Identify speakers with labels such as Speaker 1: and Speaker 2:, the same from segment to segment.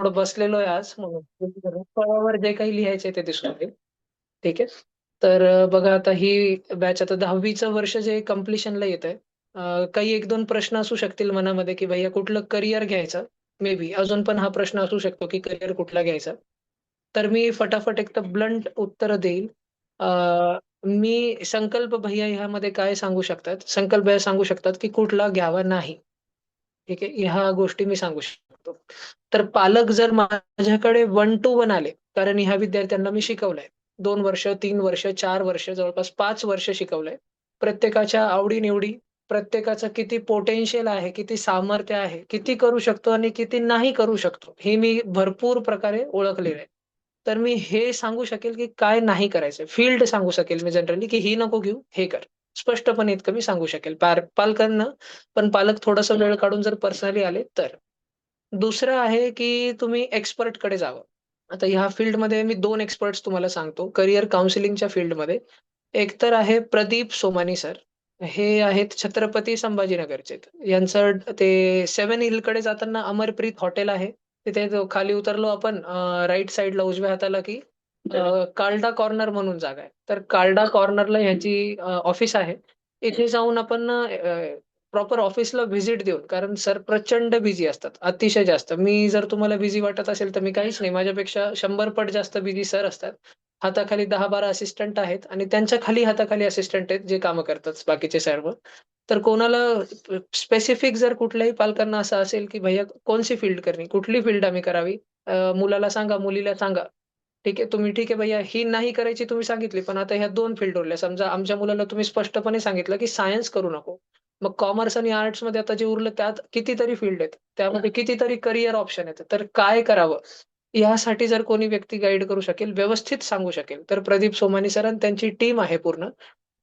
Speaker 1: थोडं बसलेलो आहे आज म्हणून फळावर जे काही लिहायचंय ते दिसून येईल. ठीक आहे. तर बघा आता ही बॅच आता 10वीचं वर्ष जे कंप्लिशनला येतंय. काही 1-2 प्रश्न असू शकतील मनामध्ये, की भैय्या कुठलं करियर घ्यायचं? मे बी अजून पण हा प्रश्न असू शकतो, की करियर कुठला घ्यायचा? तर मी फटाफट एक तर ब्लंट उत्तरं देईल. अ, मी संकल्प भैय्या ह्यामध्ये काय सांगू शकतात? संकल्प भैय्या सांगू शकतात, की कुठला घ्यावा नाही. ठीक आहे. ह्या गोष्टी मी सांगू शकतो. तर पालक जर माझ्याकडे 1 टू 1 आले, कारण ह्या विद्यार्थ्यांना मी शिकवलंय. 2 वर्ष, 3 वर्ष, 4 वर्ष, जवळपास 5 वर्ष शिकवलंय. प्रत्येकाच्या आवडी-निवडी, प्रत्येकाचं किती पोटेन्शियल आहे, किती सामर्थ्य आहे, किती करू शकतो आणि किती नाही करू शकतो, हे मी भरपूर प्रकारे ओळखलेलं आहे. तर मी हे सांगू शकेल, की काय नाही करायचं. फील्ड सांगू शकेल मी जनरली, की ही नको घेऊ, हे कर. स्पष्टपणे इतकं मी सांगू शकेल. पालकांना पण पालक थोडासा वेळ काढून जर पर्सनली आले तर. दुसरं आहे, की तुम्ही एक्सपर्टकडे जावं. आता ह्या फील्डमध्ये मी 2 एक्सपर्ट्स तुम्हाला सांगतो. करियर काउन्सिलिंगच्या फील्डमध्ये. एक तर आहे प्रदीप सोमानी सर. हे आहेत छत्रपती संभाजीनगरचे. यांचं ते 7 हिलकडे जाताना अमरप्रीत हॉटेल आहे. तिथे जो खाली उतरलो आपण राइट साइडला उजव्या हाताला, की काल्डा कॉर्नर म्हणून जागा आहे. तर काल्डा कॉर्नरला ह्याची ऑफिस आहे. इथे जाऊन आपण प्रॉपर ऑफिसला व्हिजिट देऊन, कारण सर प्रचंड बिझी असतात, अतिशय जास्त. मी जर तुम्हाला बिझी वाटत असेल, तर मी काहीच नाही. माझ्यापेक्षा 100 पट जास्त बिझी सर असतात. हाताखाली 10-12 असिस्टंट आहेत आणि त्यांच्या खाली हाताखाली असिस्टंट आहेत, जे कामं करतात बाकीचे सर्व. तर कोणाला स्पेसिफिक जर कुठल्याही पालकांना असं असेल, की भैय्या कौन-सी फील्ड करनी, कुठली फील्ड आम्ही करावी? मुलाला सांगा, मुलीला सांगा. ठीक आहे, तुम्ही ठीक आहे भैय्या ही नाही करायची तुम्ही सांगितली, पण आता ह्या 2 फील्ड उरल्या. समजा आमच्या मुलाला तुम्ही स्पष्टपणे सांगितलं, की सायन्स करू नको. मग कॉमर्स आणि आर्ट्समध्ये आता जे उरलं त्यात कितीतरी फील्ड आहेत. त्यामध्ये कितीतरी करियर ऑप्शन आहेत. तर काय करावं? यासाठी जर कोणी व्यक्ती गाईड करू शकेल, व्यवस्थित सांगू शकेल, तर प्रदीप सोमानी सर आणि त्यांची टीम आहे पूर्ण.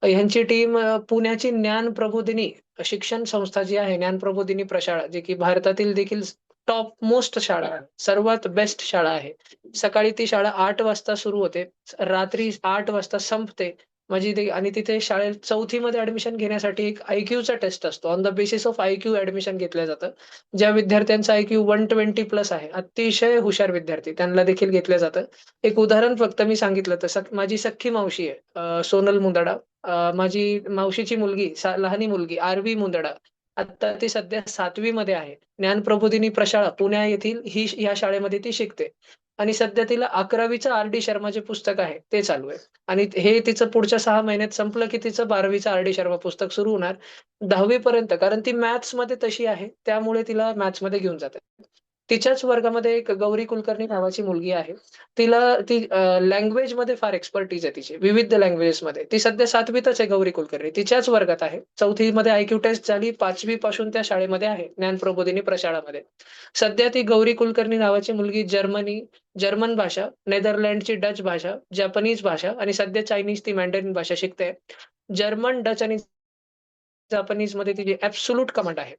Speaker 1: ह्यांची टीम पुण्याची ज्ञान प्रबोधिनी शिक्षण संस्था जी आहे, ज्ञान प्रबोधिनी प्रशाळा, जी की भारतातील देखील टॉप मोस्ट शाळा आहे. सर्वात बेस्ट शाळा आहे. सकाळी ती शाळा 8 वाजता सुरू होते. रात्री 8 वाजता संपते. म्हणजे ते आणि तिथे शाळेत 4थी मध्ये ॲडमिशन घेण्यासाठी एक आय-क्यूचा टेस्ट असतो. On the basis of IQ admission घेतलं जातं. ज्या विद्यार्थ्यांचा आय-क्यू 120 प्लस आहे, अतिशय हुशार विद्यार्थी, त्यांना देखील घेतलं जातं. एक उदाहरण फक्त मी सांगितलं तर माझी सख्खी मावशी आहे सोनल मुंदडा. माझी मावशीची मुलगी, लहानी मुलगी आरवी मुंदडा. आता ती सध्या 7वी मध्ये आहे. ज्ञान प्रबोधिनी प्रशाळा पुणे येथील ह्या शाळेमध्ये ती शिकते. आणि सध्या तिला 11वीचं आर.डी. शर्मा जे पुस्तक आहे, ते चालू आहे. आणि हे तिचं पुढच्या 6 महिन्यात संपलं, की तिचं 12वीचं आर.डी. शर्मा पुस्तक सुरू होणार. 10वी पर्यंत कारण ती मॅथ्समध्ये तशी आहे, त्यामुळे तिला मॅथ्समध्ये घेऊन जातात. तिच्याच वर्गामध्ये एक गौरी कुलकर्णी नावाची मुलगी आहे. तिला ती लँग्वेजमध्ये फार एक्सपर्टीज आहे तिची, विविध लँग्वेजेसमध्ये. ती सध्या 7वीतच आहे गौरी कुलकर्णी. तिच्याच वर्गात आहे. 4थीमध्ये आय-क्यू टेस्ट झाली. 5वी पासून त्या शाळेमध्ये आहे, ज्ञान प्रबोधिनी प्रशाळामध्ये. सध्या ती गौरी कुलकर्णी नावाची मुलगी जर्मन भाषा, नेदरलँडची डच भाषा, जपानीज भाषा आणि सध्या चायनीज ती मॅन्डरिन भाषा शिकते. जर्मन, डच आणि जपानीजमध्ये तिची ॲब्सोल्यूट कमांड आहे.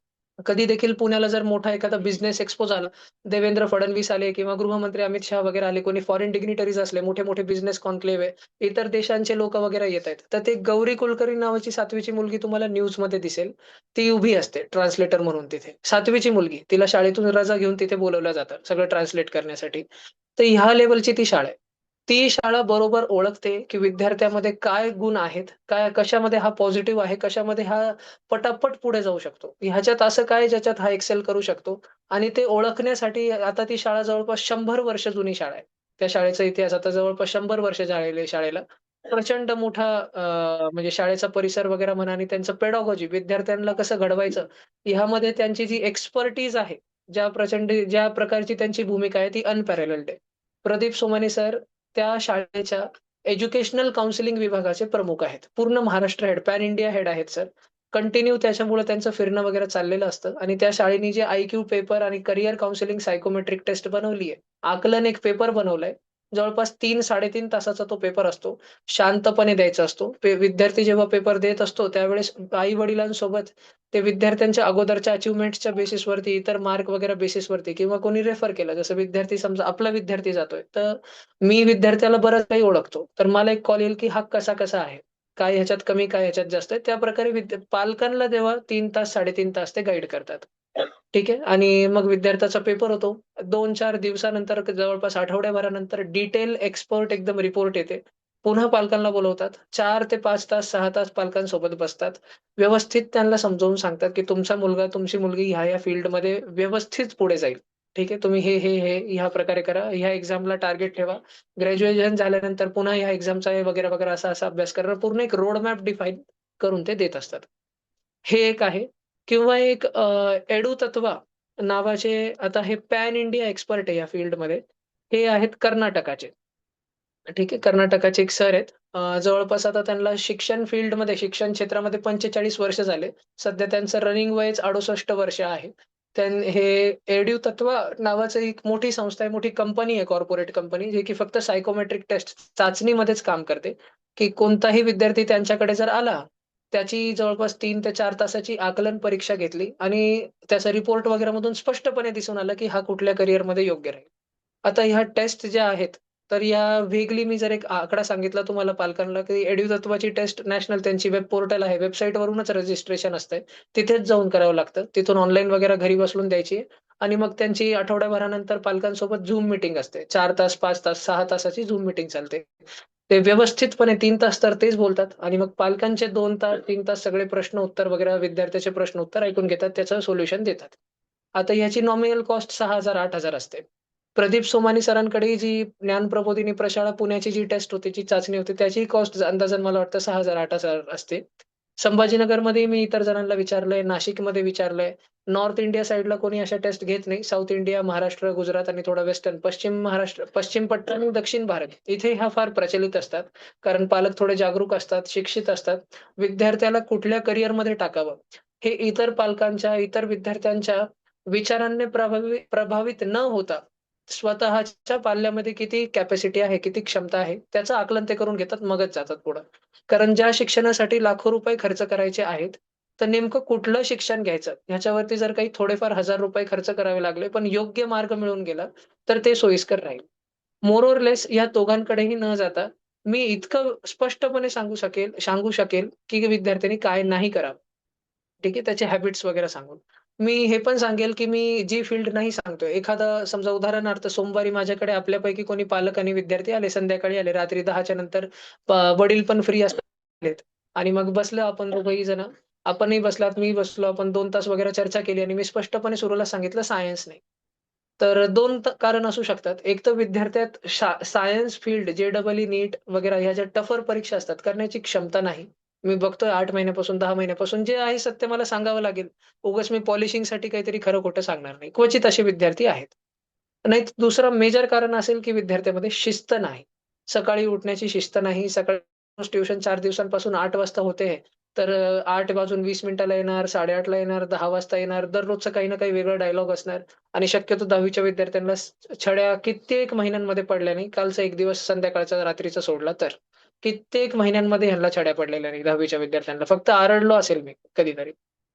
Speaker 1: कधी देखील पुण्याला जर मोठा एखादा बिझनेस एक्स्पो झाला, देवेंद्र फडणवीस आले किंवा गृहमंत्री अमित शहा वगैरे आले, कोणी फॉरेन डिग्निटरीज असले, मोठे-मोठे बिझनेस कॉन्क्लेव्ह आहे, इतर देशांचे लोकं वगैरे येत आहेत. तर ते गौरी कुलकर्णी नावाची 7वीची मुलगी तुम्हाला न्यूजमध्ये दिसेल. ती उभी असते ट्रान्सलेटर म्हणून तिथे. 7वीची मुलगी. तिला शाळेतून रजा घेऊन तिथे बोलावलं जातं, सगळं ट्रान्सलेट करण्यासाठी. तर ह्या लेव्हलची ती शाळा आहे. ती शाळा बरोबर ओळखते, की विद्यार्थ्यामध्ये काय गुण आहेत, कशामध्ये हा पॉझिटिव्ह आहे, कशामध्ये हा पटापट पुढे जाऊ शकतो. ह्याच्यात असं काय ज्याच्यात हा एक्सेल करू शकतो आणि ते ओळखण्यासाठी आता ती शाळा जवळपास 100 वर्ष जुनी शाळा आहे. त्या शाळेचा इतिहास आता जवळपास 100 वर्ष झालेली शाळेला. प्रचंड मोठा म्हणजे शाळेचा परिसर वगैरे म्हणा आणि त्यांचं पेडागॉजी विद्यार्थ्यांना कसं घडवायचं, ह्यामध्ये त्यांची जी एक्सपर्टीज आहे, ज्या प्रकारची त्यांची भूमिका आहे ती अनपॅरलल्ड आहे. प्रदीप सोमानी सर त्या शाळेच्या एज्युकेशनल काउन्सिलिंग विभागाचे प्रमुख आहेत. पूर्ण Maharashtra head, pan India head आहेत सर. कंटिन्यू त्याच्यामुळे त्यांचं फिरणं वगैरे चाललेलं असतं आणि त्या शाळेने जे आय-क्यू पेपर आणि करियर काउन्सिलिंग सायकोमेट्रिक टेस्ट बनवली आहे. आकलन एक पेपर बनवलाय. जवळपास 3-3.5 तासाचा तो पेपर असतो. शांतपणे द्यायचा असतो. विद्यार्थी जेव्हा पेपर देत असतो, त्यावेळेस आई-वडिलांसोबत ते विद्यार्थ्यांच्या अगोदरच्या अचिव्हमेंट्सच्या बेसिसवरती, इतर मार्क वगैरे बेसिसवरती किंवा कोणी रेफर केलं. जसं विद्यार्थी समजा आपला विद्यार्थी जातोय, तर मी विद्यार्थ्याला बरंच काही ओळखतो. तर मला एक कॉल येईल, की हा कसा-कसा आहे? काय ह्याच्यात कमी, काय ह्याच्यात जास्त आहे? त्याप्रकारे पालकांना तेव्हा 3 तास, 3.5 तास ते गाईड करतात. ठीक आहे. आणि मग विद्यार्थ्याचा पेपर होतो. 2-4 दिवसानंतर जवळपास आठवड्याभरानंतर डिटेल एक्सपर्ट एकदम रिपोर्ट येते. पुन्हा पालकांना बोलवतात. 4 ते 5 तास, 6 तास पालकांसोबत बसतात. व्यवस्थित त्यांना समजावून सांगतात, की तुमचा मुलगा, तुमची मुलगी ह्या-ह्या फील्डमध्ये व्यवस्थित पुढे जाईल. ठीक आहे. तुम्ही हे ह्या प्रकारे करा. ह्या एक्झामला टार्गेट ठेवा. ग्रॅज्युएशन झाल्यानंतर पुन्हा ह्या एक्झामचा आहे वगैरे-वगैरे असा-असा अभ्यास करा. पूर्ण एक रोड मॅप डिफाईन करून ते देत असतात. हे एक आहे. किंवा एक एडू तत्वा नावाचे आता हे पॅन इंडिया एक्सपर्ट आहे या फील्डमध्ये. हे आहेत कर्नाटकाचे. ठीक आहे. कर्नाटकाचे एक सर आहेत. जवळपास आता त्यांना शिक्षण फील्डमध्ये, शिक्षण क्षेत्रामध्ये 45 वर्ष झाले. सध्या त्यांचं रनिंग वयच 68 वर्ष आहे. हे एड्यू तत्वा नावाचं एक मोठी संस्था आहे, मोठी कंपनी आहे, कॉर्पोरेट कंपनी, जे की फक्त सायकोमेट्रिक टेस्ट चाचणीमध्येच काम करते, की कोणताही विद्यार्थी त्यांच्याकडे जर आला, त्याची जवळपास 3 ते 4 तासाची आकलन परीक्षा घेतली आणि त्याचा रिपोर्ट वगैरेमधून स्पष्टपणे दिसून आलं, की हा कुठल्या करिअरमध्ये योग्य राहील. आता ह्या टेस्ट ज्या आहेत, तर या वेगळी मी जर एक आकडा सांगितला तुम्हाला पालकांना, की एड्यू टेस्ट नॅशनल त्यांची वेब पोर्टल आहे. वेबसाईटवरूनच रजिस्ट्रेशन असतंय. तिथेच जाऊन करावं लागतं. तिथून ऑनलाईन वगैरे घरी बसवून द्यायची आहे आणि मग त्यांची आठवड्याभरानंतर पालकांसोबत Zoom मीटिंग असते. 4 तास, 5 तास, 6 तासाची Zoom मीटिंग चालते. ते व्यवस्थितपणे 3 तास तर तेच बोलतात आणि मग पालकांचे 2 तास, 3 तास सगळे प्रश्न उत्तर वगैरे विद्यार्थ्याचे प्रश्न उत्तर ऐकून घेतात. त्याचं सोल्युशन देतात. आता याची नॉमिनल कॉस्ट 6,000 8,000 असते. प्रदीप सोमानी सरांकडे जी ज्ञान प्रबोधिनी प्रशाळा पुण्याची जी टेस्ट होती, जी चाचणी होती, त्याची कॉस्ट अंदाजाने मला वाटतं 6,000 8,000 असते. संभाजीनगरमध्ये मी इतर जणांना विचारलंय, नाशिकमध्ये विचारलंय. नॉर्थ इंडिया साइडला कोणी अशा टेस्ट घेत नाही. साउथ इंडिया, महाराष्ट्र, गुजरात आणि थोडा वेस्टर्न, पश्चिम महाराष्ट्र, पश्चिम पट्टा आणि दक्षिण भारत इथे ह्या फार प्रचलित असतात. कारण पालक थोडे जागरूक असतात, शिक्षित असतात. विद्यार्थ्याला कुठल्या करिअरमध्ये टाकावं, हे इतर पालकांच्या, इतर विद्यार्थ्यांच्या विचारांनी प्रभावित न होता स्वतःच्या पाल्यामध्ये किती कॅपॅसिटी आहे, किती क्षमता आहे, त्याचं आकलन ते करून घेतात, मगच जातात पुढं. कारण ज्या शिक्षणासाठी लाखो रुपये खर्च करायचे आहेत, तर नेमकं कुठलं शिक्षण घ्यायचं ह्याच्यावरती जर काही थोडेफार ₹1000 खर्च करावे लागले, पण योग्य मार्ग मिळून गेला, तर ते सोयीस्कर राहील. मोर ओर लेस या दोघांकडेही न जाता मी इतकं स्पष्टपणे सांगू शकेल, की विद्यार्थ्यांनी काय नाही करावं. ठीक आहे. त्याचे हॅबिट्स वगैरे सांगून. मी हे पण सांगेल, की मी जी फील्ड नाही सांगतोय, एखादा समजा उदाहरणार्थ सोमवारी माझ्याकडे आपल्यापैकी कोणी पालक आणि विद्यार्थी आले, संध्याकाळी आले, रात्री 10च्या नंतर वडील पण फ्री असलेत आणि मग बसलो आपण दोघंही जण. आपणही बसलात, मीही बसलो. आपण 2 तास वगैरे चर्चा केली आणि मी स्पष्टपणे सुरूला सांगितलं सायन्स नाही. तर 2 कारण असू शकतात. एक तर विद्यार्थ्यात सायन्स फील्ड, जे-ई-ई, नीट वगैरे ह्या ज्या टफर परीक्षा असतात, करण्याची क्षमता नाही. मी बघतोय 8 महिन्यापासून, 10 महिन्यापासून जे आहे सत्य मला सांगावं लागेल. उगाच मी पॉलिशिंगसाठी काहीतरी खरं-खोटं सांगणार नाही. क्वचित असे विद्यार्थी आहेत. नाही दुसरं मेजर कारण असेल, की विद्यार्थ्यामध्ये शिस्त नाही. सकाळी उठण्याची शिस्त नाही. सकाळी ट्युशन 4 दिवसांपासून 8 वाजता होते. तर 8 वाजून 20 मिनिटाला येणार, 8:30ला येणार, 10 वाजता येणार. दररोजचं काही ना काही वेगळं डायलॉग असणार आणि शक्यतो 10वीच्या विद्यार्थ्यांना छड्या कित्येक महिन्यांमध्ये पडल्या नाही. कालचा एक दिवस संध्याकाळचा रात्रीचा सोडला तर. कित्येक महिन्यांमध्ये ह्यांना छड्या पडलेल्या नाही 10वीच्या विद्यार्थ्यांना. फक्त आरडलो असेल मी कधीतरी.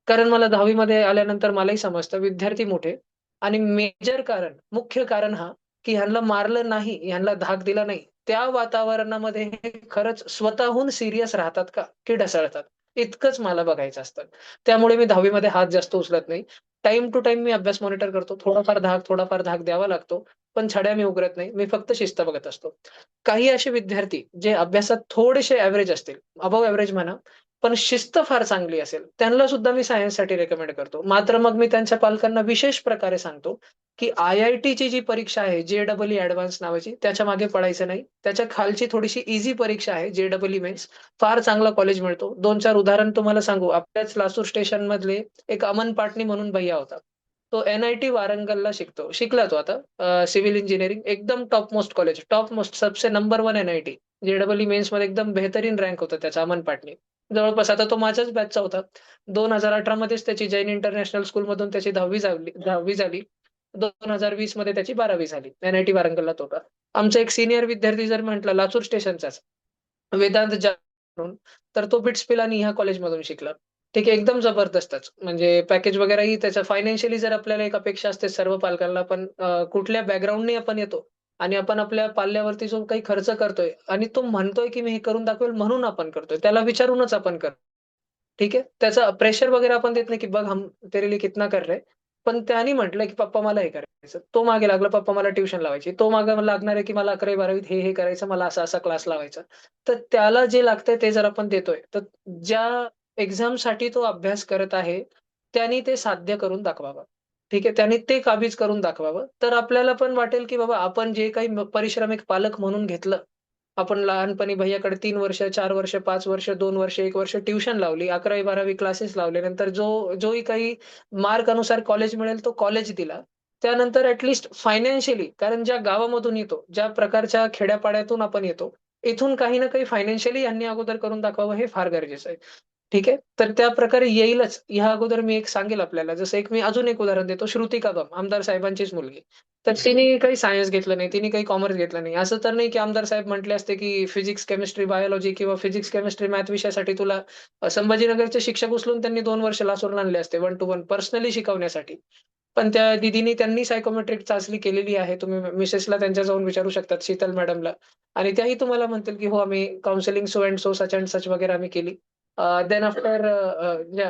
Speaker 1: कारण मला 10वी मध्ये आल्यानंतर मलाही समजतं विद्यार्थी मोठे आणि मेजर कारण, मुख्य कारण हा, की ह्यांना मारलं नाही, ह्यांना धाक दिला नाही. त्या वातावरणामध्ये हे खरंच स्वतःहून सीरियस राहतात का, की ढासळतात? इतकंच मला बघायचं असतं. त्यामुळे मी 10वी मध्ये हात जास्त उचलत नाही. टाईम टू टाईम मी अभ्यास मॉनिटर करतो. थोडाफार धाक द्यावा लागतो. पण छड्या मी उघडत नाही. मी फक्त शिस्त बघत असतो. काही असे विद्यार्थी जे अभ्यासात थोडेसे एव्हरेज असतील, अबोव्ह एव्हरेज म्हणा, पण शिस्त फार चांगली असेल, त्यांना सुद्धा मी सायन्ससाठी रिकमेंड करतो. मात्र मग मी त्यांच्या पालकांना विशेष प्रकारे सांगतो, की IITची जी परीक्षा आहे, जे-ई-ई ॲडव्हान्स नावाची, त्याच्या मागे पळायचं नाही. त्याच्या खालची थोडीशी ईझी परीक्षा आहे, जे-ई मेन्स. फार चांगला कॉलेज मिळतो. 2-4 उदाहरण तुम्हाला सांगू. आपल्याच लासूर स्टेशनमधले एक अमन पाटणी म्हणून भैय्या होता. तो NIT वारंगलला शिकतो. शिकला तो आता सिव्हिल इंजिनिअरिंग. एकदम top most college, top most सबसे नंबर 1 NIT. जे-ई-ई मेन्समध्ये एकदम बेहतरीन रँक होता त्याचा अमन पाटणी. जवळपास आता तो माझ्याच बॅचचा होता. 2018 मध्येच त्याची जैन इंटरनॅशनल स्कूलमधून त्याची 10वी झाली. 2020 मध्ये त्याची 12वी झाली. NIT वारंगलला तो होता. आमचा एक सीनियर विद्यार्थी जर म्हटला लातूर स्टेशनचाच, वेदांत म्हणून, तर तो बिट्स पिलानी ह्या कॉलेजमधून शिकला. ठीक आहे, एकदम जबरदस्तच. म्हणजे पॅकेज वगैरेही त्याचं फायनान्शियली जर आपल्याला एक अपेक्षा असते सर्व पालकांना, पण कुठल्या बॅकग्राऊंडनी आपण येतो आणि आपण आपल्या पाल्यावरती जो काही खर्च करतोय आणि तो म्हणतोय, की मी हे करून दाखवेल म्हणून आपण करतोय. त्याला विचारूनच आपण करतो. ठीक है? त्याचा प्रेशर वगैरे आपण देत नाही, की बघ हम तेरे लिए कितना कर रहे हैं. पण त्यानी म्हटलं, की "पप्पा मला हे करायचं." तो मागे लागला, "पप्पा मला ट्युशन लावायची." तो मागे लागणार आहे, की "मला 11वी-12वीत हे करायचं, मला असा-असा क्लास लावायचा." तर त्याला जे लागतंय ते जर आपण देतोय, तर ज्या एक्झामसाठी तो अभ्यास करत आहे, त्यानी ते साध्य करून दाखवावं. ठीक आहे. त्याने ते काबीज करून दाखवावं. तर आपल्याला पण वाटेल, की बाबा आपण जे काही परिश्रम एक पालक म्हणून घेतलं, आपण लहानपणी भैय्याकडे 3 वर्ष, 4 वर्ष, 5 वर्ष, 2 वर्ष, 1 वर्ष ट्युशन लावली, 11वी-12वी क्लासेस लावले. नंतर जोही काही मार्क अनुसार कॉलेज मिळेल तो कॉलेज दिला. त्यानंतर फायनान्शियली कारण ज्या गावामधून येतो, ज्या प्रकारच्या खेड्यापाड्यातून आपण येतो, इथून काही ना काही फायनान्शियली यांनी अगोदर करून दाखवावं हे फार गरजेचं आहे. ठीक आहे. तर त्या प्रकारे येईलच. ह्या अगोदर मी एक सांगेल आपल्याला. जसं मी अजून एक उदाहरण देतो. श्रुती कदम, आमदार साहेबांचीच मुलगी. तर तिने काही सायन्स घेतलं नाही, तिने काही कॉमर्स घेतलं नाही. असं तर नाही की आमदार साहेब म्हटले असते, की फिजिक्स, केमिस्ट्री, बायोलॉजी किंवा फिजिक्स, केमिस्ट्री, मॅथ विषयासाठी तुला संभाजीनगरचे शिक्षक उचलून त्यांनी 2 वर्ष लासूरला आणले असते, वन टू वन पर्सनली शिकवण्यासाठी. पण त्या दीदींनी त्यांनी सायकोमेट्रिक चाचणी केलेली आहे. तुम्ही मिसेसला त्यांच्या जाऊन विचारू शकतात, शीतल मॅडमला. आणि त्याही तुम्हाला म्हणतील, की "हो, आम्ही counselling so and so, such and सच वगैरे आम्ही केली." देन आफ्टर ज्या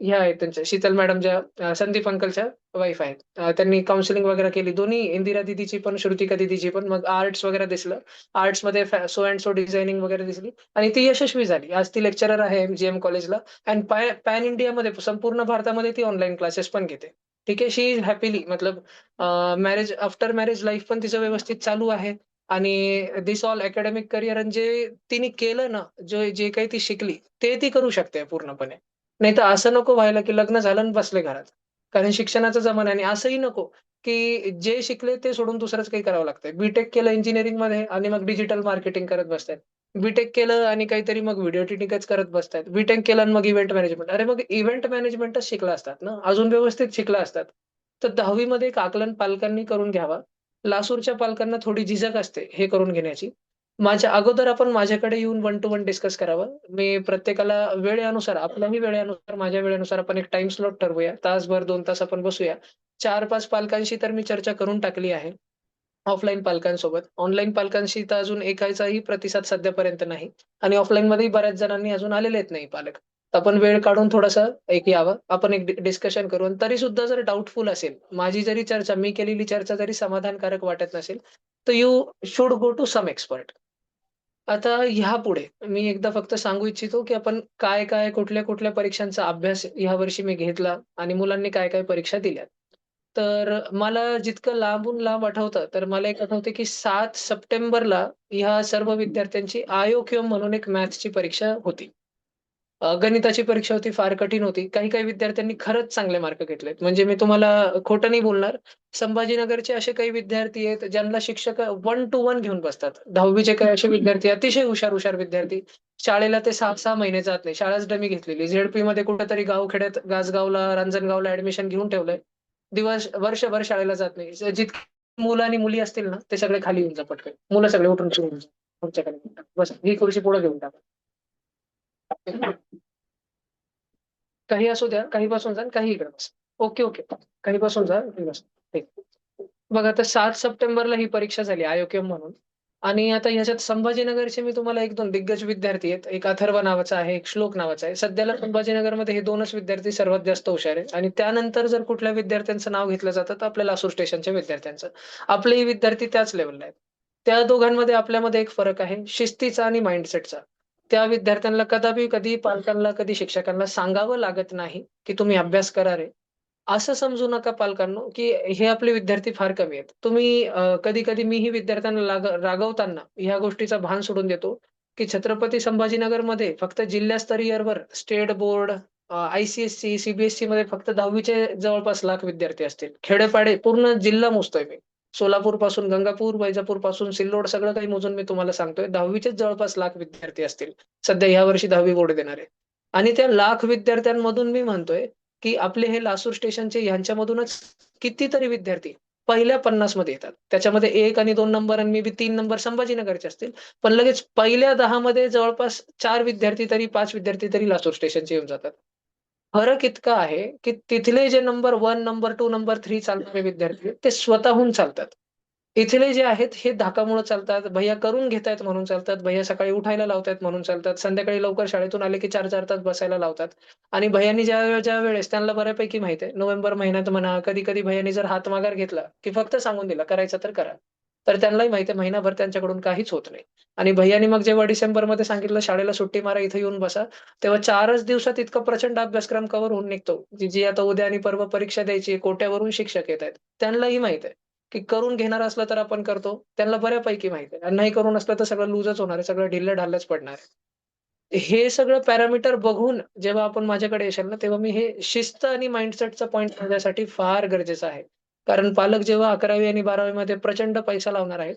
Speaker 1: ह्या आहेत त्यांच्या शीतल मॅडम ज्या संदीप अंकलच्या वाईफ आहेत. त्यांनी काउन्सिलिंग वगैरे केली. दोन्ही इंदिरा दीदीची पण, श्रुतिका दीदीची पण. मग आर्ट्स वगैरे दिसलं. आर्ट्समध्ये सो अँड सो डिझायनिंग वगैरे दिसली आणि ती यशस्वी झाली. आज ती लेक्चरर आहे एम-जी-एम कॉलेजला अँड पॅन इंडियामध्ये संपूर्ण भारतामध्ये ती ऑनलाईन क्लासेस पण घेते. ठीक आहे. शी इज हॅपीली मतलब मॅरेज आफ्टर मॅरेज लाईफ पण तिचं व्यवस्थित चालू आहे आणि धिस ऑल अकॅडमिक करियर आणि जे तिने केलं ना, जे काही ती शिकली, ते ती करू शकते पूर्णपणे. नाहीतर असं नको व्हायला, की लग्न झालं आणि बसले घरात. कारण शिक्षणाचा जमाना आहे आणि असंही नको, की जे शिकले ते सोडून दुसरंच काही करावं लागतंय. केलं इंजिनिअरिंगमध्ये आणि मग डिजिटल मार्केटिंग करत बसतायत. केलं आणि काहीतरी मग व्हिडिओ एडिटिंगच करत बसतायत. केलं आणि मग इव्हेंट मॅनेजमेंट. अरे मग इव्हेंट मॅनेजमेंटच शिकला असतात ना, अजून व्यवस्थित शिकला असतात. तर 10वी मध्ये एक आकलन पालकांनी करून घ्यावा. लासूरच्या पालकांना थोडी झिजक असते हे करून घेण्याची. माझ्या अगोदर आपण माझ्याकडे येऊन वन टू वन डिस्कस करावं. मी प्रत्येकाला वेळेनुसार, आपल्याही वेळेनुसार, माझ्या वेळेनुसार आपण एक टाईम स्लॉट ठरवूया. तासभर, 2 तास आपण बसूया. 4-5 पालकांशी तर मी चर्चा करून टाकली आहे. ऑफलाईन पालकांसोबत. ऑनलाईन पालकांशी तर अजून एकाचाही प्रतिसाद सध्यापर्यंत नाही आणि ऑफलाईनमध्येही बऱ्याच जणांनी अजून आलेले आहेत नाही पालक. तर आपण वेळ काढून थोडंसं एक यावं. आपण एक डिस्कशन करू आणि तरीसुद्धा जर डाउटफुल असेल, माझी जरी चर्चा, मी केलेली चर्चा जरी समाधानकारक वाटत नसेल, तर you should go to some expert. आता ह्यापुढे मी एकदा फक्त सांगू इच्छितो, की आपण काय-काय, कुठल्या-कुठल्या परीक्षांचा अभ्यास ह्यावर्षी मी घेतला आणि मुलांनी काय-काय परीक्षा दिल्या. तर मला जितकं लांबून लांब आठवतं, तर मला एक आठवतं, की 7 सप्टेंबरला ह्या सर्व विद्यार्थ्यांची आय-ओ-क्यू-एम म्हणून एक मॅथ्सची परीक्षा होती. गणिताची परीक्षा होती, फार कठीण होती. काही-काही विद्यार्थ्यांनी खरंच चांगले मार्क घेतलेत. म्हणजे मी तुम्हाला खोटं नाही बोलणार. संभाजीनगरचे असे काही विद्यार्थी आहेत, ज्यांना शिक्षक वन टू वन घेऊन बसतात. 10वी चे काही असे विद्यार्थी, अतिशय हुशार-हुशार विद्यार्थी. शाळेला ते 6-6 महिने जात नाही. शाळाच डमी घेतलेली. झेडपीमध्ये कुठेतरी गावखेड्यात, गासगावला, रांजणगावला ॲडमिशन घेऊन ठेवलंय. वर्षभर शाळेला जात नाही. जितकी मुलं आणि मुली असतील ना, ते सगळे खाली येऊन जा पटकन. मुलं सगळे उठून सुरू होऊन जा. तुमच्याकडे. बसा. ही खुर्ची पुढे घेऊन टाका. काही असू द्या, काही बसून जा आणि काही इकडे बसा. Okay, okay. काही बसून जा, काही बसा. ठीक. बघा आता 7 सप्टेंबरला ही परीक्षा झाली आयोक्यम म्हणून आणि आता ह्याच्यात संभाजीनगरचे मी तुम्हाला 1-2 दिग्गज विद्यार्थी आहेत. एक अथर्व नावाचा आहे, एक श्लोक नावाचा आहे. सध्याला संभाजीनगरमध्ये हे 2च विद्यार्थी सर्वात जास्त हुशार आहेत आणि त्यानंतर जर कुठल्या विद्यार्थ्यांचं नाव घेतलं जातं, तर आपल्या लासूर स्टेशनच्या विद्यार्थ्यांचं. आपलेही विद्यार्थी त्याच लेव्हलला आहेत. त्या दोघांमध्ये आपल्यामध्ये एक फरक आहे शिस्तीचा आणि माइंडसेटचा. त्या विद्यार्थ्यांना कदापि कधी पालकांना, कधी शिक्षकांना सांगावं लागत नाही, की तुम्ही अभ्यास करा रे. असं समजू नका पालकांनो, की हे आपले विद्यार्थी फार कमी आहेत. तुम्ही कधी-कधी मीही विद्यार्थ्यांना रागवताना ह्या गोष्टीचा भान सोडून देतो, की छत्रपती संभाजीनगरमध्ये फक्त जिल्हास्तरीयवर स्टेट बोर्ड, आय-सी-एस-सी, सी-बी-एस-सीमध्ये फक्त 10वी जवळपास लाख विद्यार्थी असतील. खेडेपाडे पूर्ण जिल्हा मोजतोय मी. सोलापूरपासून गंगापूर, वैजापूरपासून सिल्लोड सगळं काही मोजून मी तुम्हाला सांगतोय. 10वी जवळपास लाख विद्यार्थी असतील. सध्या यावर्षी 10वी बोर्ड देणारे. आणि त्या लाख विद्यार्थ्यांमधून मी म्हणतोय, की आपले हे लासूर स्टेशनचे ह्यांच्यामधूनच कितीतरी विद्यार्थी पहिल्या 50 मध्ये येतात. त्याच्यामध्ये 1 आणि 2 नंबर आणि मे बी 3 नंबर संभाजीनगरचे असतील. पण लगेच पहिल्या 10 मध्ये जवळपास 4 विद्यार्थी तरी 5 विद्यार्थी तरी लासूर स्टेशनचे येऊन जातात. फरक इतका आहे, की तिथले जे नंबर 1, नंबर 2, नंबर 3 चालणारे विद्यार्थी आहेत, ते स्वतःहून चालतात. इथले जे आहेत हे धाकामुळं चालतात. भैय्या करून घेतायत म्हणून चालतात. भैय्या सकाळी उठायला लावतायत म्हणून चालतात. संध्याकाळी लवकर शाळेतून आले की 4-4 तास बसायला लावतात. आणि भैय्यांनी ज्यावेळेस त्यांना बऱ्यापैकी माहिती आहे, नोव्हेंबर महिन्यात म्हणा, कधी-कधी भैय्यांनी जर हातमागार घेतला, की फक्त सांगून दिला, करायचं तर करा. तर त्यांनाही माहिती आहे महिनाभर त्यांच्याकडून काहीच होत नाही. आणि भैय्यांनी मग जेव्हा डिसेंबरमध्ये सांगितलं, शाळेला सुट्टी मारा, इथे येऊन बसा, तेव्हा 4च दिवसात इतका प्रचंड अभ्यासक्रम कव्हर होऊन निघतो. जी आता उद्या आणि परवा परीक्षा द्यायची आहे, कोट्यावरून शिक्षक येतायत. त्यांनाही माहीत आहे. की करून घेणार असलं तर आपण करतो. त्यांना बऱ्यापैकी माहिती आहे आणि नाही करून असलं तर सगळं लूजच होणार आहे. सगळं ढिल्लं-ढाल्लच पडणार आहे. हे सगळं पॅरामीटर बघून जेव्हा आपण माझ्याकडे येशाल ना, तेव्हा मी हे शिस्त आणि माइंडसेटचा पॉइंट माझ्यासाठी फार गरजेचा आहे. कारण पालक जेव्हा 11वी आणि 12वी मध्ये प्रचंड पैसा लावणार आहेत.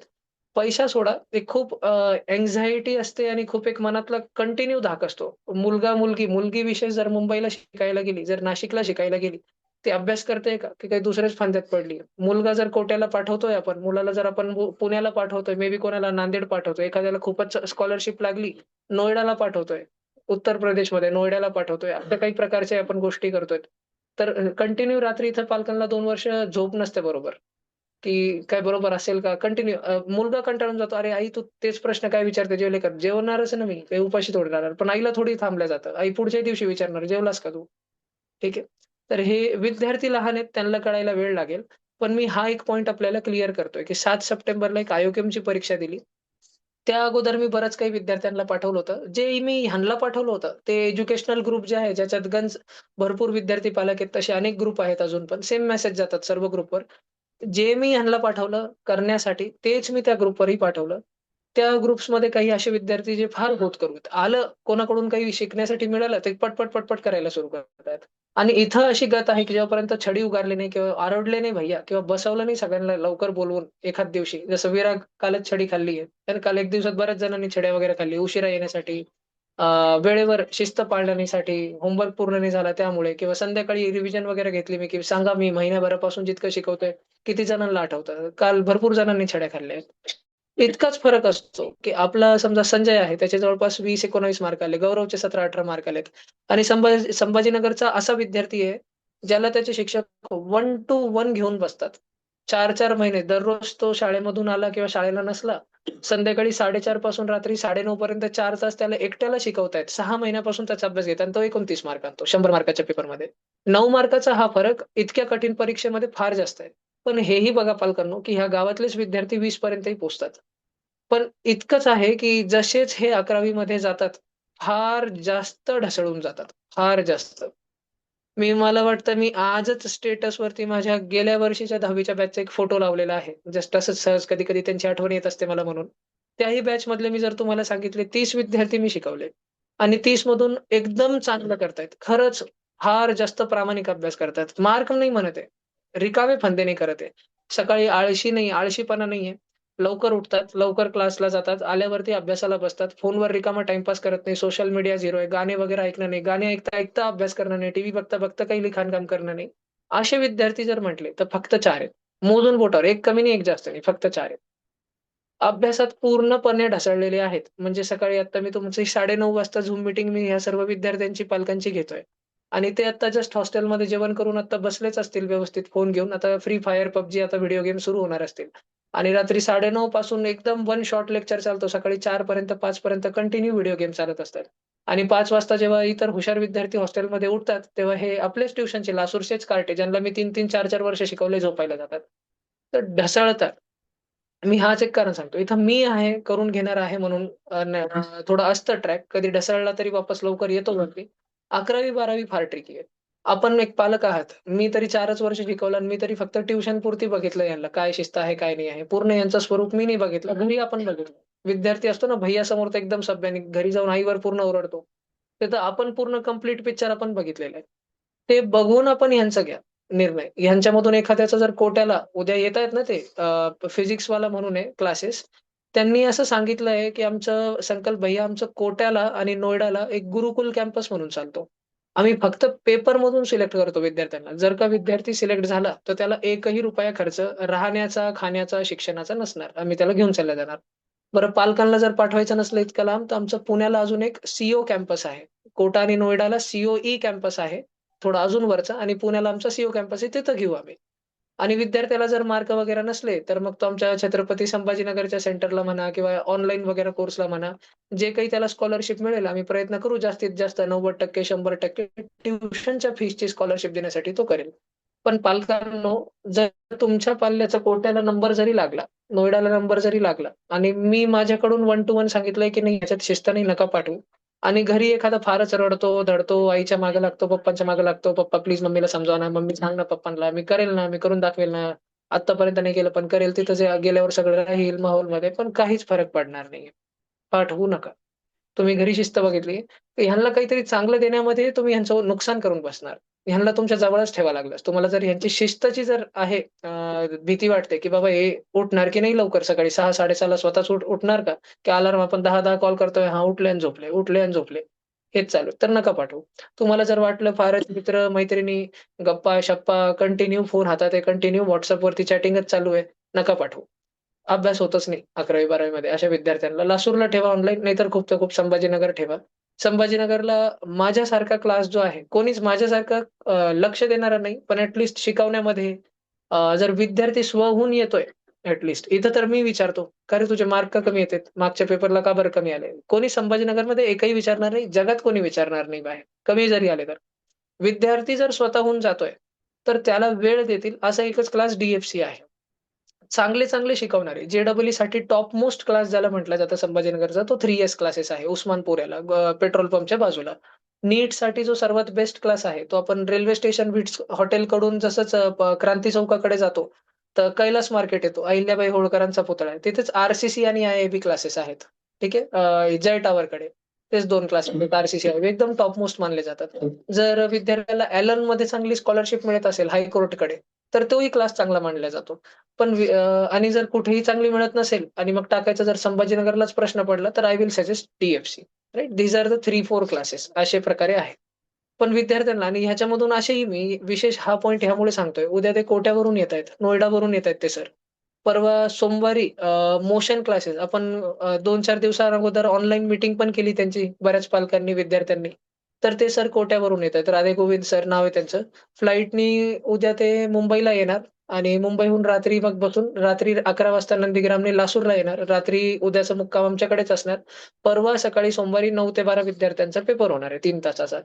Speaker 1: पैसा सोडा, ते खूप असते आणि खूप एक मनातला कंटिन्यू धाक असतो. मुलगा-मुलगी, मुलगी विशेष जर मुंबईला शिकायला गेली, जर नाशिकला शिकायला गेली, ती अभ्यास करते का? की काही दुसऱ्याच फंद्यात पडली मुलगा जर कोट्याला पाठवतोय आपण, मुलाला जर आपण पुण्याला पाठवतोय, मे बी कोणाला नांदेड पाठवतोय, एखाद्याला खूपच स्कॉलरशिप लागली, नोएडाला पाठवतोय, उत्तर प्रदेशमध्ये नोएडाला पाठवतोय. अशा काही प्रकारच्या आपण गोष्टी करतोय. तर कंटिन्यू रात्री इथं पालकांना 2 वर्ष झोप नसते बरोबर, की काय बरोबर असेल का? कंटिन्यू मुलगा कंटाळून जातो, "अरे आई तू तेच प्रश्न काय विचारते जेवले का?" जेवणारच ना मी, काही उपाशी थोडी राहणार. पण आईला थोडी थांबलं जातं. आई पुढच्याही दिवशी विचारणार, "जेवलास का तू?" ठीक आहे. तर हे विद्यार्थी लहान आहेत, त्यांना कळायला वेळ लागेल. पण मी हा एक पॉइंट आपल्याला क्लिअर करतोय, की 7 सप्टेंबरला एक आयोकेमची परीक्षा दिली. त्या अगोदर मी बरंच काही विद्यार्थ्यांना पाठवलं होतं. जे मी ह्यांना पाठवलं होतं, ते एज्युकेशनल ग्रुप जे आहे, ज्याच्यात भरपूर विद्यार्थी पालक आहेत, तसे अनेक ग्रुप आहेत अजून पण. सेम मेसेज जातात सर्व ग्रुपवर. जे मी ह्यांना पाठवलं करण्यासाठी, तेच मी त्या ग्रुपवरही पाठवलं. त्या ग्रुप्समध्ये काही असे विद्यार्थी जे फार होतकरू आहेत. आलं कोणाकडून काही शिकण्यासाठी मिळालं, ते पटपट करायला सुरू करतायत. आणि इथं अशी गत आहे, की जेव्हापर्यंत छडी उगारली नाही किंवा आरडले नाही भैय्या किंवा बसवलं नाही सगळ्यांना लवकर बोलवून एखाद दिवशी. जसं विराग कालच छडी खाल्ली आहे. त्यानं काल 1 दिवसात बऱ्याच जणांनी छड्या वगैरे खाल्ली उशिरा येण्यासाठी, अ, वेळेवर शिस्त पाळण्यासाठी, होमवर्क पूर्ण नाही झाला त्यामुळे किंवा संध्याकाळी रिव्हिजन वगैरे घेतली मी, की सांगा मी महिन्याभरापासून जितकं शिकवतोय, किती जणांना आठवतं? काल भरपूर जणांनी छड्या खाल्ल्या आहेत. इतकाच फरक असतो, की आपला समजा संजय आहे, त्याचे जवळपास 20-19 मार्क आले. गौरवचे 17-18 मार्क आलेत आणि संभाजीनगरचा असा विद्यार्थी आहे, ज्याला त्याचे शिक्षक 1 टू 1 घेऊन बसतात. 4-4 महिने दररोज तो शाळेमधून आला किंवा शाळेला नसला, संध्याकाळी 4:30 पासून रात्री 9:30 पर्यंत 4 तास त्याला एकट्याला शिकवतायत. 6 महिन्यापासून त्याचा अभ्यास घेतात आणि तो 29 मार्क आणतो 100 मार्काच्या पेपरमध्ये. 9 मार्काचा हा फरक इतक्या कठीण परीक्षेमध्ये फार जास्त आहे. पण हेही बघा पालकांनो, की ह्या गावातलेच विद्यार्थी 20 पर्यंतही पोहोचतात. पण इतकंच आहे, की जसेच हे 11वी मध्ये जातात, फार जास्त ढासळून जातात, फार जास्त. मला वाटतं मी आजच स्टेटसवरती माझ्या गेल्या वर्षीच्या 10वीच्या बॅचचा एक फोटो लावलेला आहे. जस्ट असंच सहज कधी-कधी त्यांची आठवण येत असते मला म्हणून. त्याही बॅचमधले मी जर तुम्हाला सांगितले 30 विद्यार्थी मी शिकवले आणि 30 मधून एकदम चांगलं करतायत. खरंच फार जास्त प्रामाणिक अभ्यास करतायत. मार्क नाही म्हणत आहे. रिकामे फंदे नाही करत आहे. सकाळी आळशी नाही, आळशीपणा नाहीये. लवकर उठतात, लवकर क्लासला जातात, आल्यावरती अभ्यासाला बसतात. फोनवर रिकामा टाईमपास करत नाही, सोशल मीडिया झिरो आहे. गाणे वगैरे ऐकणं नाही. गाणे ऐकता-ऐकता अभ्यास करणं नाही. टीव्ही बघता-बघता काही लिखाण-काम करणं नाही. असे विद्यार्थी जर म्हटले, तर फक्त 4 आहेत. मोजून बोटावर, एक कमी नाही, एक जास्त नाही. फक्त 4 आहेत. अभ्यासात पूर्णपणे ढासळलेले आहेत. म्हणजे सकाळी आता मी तुमची 9:30 वाजता Zoom मीटिंग मी ह्या सर्व विद्यार्थ्यांची, पालकांची घेतोय. आणि ते आता जस्ट हॉस्टेलमध्ये जेवण करून आता बसलेच असतील व्यवस्थित फोन घेऊन. आता फ्री फायर, PUBG आता व्हिडिओ गेम सुरू होणार असतील. आणि रात्री 9:30 पासून एकदम वन शॉट लेक्चर चालतो. सकाळी 4 पर्यंत 5 पर्यंत कंटिन्यू व्हिडिओ गेम चालत असतात. आणि 5 वाजता जेव्हा इतर हुशार विद्यार्थी हॉस्टेलमध्ये उठतात, तेव्हा हे आपलेच ट्युशनचे लासूरचेच कार्टे, ज्यांना मी 3-3, 4-4 वर्ष शिकवले, झोपायला जातात. तर ढासळतात. मी हाच एक कारण सांगतो. इथं मी आहे, करून घेणार आहे म्हणून थोडं असतं ट्रॅक. कधी ढसळला तरी वापस लवकर येतो वरती. 11वी-12वी फार ट्रिकी आहे. आपण एक पालक आहात. मी तरी 4च वर्ष शिकवलं आणि मी तरी फक्त ट्युशन पुरती बघितलं यांना. काय शिस्त आहे, काय नाही आहे. पूर्ण यांचं स्वरूप मी नाही बघितलं. घरी आपण बघितलं. विद्यार्थी असतो ना भैय्यासमोर तर एकदम सभ्य आणि घरी जाऊन आईवर पूर्ण ओरडतो. तिथं आपण पूर्ण कंप्लीट पिक्चर आपण बघितलेला आहे. ते बघून आपण ह्यांचा घ्या निर्णय. ह्यांच्यामधून एखाद्याचा जर कोट्याला उद्या येतायत ना ते फिजिक्सवाला म्हणून आहे क्लासेस. त्यांनी असं सांगितलं आहे, की आमचं संकल्प भैय्या आमचं कोट्याला आणि नोएडाला एक गुरुकुल कॅम्पस म्हणून चालतो. आम्ही फक्त पेपरमधून सिलेक्ट करतो विद्यार्थ्यांना. जर का विद्यार्थी सिलेक्ट झाला, तर त्याला एकही रुपया खर्च राहण्याचा, खाण्याचा, शिक्षणाचा नसणार. आम्ही त्याला घेऊन चालला जाणार. बरं पालकांना जर पाठवायचं नसलं इतक्या लांब, तर आमचं पुण्याला अजून एक कॅम्पस आहे. कोटा आणि नोएडाला कॅम्पस आहे. थोडा अजून वरचा आणि पुण्याला आमचा कॅम्पस आहे, तिथं घेऊ आम्ही. आणि विद्यार्थ्याला जर मार्क वगैरे नसले, तर मग तो आमच्या छत्रपती संभाजीनगरच्या सेंटरला म्हणा किंवा ऑनलाईन वगैरे कोर्सला म्हणा, जे काही त्याला स्कॉलरशिप मिळेल, आम्ही प्रयत्न करू जास्तीत जास्त 90% 100% ट्युशनच्या फीसची स्कॉलरशिप देण्यासाठी तो करेल. पण पालकांनो, जर तुमच्या पाल्याचा कोट्याला नंबर जरी लागला, नोएडाला नंबर जरी लागला आणि मी माझ्याकडून वन टू वन सांगितलंय, की नाही ह्याच्यात शिस्त नाही, नका पाठवू. आणि घरी एखादा फारच रडतो, धडतो, आईच्या मागे लागतो, पप्पांच्या मागे लागतो. "पप्पा प्लीज मम्मीला समजावा ना, मम्मी सांग ना पप्पांना, मी करेल ना, मी करून दाखवेल ना. आत्तापर्यंत नाही केलं, पण करेल. तिथं जे गेल्यावर सगळं राहील माहोलमध्ये, पण काहीच फरक पडणार नाहीये. पाठवू नका." तुम्ही घरी शिस्त बघितली, तर ह्यांना काहीतरी चांगलं देण्यामध्ये तुम्ही ह्यांचं नुकसान करून बसणार. ह्यांना तुमच्या जवळच ठेवावं लागलं. तुम्हाला जर ह्यांची शिस्तची जर आहे भीती वाटते, की बाबा हे उठणार की नाही लवकर सकाळी 6:00-6:30ला स्वतःच उठणार का? की अलार्म आपण 10-10 कॉल करतोय, हां, उठले आणि झोपले, उठले आणि झोपले. हेच चालू आहे. तर नका पाठवू. तुम्हाला जर वाटलं फारच मित्र-मैत्रिणी, गप्पा-शप्पा, कंटिन्यू फोन हातात आहे, कंटिन्यू WhatsAppवरती चॅटिंगच चालू आहे, नका पाठवू. अभ्यास होतच नाही 11वी-12वी मध्ये अशा विद्यार्थ्यांना. लासूरला ठेवा ऑनलाईन, नाहीतर खूप तर खूप संभाजीनगर ठेवा. संभाजीनगरला माझ्यासारखा क्लास जो आहे, कोणीच माझ्यासारखं लक्ष देणारं नाही, पण शिकवण्यामध्ये जर विद्यार्थी स्वहून येतोय इथं तर मी विचारतो, "का रे तुझे मार्क का कमी येतात? मागच्या पेपरला का बरं कमी आले?" कोणी संभाजीनगरमध्ये एकही विचारणार नाही. जगात कोणी विचारणार नाही बाहेर, कमी जरी आले तर. विद्यार्थी जर स्वतःहून जातोय, तर त्याला वेळ देतील असा एकच क्लास डी-एफ-सी आहे. चांगले-चांगले शिकवणारे. जे-ई-ईसाठी टॉप मोस्ट क्लास ज्याला म्हटलं जातं संभाजीनगरचा, तो 3 इयर्स क्लासेस आहे उस्मानपुऱ्याला पेट्रोल पंपच्या बाजूला. नीटसाठी जो सर्वात बेस्ट क्लास आहे, तो आपण रेल्वे स्टेशन विट्स हॉटेलकडून जसंच क्रांती चौकाकडे जातो, तर कैलास मार्केट येतो. अहिल्याबाई होळकरांचा पुतळा आहे. तिथेच आर-सी-सी आणि आय-आय-बी क्लासेस आहेत. ठीक आहे. जय टॉवरकडे. तेच 2 क्लास आहेत. आर-सी-सी एकदम टॉप मोस्ट मानले जातात. जर विद्यार्थ्याला ॲलनमध्ये चांगली स्कॉलरशिप मिळत असेल हायकोर्टकडे, तर तोही क्लास चांगला मानला जातो. पण आणि जर कुठेही चांगली मिळत नसेल आणि मग टाकायचा जर संभाजीनगरलाच प्रश्न पडला, तर I will suggest DFC. Right? These are the 3-4 classes अशा प्रकारे आहे. पण विद्यार्थ्यांना आणि ह्याच्यामधून असेही मी विशेष हा पॉइंट ह्यामुळे सांगतोय. उद्या ते कोट्यावरून येतायत, नोएडावरून येतायत ते सर. परवा सोमवारी मोशन क्लासेस आपण 2-4 दिवसा ऑनलाईन मीटिंग पण केली त्यांची बऱ्याच पालकांनी, विद्यार्थ्यांनी. तर ते सर कोट्यावरून येतायत. राधेगोविंद सर नाव आहे त्यांचं. फ्लाइटनी उद्या ते मुंबईला येणार आणि मुंबईहून रात्री मग बसून रात्री 11 वाजता नंदीग्रामने लासूरला येणार. रात्री उद्याचा मुक्काम आमच्याकडेच असणार. परवा सकाळी सोमवारी 9 ते 12 विद्यार्थ्यांचा पेपर होणार आहे 3 तासाचा.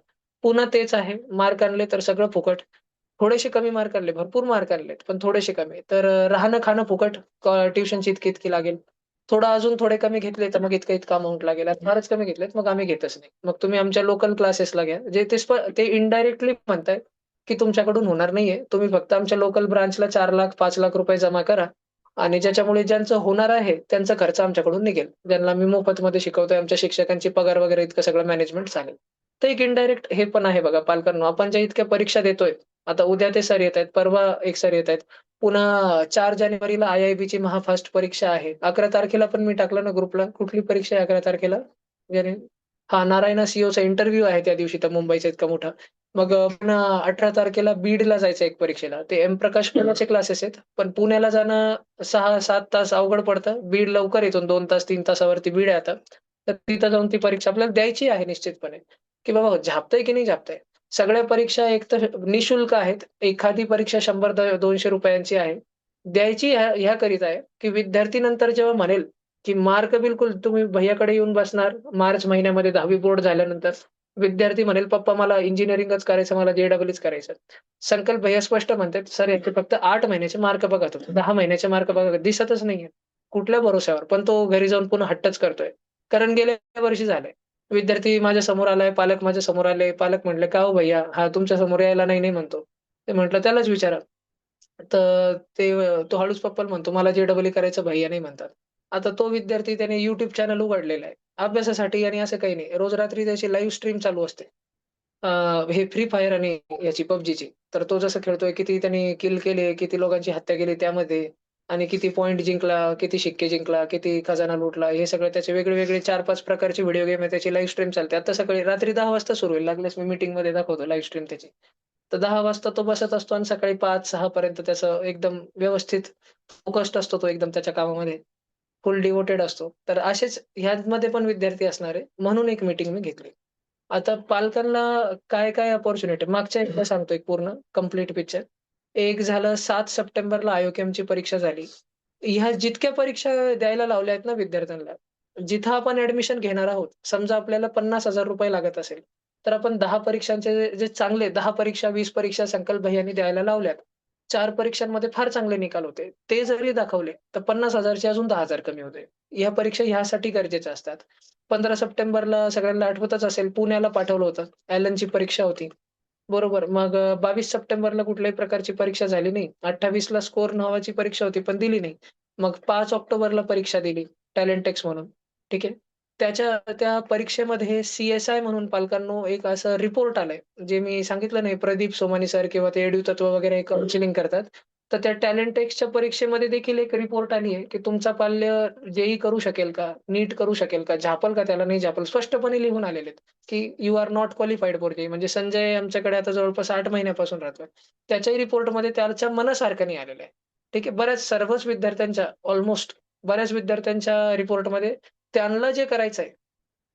Speaker 1: पुन्हा तेच आहे. मार्क आणले तर सगळं फुकट. थोडेसे कमी मार्क आणले, भरपूर मार्क आणलेत, पण थोडेसे कमी. तर राहणं-खाणं फुकट, ट्युशनची इतकी-इतकी लागेल. थोडं अजून थोडे कमी घेतले, तर मग इतका-इतका अमाउंट लागेल. आणि फारच कमी घेतलेत, मग आम्ही घेतच नाही. मग तुम्ही आमच्या लोकल क्लासेसला घ्या. जे ते इनडायरेक्टली म्हणतायत, की तुमच्याकडून होणार नाहीये. तुम्ही फक्त आमच्या लोकल ब्रांचला 4,00,000 5,00,000 रुपये जमा करा आणि ज्याच्यामुळे ज्यांचं होणार आहे, त्यांचा खर्च आमच्याकडून निघेल. ज्यांना मी मोफतमध्ये शिकवतोय, आमच्या शिक्षकांची पगार वगैरे इतकं सगळं मॅनेजमेंट चालेल. तर एक इनडायरेक्ट हे पण आहे बघा पालकांनो. आपण ज्या इतक्या परीक्षा देतोय, आता उद्या ते सर येतायत, परवा एक सर येतायत. पुन्हा 4 जानेवारीला आय-आय-बीची महाफास्ट परीक्षा आहे. 11 तारखेला पण मी टाकलं ना ग्रुपला. कुठली परीक्षा आहे 11 तारखेला? ज्याने हां, नारायणा सी-ओचा इंटरव्ह्यू आहे त्या दिवशी तर मुंबईचा इतका मोठा. मग पुन्हा 18 तारखेला बीडला जायचं एक परीक्षेला. ते एम प्रकाश पुण्याचे क्लासेस आहेत. पण पुण्याला जाणं 6-7 तास अवघड पडतं. बीड लवकर येतो 2 तास, 3 तासावरती बीड आहे आता. तर तिथं जाऊन ती परीक्षा आपल्याला द्यायची आहे निश्चितपणे, की बाबा झापतंय की नाही झापतंय. सगळ्या परीक्षा एकतर निःशुल्क आहेत. एखादी परीक्षा 100 ₹200 आहे. द्यायची ह्याकरिता आहे, की विद्यार्थी नंतर जेव्हा म्हणेल, की मार्क बिलकुल तुम्ही भैय्याकडे येऊन बसणार मार्च महिन्यामध्ये 10वी बोर्ड झाल्यानंतर. विद्यार्थी म्हणेल, "पप्पा मला इंजिनिअरिंगच करायचं, मला जे-ई-ईच करायचं." संकल्प भैय्या स्पष्ट म्हणतात, "सर याचे फक्त 8 महिन्याचे मार्क बघा तुम्ही. 10 महिन्याचे मार्क बघा." दिसतच नाहीये. कुठल्या भरोश्यावर? पण तो घरी जाऊन पुन्हा हट्टच करतोय. कारण गेल्या वर्षी झालंय. विद्यार्थी माझ्या समोर आलाय, पालक माझ्या समोर आले. पालक म्हटले, "का हो भैय्या, हा तुमच्या समोर यायला नाही, नाही म्हणतो." ते म्हटलं, "त्यालाच विचारा." तर तो हळूच पप्पाला म्हणतो, "मला जे-ई-ई करायचं भैय्या नाही म्हणतात." आता तो विद्यार्थी त्याने YouTube चॅनल उघडलेला आहे. अभ्यासासाठी आणि असं काही नाही. रोज रात्री त्याची लाईव्ह स्ट्रीम चालू असते. अ, हे फ्री फायर आणि याची PUBGची. तर तो जसं खेळतोय, किती त्याने किल केले, किती लोकांची हत्या केली त्यामध्ये आणि किती पॉइंट जिंकला, किती शिक्के जिंकला, किती खजाना लुटला, हे सगळं त्याचे वेगळे-वेगळे 4-5 प्रकारचे व्हिडिओ गेम आहे. त्याची लाईव्ह स्ट्रीम चालते. आता सकाळी रात्री 10 वाजता सुरू होईल. लागल्यास मी मीटिंगमध्ये दाखवतो लाईव्ह स्ट्रीम त्याची. तर 10 वाजता तो बसत असतो आणि सकाळी 5-6 पर्यंत त्याचं एकदम व्यवस्थित फोकस्ड असतो तो एकदम त्याच्या कामामध्ये. फुल डिव्होटेड असतो. तर असेच ह्यामध्ये पण विद्यार्थी असणार आहे. म्हणून एक मीटिंग मी घेतली. आता पालकांना काय-काय अपॉर्च्युनिटी मागच्या एकदा सांगतो एक पूर्ण कंप्लीट पिक्चर. एक झालं 7 सप्टेंबरला आयोकेमची परीक्षा झाली. ह्या जितक्या परीक्षा द्यायला लावल्या आहेत ना विद्यार्थ्यांना, जिथं आपण ॲडमिशन घेणार आहोत, समजा आपल्याला ₹50,000 लागत असेल, तर आपण 10 परीक्षांचे जे चांगले 10 परीक्षा, 20 परीक्षा संकल्प भैय्यांनी द्यायला लावल्यात. 4 परीक्षांमध्ये फार चांगले निकाल होते. ते जरी दाखवले, तर 50,000 चे अजून 10,000 कमी होते. ह्या परीक्षा ह्यासाठी गरजेच्या असतात. 15 सप्टेंबरला सगळ्यांना आठवतच असेल, पुण्याला पाठवलं होतं. ॲलनची परीक्षा होती. बरोबर. मग 22 सप्टेंबरला कुठल्याही प्रकारची परीक्षा झाली नाही. 28ला स्कोर नावाची परीक्षा होती, पण दिली नाही. मग 5 ऑक्टोबरला परीक्षा दिली, टॅलेंट टेस्ट म्हणून. ठीक आहे. त्या परीक्षेमध्ये सी-एस-आय म्हणून पालकांनो एक असं रिपोर्ट आलाय, जे मी सांगितलं नाही प्रदीप सोमानी सर किंवा ते एड्यूतत्व वगैरे काउन्सिलिंग करतात. तर त्या टॅलेंट टेस्टच्या परीक्षेमध्ये देखील एक रिपोर्ट आली आहे, की तुमचा पाल्य जे करू शकेल का? नीट करू शकेल का? झापेल का त्याला नाही झापेल? स्पष्टपणे लिहून आलेले आहेत. की you are not qualified for जे म्हणजे संजय आमच्याकडे आता जवळपास 8 महिन्यापासून राहतोय. त्याच्याही रिपोर्टमध्ये त्याच्या मनासारखं नाही आलेलं आहे. ठीक आहे. सर्वच विद्यार्थ्यांच्या ऑलमोस्ट बऱ्याच विद्यार्थ्यांच्या रिपोर्टमध्ये त्यांना जे करायचंय,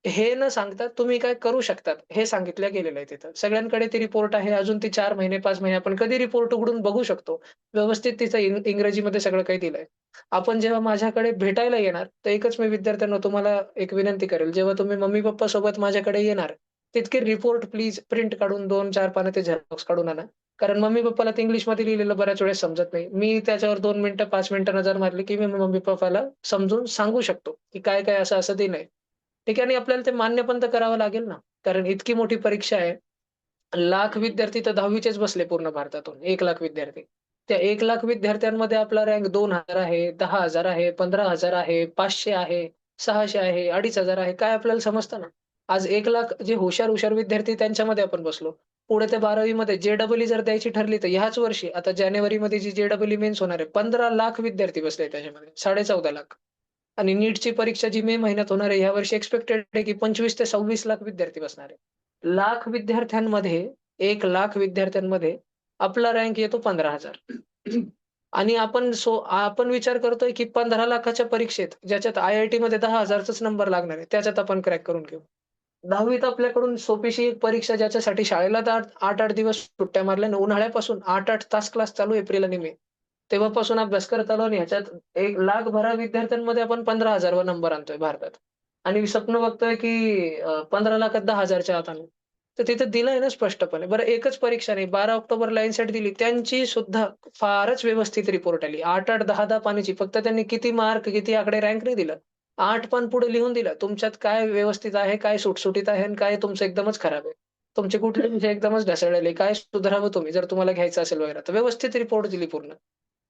Speaker 1: हे न सांगता तुम्ही काय करू शकतात, हे सांगितलं गेलेलं आहे तिथं. सगळ्यांकडे ती रिपोर्ट आहे. अजून ती 4 महिने, 5 महिने आपण कधी रिपोर्ट उघडून बघू शकतो. व्यवस्थित तिथं इंग्रजीमध्ये सगळं काही दिलंय. आपण जेव्हा माझ्याकडे भेटायला येणार, तर एकच मी विद्यार्थ्यांनो तुम्हाला एक विनंती करेल, जेव्हा तुम्ही मम्मी-पप्पा सोबत माझ्याकडे येणार, तितके रिपोर्ट प्लीज प्रिंट काढून 2-4 पानं ते झेरॉक्स काढून आणा. कारण मम्मी-पप्पाला ते इंग्लिशमध्ये लिहिलेलं बऱ्याच वेळेस समजत नाही. मी त्याच्यावर 2 मिनिटं, 5 मिनिटं नजर मारली, की मी मम्मी-पप्पाला समजून सांगू शकतो, की काय-काय असं-असं दिलंय. ठीक आहे आणि आपल्याला ते मान्य पण तर करावं लागेल ना. कारण इतकी मोठी परीक्षा आहे. लाख विद्यार्थी तर 10वी बसले पूर्ण भारतातून. 1,00,000 विद्यार्थी. त्या 1,00,000 विद्यार्थ्यांमध्ये आपला रँक 2,000 आहे, 10,000 आहे, 15,000 आहे, 500 आहे, 600 आहे, 2,500 आहे. काय आपल्याला समजतं ना. आज 1,00,000 जे हुशार विद्यार्थी त्यांच्यामध्ये आपण बसलो. पुढे ते 12वी जे-डबल-ई जर द्यायची ठरली तर ह्याच वर्षी आता जानेवारीमध्ये जी जे-डबल-ई मेन्स होणार आहे, 15,00,000 विद्यार्थी बसले त्याच्यामध्ये. 14.5 लाख. आणि नीटची परीक्षा जी मे महिन्यात होणार आहे, यावर्षी एक्स्पेक्टेड आहे की 25 ते 26 लाख विद्यार्थी बसणार आहे. लाख विद्यार्थ्यांमध्ये 1,00,000 विद्यार्थ्यांमध्ये आपला रँक येतो 15,000 आणि आपण विचार करतोय की 15,00,000च्या परीक्षेत ज्याच्यात आय-आय-टीमध्ये 10,000चाच नंबर लागणार आहे, त्याच्यात आपण क्रॅक करून घेऊ. 10वीत आपल्याकडून सोपीशी एक परीक्षा ज्याच्यासाठी शाळेला तर 8-8 दिवस सुट्ट्या मारल्या आणि उन्हाळ्यापासून 8-8 तास क्लास चालू एप्रिल आणि मे. तेव्हापासून अभ्यास करत आलो आणि ह्याच्यात 1,00,000 विद्यार्थ्यांमध्ये आपण 15,000 वा नंबर आणतोय भारतात. आणि स्वप्न बघतोय की 15,00,000त 10,000च्या आत आणू. तर तिथं दिलंय ना स्पष्टपणे. बरं एकच परीक्षा नाही 12 ऑक्टोबरला एनसेट दिली. त्यांची सुद्धा फारच व्यवस्थित रिपोर्ट आली. 8-8, 10-10 पानाची. फक्त त्यांनी किती मार्क, किती आकडे रँक नाही दिलं. 8 पान पुढे लिहून दिलं. तुमच्यात काय व्यवस्थित आहे, काय सुटसुटीत आहे आणि काय तुमचं एकदमच खराब आहे. तुमचे कुठले विषय एकदमच ढासळलेले. काय सुधारावं तुम्ही जर तुम्हाला घ्यायचं असेल वगैरे. तर व्यवस्थित रिपोर्ट दिली पूर्ण.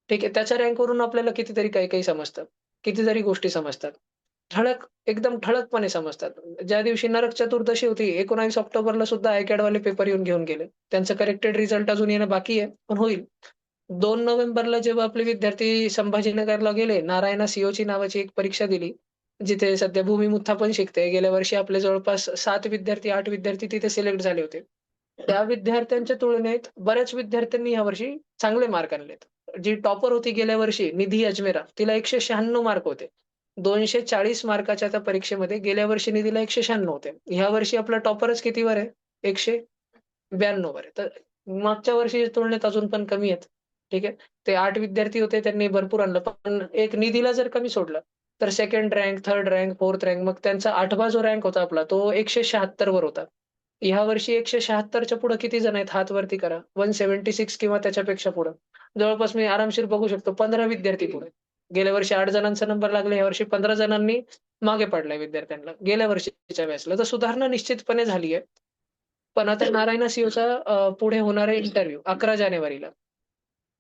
Speaker 1: ठीक आहे. त्याच्या रँकवरून आपल्याला कितीतरी काही-काही समजतं. कितीतरी गोष्टी समजतात. एकदम ठळकपणे समजतात. ज्या दिवशी नरक चतुर्दशी होती 19 ऑक्टोबरला सुद्धा आयकॅडवाले पेपर घेऊन गेले. त्यांचं करेक्टेड रिझल्ट अजून येणं बाकी आहे, पण होईल. 2 नोव्हेंबरला जेव्हा आपले विद्यार्थी संभाजीनगरला गेले, नारायणा सी नावाची एक परीक्षा दिली. जिथे सध्या भूमी मुथा पण शिकते. गेल्या वर्षी आपले जवळपास 7 विद्यार्थी, 8 विद्यार्थी तिथे सिलेक्ट झाले होते. त्या विद्यार्थ्यांच्या तुलनेत बऱ्याच विद्यार्थ्यांनी यावर्षी चांगले मार्क आणलेत. जी टॉपर होती गेल्या वर्षी निधी अजमेरा, तिला 196 मार्क होते. 240 मार्काच्या त्या परीक्षेमध्ये गेल्या वर्षी निधीला 196 होते. ह्या वर्षी आपला टॉपरच कितीवर आहे? 192 वर आहे. तर मागच्या वर्षीच्या तुलनेत अजून पण कमी आहेत. ठीक आहे. ते 8 विद्यार्थी होते त्यांनी भरपूर आणलं. पण एक निधीला जर कमी सोडलं, तर second rank, third rank, fourth rank मग त्यांचा 8वा जो रँक होता आपला तो 176 वर होता. ह्या वर्षी 176च्या पुढे किती जण आहेत? हात वरती करा. 176 किंवा त्याच्यापेक्षा पुढं. जवळपास मी आरामशीर बघू शकतो 15 विद्यार्थी पुढे. गेल्या वर्षी 8 जणांचा नंबर लागला. यावर्षी 15 जणांनी मागे पडलाय विद्यार्थ्यांना. गेल्या वर्षीच्या बॅचला. तर सुधारणा निश्चितपणे झाली आहे. पण आता नारायण सीओचा पुढे होणार आहे इंटरव्ह्यू 11 जानेवारीला.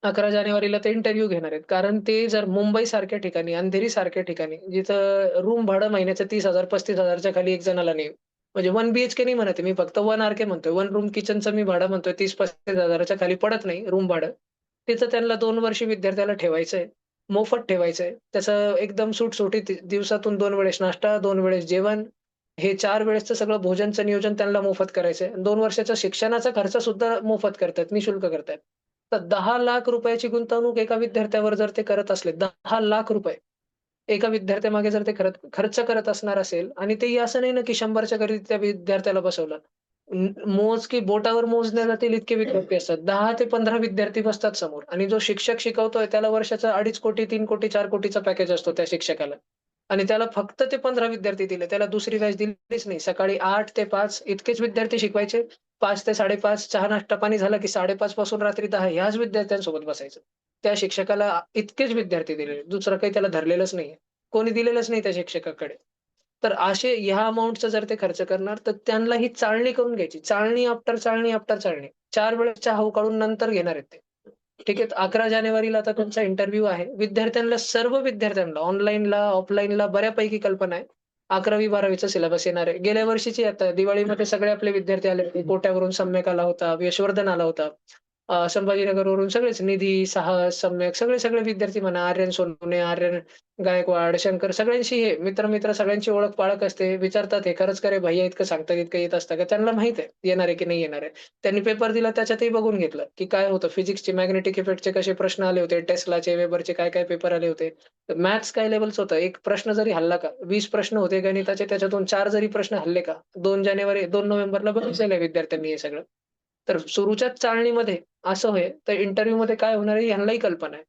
Speaker 1: 11 जानेवारीला ते इंटरव्ह्यू घेणार आहेत. कारण ते जर मुंबईसारख्या ठिकाणी, अंधेरीसारख्या ठिकाणी, जिथं रूम भाडं महिन्याचं 30,000-35,000च्या खाली एक जणाला नाही. म्हणजे 1 बीएचके नाही म्हणत आहे मी फक्त 1 आरके म्हणतोय. 1 रूम किचनचं मी भाडं म्हणतोय 30,000-35,000च्या खाली पडत नाही रूम भाडं. तिथं त्यांना 2 वर्ष विद्यार्थ्याला ठेवायचंय. मोफत ठेवायचंय. त्याचं एकदम सुटसुटीत दिवसातून 2 वेळेस नाश्ता, 2 वेळेस जेवण, हे 4 वेळेसचं सगळं भोजनचं नियोजन त्यांना मोफत करायचंय. 2 वर्षाचा शिक्षणाचा खर्च सुद्धा मोफत करतायत, निःशुल्क करतायत. तर ₹10,00,000 ची गुंतवणूक एका विद्यार्थ्यावर जर ते करत असले, ₹10,00,000 एका विद्यार्थ्यामागे जर ते खर्च करत असणार असेल आणि तेही असं नाही ना, की 100च्या घरी त्या विद्यार्थ्याला बसवलं. मोजकी बोटावर मोजल्या जातील इतके विद्यार्थी असतात. 10 ते 15 विद्यार्थी बसतात समोर आणि जो शिक्षक शिकवतोय त्याला वर्षाचा 2.5 कोटी, 3 कोटी, 4 कोटीचा पॅकेज असतो त्या शिक्षकाला. आणि त्याला फक्त ते 15 विद्यार्थी दिले. त्याला दुसरी बॅच दिलीच नाही. सकाळी 8 ते 5 इतकेच विद्यार्थी शिकवायचे. 5 ते 5:30 चहा नाश्ता पाणी झालं, की 5:30 पासून रात्री 10 ह्याच विद्यार्थ्यांसोबत बसायचं. त्या शिक्षकाला इतकेच विद्यार्थी दिलेले. दुसरं काही त्याला धरलेलंच नाहीये. कोणी दिलेलंच नाही त्या शिक्षकाकडे. तर असे ह्या अमाउंटचा जर ते खर्च करणार, तर त्यांना ही चाळणी करून घ्यायची. चाळणी आफ्टर चाळणी आफ्टर चाळणी. 4 वेळेस चहा उकळून नंतर घेणार आहेत ते. ठीक आहे. 11 जानेवारीला आता तुमचा इंटरव्ह्यू आहे. विद्यार्थ्यांना, सर्व विद्यार्थ्यांना ऑनलाईनला, ऑफलाईनला बऱ्यापैकी कल्पना आहे. 11वी-12वीचा सिलेबस येणार आहे. गेल्या वर्षीची आता दिवाळीमध्ये सगळे आपले विद्यार्थी आले होते. कोट्यावरून सम्यक आला होता, यशवर्धन आला होता. संभाजीनगरवरून सगळेच निधी, साहस, सम्यक सगळे विद्यार्थी म्हणा, आर्यन सोनवणे, आर्यन गायकवाड, शंकर सगळ्यांशी हे मित्र-मित्र सगळ्यांची ओळख-पाळख असते. विचारतात, "हे खरंच का रे भैय्या इतकं सांगतात, इतकं येत असतं का?" त्यांना माहीत आहे येणार आहे की नाही येणार आहे. त्यांनी पेपर दिला त्याच्यातही बघून घेतलं, की काय होतं फिजिक्सचे मॅग्नेटिक इफेक्टचे कसे प्रश्न आले होते, टेस्लाचे, वेबरचे काय-काय पेपर आले होते. मॅथ्स काय लेव्हलचं होतं. एक प्रश्न जरी हलला का 20 प्रश्न होते गणिताचे त्याच्यातून 4 जरी प्रश्न हलले का 2 नोव्हेंबरला बघितलेलं आहे विद्यार्थ्यांनी हे सगळं. तर सुरूच्याच चाळणीमध्ये असं होय, तर इंटरव्ह्यूमध्ये काय होणार आहे ह्यांनाही कल्पना आहे.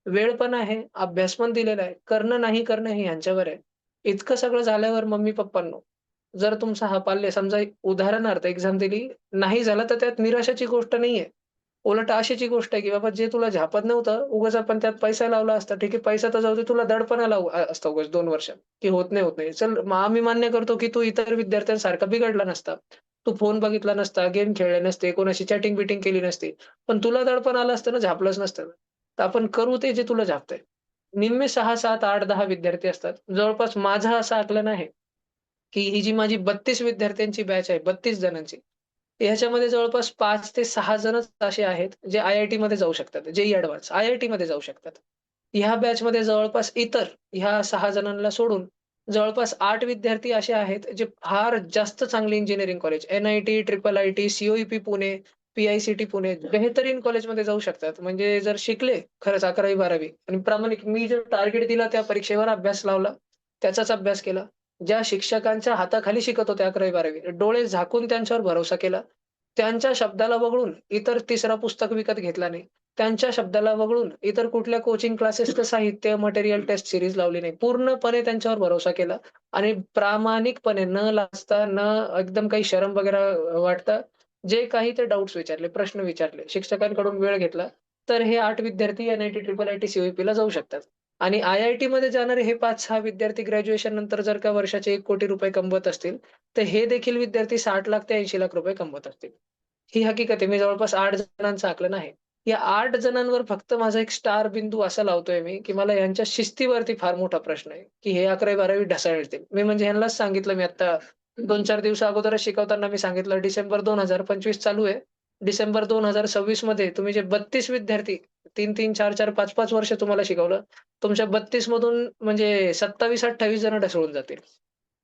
Speaker 1: वेळ पण आहे, अभ्यास पण दिलेला आहे. करणं नाही करणं हे ह्यांच्यावर आहे. इतकं सगळं झाल्यावर मम्मी-पप्पांनो, जर तुमचा हा पाल्य समजा एक उदाहरणार्थ एक्झाम दिली, नाही झालं तर त्यात निराशेची गोष्ट नाहीये. उलट आशेची गोष्ट आहे, की बाबा जे तुला झापत नव्हतं, उगाच आपण त्यात पैसा लावला असता. ठीक आहे, पैसा तर जाऊ दे, तुला दडपणा असता उगाच 2 वर्ष, की होत नाही, होत नाही. चल मग आम्ही मान्य करतो, की तू इतर विद्यार्थ्यांसारखा बिघडला नसता. तू फोन बघितला नसता, गेम खेळले नसते, कोणाशी चॅटिंग-बिटिंग केली नसती. पण तुला दडपण आलं असतं ना, झापलंच नसतं ना. तर आपण करू ते जे तुला झापतंय. निम्मे 6, 7, 8, 10 विद्यार्थी असतात. जवळपास माझं असं आकलन आहे, की ही जी माझी 32 विद्यार्थ्यांची बॅच आहे, 32 जणांची. ह्याच्यामध्ये जवळपास 5 ते 6 जणच असे आहेत, जे IITमध्ये जाऊ शकतात. जेईई ॲडव्हान्स IITमध्ये जाऊ शकतात. ह्या बॅचमध्ये जवळपास इतर ह्या 6 जणांना सोडून जवळपास 8 विद्यार्थी असे आहेत, जे फार जास्त चांगली engineering college NIT, triple IT, COEP Pune, PICT Pune बेहतरीन कॉलेजमध्ये जाऊ शकतात. म्हणजे जर शिकले खरंच 11वी-12वी आणि प्रामाणिक मी जर टार्गेट दिला त्या परीक्षेवर अभ्यास लावला, त्याचाच अभ्यास केला. ज्या शिक्षकांच्या हाताखाली शिकत होते 11वी-12वी डोळे झाकून त्यांच्यावर भरोसा केला. त्यांच्या शब्दाला वगळून इतर तिसरा पुस्तक विकत घेतला नाही. त्यांच्या शब्दाला वगळून इतर कुठल्या कोचिंग क्लासेसचं साहित्य, मटेरियल, टेस्ट सीरीज लावली नाही. पूर्णपणे त्यांच्यावर भरोसा केला आणि प्रामाणिकपणे न लाजता, न एकदम काही शरम वगैरे वाटता जे काही ते डाउट्स विचारले, प्रश्न विचारले, शिक्षकांकडून वेळ घेतला, तर हे 8 विद्यार्थी NIT, ट्रिपल आयटी, COEPला जाऊ शकतात. आणि IITमध्ये जाणारे हे 5-6 विद्यार्थी ग्रॅज्युएशन नंतर जर का वर्षाचे ₹1,00,00,000 कमवत असतील, तर हे देखील विद्यार्थी 60,00,000 ते ₹80,00,000 कमवत असतील. ही हकीकत आहे. मी जवळपास 8 जणांचं आकलन आहे. या 8 जणांवर फक्त माझा एक स्टार बिंदू असा लावतोय मी, की मला यांच्या शिस्तीवरती फार मोठा प्रश्न आहे, की हे 11वी-12वी ढासळतील. मी म्हणजे ह्यांनाच सांगितलं मी आता 2-4 दिवसा अगोदरच शिकवताना मी सांगितलं डिसेंबर 2025 चालू आहे. डिसेंबर 2026 मध्ये तुम्ही जे 32 विद्यार्थी 3-3, 4-4, 5-5 वर्ष तुम्हाला शिकवलं. तुमच्या 32 मधून म्हणजे 27-28 जण ढासळून जातील.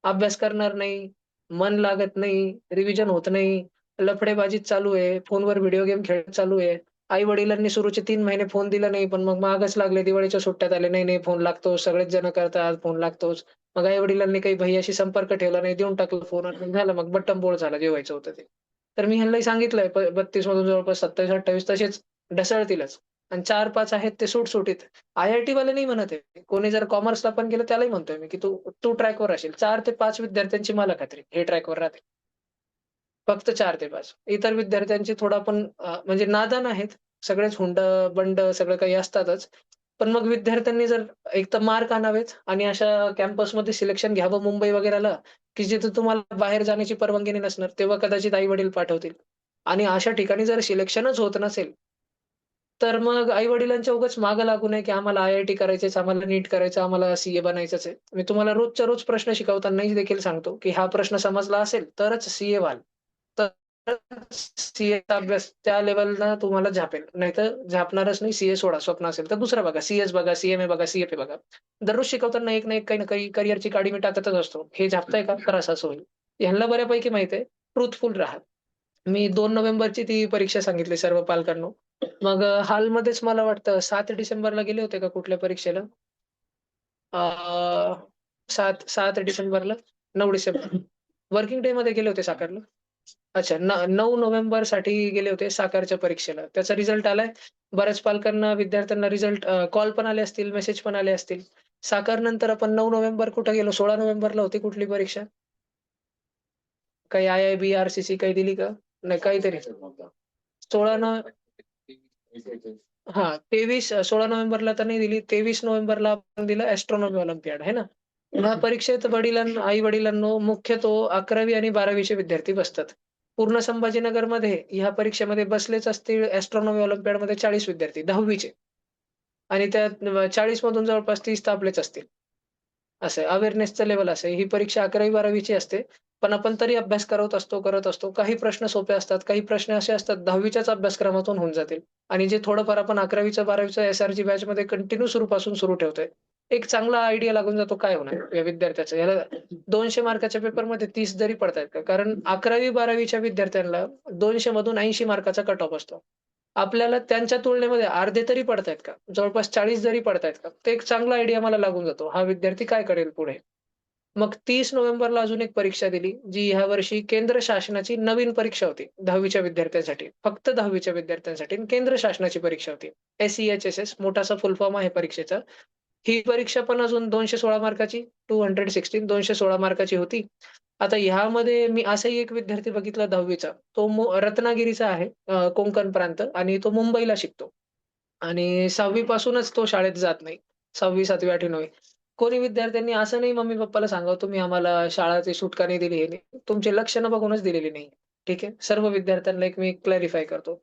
Speaker 1: अभ्यास करणार नाही, मन लागत नाही, रिव्हिजन होत नाही, लफडेबाजी चालू आहे, फोनवर व्हिडिओ गेम खेळत चालू आहे. आई-वडिलांनी सुरूचे 3 महिने फोन दिला नाही, पण मग मागच लागले. दिवाळीच्या सुट्ट्यात आले, "नाही, नाही, फोन लागतो. सगळेच जण करतात, फोन लागतोच." मग आई-वडिलांनी काही भैय्याशी संपर्क ठेवला नाही, देऊन टाकला फोन आणि झालं मग बट्टमबोळ झाला, जे व्हायचं होतं ते. तर मी ह्यांनाही सांगितलंय 32 मधून जवळपास 27-28 तसेच ढासळतीलच आणि 4-5 आहेत ते सुटसुटीत. IIT वाले नाही म्हणत आहे. कोणी जर कॉमर्सला पण गेलं त्यालाही म्हणतोय मी, की तू तू ट्रॅकवर राहशील. 4 ते 5 विद्यार्थ्यांची मला खात्री आहे, हे ट्रॅकवर राहतील. फक्त 4 ते 5. इतर विद्यार्थ्यांची थोडा पण म्हणजे नादान आहेत. सगळेच हुंड-बंड सगळं काही असतातच. पण मग विद्यार्थ्यांनी जर एक तर मार्क आणावेत आणि अशा कॅम्पसमध्ये सिलेक्शन घ्यावं मुंबई वगैरेला, की जिथे तुम्हाला बाहेर जाण्याची परवानगी नाही नसणार. तेव्हा कदाचित आई-वडील पाठवतील. आणि अशा ठिकाणी जर सिलेक्शनच होत नसेल, तर मग आई-वडिलांच्या उगाच मागे लागू नये, की आम्हाला IIT करायचंच, आम्हाला नीट करायचं, आम्हाला CA बनायचंच आहे. मी तुम्हाला रोजच्या रोज प्रश्न शिकवतानाही देखील सांगतो, की हा प्रश्न समजला असेल तरच CA व्हाल. तरच CAचा अभ्यास त्या लेव्हलला तुम्हाला झापेल. नाहीतर झापणारच नाही. CA सोडा स्वप्न असेल तर दुसरं बघा. CS बघा, CMA बघा, CFA बघा. दररोज शिकवताना एक ना एक, काही ना काही करिअरची काडी मी टाकतच असतो. हे झापतंय का? तर असं होईल. ह्यांना बऱ्यापैकी माहिती आहे. ट्रुथफुल राहा. मी 2 नोव्हेंबरची ती परीक्षा सांगितली सर्व पालकांनो. मग हालमध्येच मला वाटतं 7 डिसेंबरला गेले होते का कुठल्या परीक्षेला? अ, 7 डिसेंबरला 9 डिसेंबर वर्किंग डेमध्ये गेले होते साकारला. अच्छा 9 नोव्हेंबरसाठी गेले होते साकारच्या परीक्षेला. त्याचा रिझल्ट आलाय. बऱ्याच पालकांना, विद्यार्थ्यांना रिझल्ट कॉल पण आले असतील, मेसेज पण आले असतील. साकार नंतर आपण 9 नोव्हेंबर कुठे गेलो? 16 नोव्हेंबरला होती कुठली परीक्षा? काही आय-आय-बी, आर-सी-सी काही दिली का? नाही काहीतरी. 16 हां, 16 नोव्हेंबरला तर नाही दिली. 23 नोव्हेंबरला आपण दिलं एस्ट्रोनॉमी ऑलिम्पियाड आहे ना. ह्या परीक्षेत आई-वडिलांनो मुख्यतः 11वी आणि 12वीचे विद्यार्थी बसतात. पूर्ण संभाजीनगरमध्ये ह्या परीक्षेमध्ये बसलेच असतील एस्ट्रोनॉमी ऑलिम्पियाडमध्ये 40 विद्यार्थी 10वीचे आणि त्यात 40 मधून जवळपास 30 तर आपलेच असतील. असं आहे. अवेअरनेसचं लेव्हल असं आहे. ही परीक्षा 11वी-12वीची असते. पण आपण तरी अभ्यास करत असतो. काही प्रश्न सोपे असतात. काही प्रश्न असे असतात 10वीच्याच अभ्यासक्रमातून होऊन जातील आणि जे थोडंफार आपण 11वीचं-12वीचं एस-आर-जी बॅचमध्ये कंटिन्यू सुरूपासून सुरू ठेवतोय. एक चांगला आयडिया लागून जातो काय होणार या विद्यार्थ्याचं. याला 200 मार्काच्या पेपरमध्ये 30 जरी पडतायत का? कारण 11वी-12वीच्या विद्यार्थ्यांना 200 मधून 80 मार्काचा कट ऑफ असतो. आपल्याला त्यांच्या तुलनेमध्ये अर्धे तरी पडतायत का? जवळपास 40 जरी पडतायत का? ते एक चांगला आयडिया मला लागून जातो. हा विद्यार्थी काय करेल पुढे? मग 30 नोव्हेंबरला अजून एक परीक्षा दिली, जी ह्या वर्षी केंद्र शासनाची नवीन परीक्षा होती 10वीच्या विद्यार्थ्यांसाठी. फक्त 10वीच्या विद्यार्थ्यांसाठी आणि केंद्र शासनाची परीक्षा होती. एस-ई-एच-एस-एस मोठासा फुल फॉर्म आहे परीक्षेचा. ही परीक्षा पण अजून 216 मार्काची, 216 216 मार्काची होती. आता ह्यामध्ये मी असाही एक विद्यार्थी बघितला 10वीचा. तो रत्नागिरीचा आहे कोकण प्रांत आणि तो मुंबईला शिकतो. आणि 6वी पासूनच तो शाळेत जात नाही. 6वी, 7वी, 8वी, 9वी. कोणी विद्यार्थ्यांनी असं नाही मम्मी-पप्पाला सांगावं, तुम्ही आम्हाला शाळेची सुटका नाही दिली, हे नाही. तुमची लक्षणं बघूनच दिलेली नाही. ठीक आहे. सर्व विद्यार्थ्यांना एक मी क्लॅरिफाय करतो.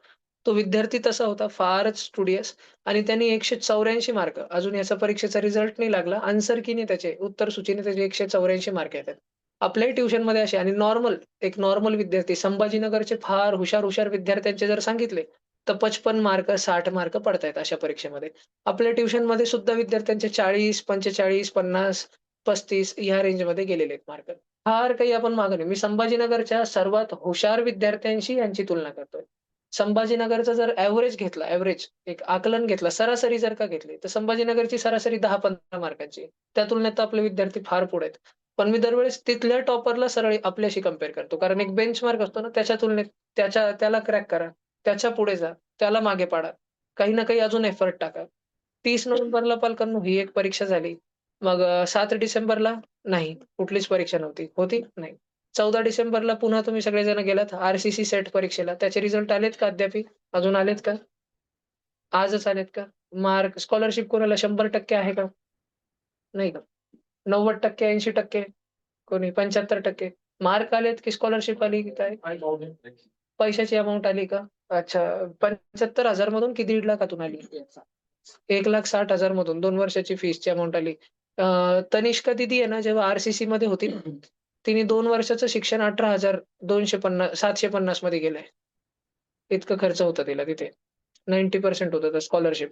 Speaker 1: तो विद्यार्थी तसा होता, फारच स्टुडियस आणि त्यांनी 184 मार्क अजून याचा परीक्षेचा रिझल्ट नाही लागला. आन्सर कीने त्याचे, उत्तर सूचीने त्याचे 184 मार्क येतात. आपल्याही ट्युशनमध्ये असे आणि एक नॉर्मल विद्यार्थी संभाजीनगरचे फार हुशार विद्यार्थ्यांचे जर सांगितले, तर 55 मार्क, 60 मार्क पडतायत अशा परीक्षेमध्ये. आपल्या ट्युशनमध्ये सुद्धा विद्यार्थ्यांचे 40, 45, 50, 35 ह्या रेंजमध्ये गेलेले आहेत मार्क. फार काही आपण मागे नाही. मी संभाजीनगरच्या सर्वात हुशार विद्यार्थ्यांशी यांची तुलना करतोय. संभाजीनगरचा जर एव्हरेज एक आकलन घेतला, सरासरी जर का घेतली, तर संभाजीनगरची सरासरी 10-15 मार्कांची आहे. त्या तुलनेत तर आपले विद्यार्थी फार पुढे आहेत. पण मी दरवेळेस तिथल्या टॉपरला सरळ आपल्याशी कंपेअर करतो. कारण एक बेंचमार्क असतो ना, त्याच्या तुलनेत त्याला क्रॅक करा. त्याच्या पुढे जा. त्याला मागे पाडा. काही ना काही अजून एफर्ट टाका. 30 नोव्हेंबरला पालकांनो ही एक परीक्षा झाली. मग 7 डिसेंबरला नाही, कुठलीच परीक्षा नव्हती. होती? नाही. 14 डिसेंबरला पुन्हा तुम्ही सगळेजण गेलात आर-सी-सी सेट परीक्षेला. त्याचे रिझल्ट आलेत का अद्यापही? अजून आलेत का? आजच आलेत का? मार्क स्कॉलरशिप कोणाला 100% आहे का? नाही का? 90% 80% कोणी 75% मार्क आलेत की स्कॉलरशिप आली की काय? पैशाची अमाउंट आली का? अच्छा 75,000 मधून की 1,50,000 आली? 1,60,000 मधून 2 वर्षाची फीसची अमाउंट आली. तनिष्का दिदी आहे ना, जेव्हा आर-सी-सीमध्ये होती ना, तिने 2 वर्षाचं शिक्षण 18,250 750 मध्ये केलंय. इतकं खर्च होता तिला तिथे. 90% होतं ते स्कॉलरशिप.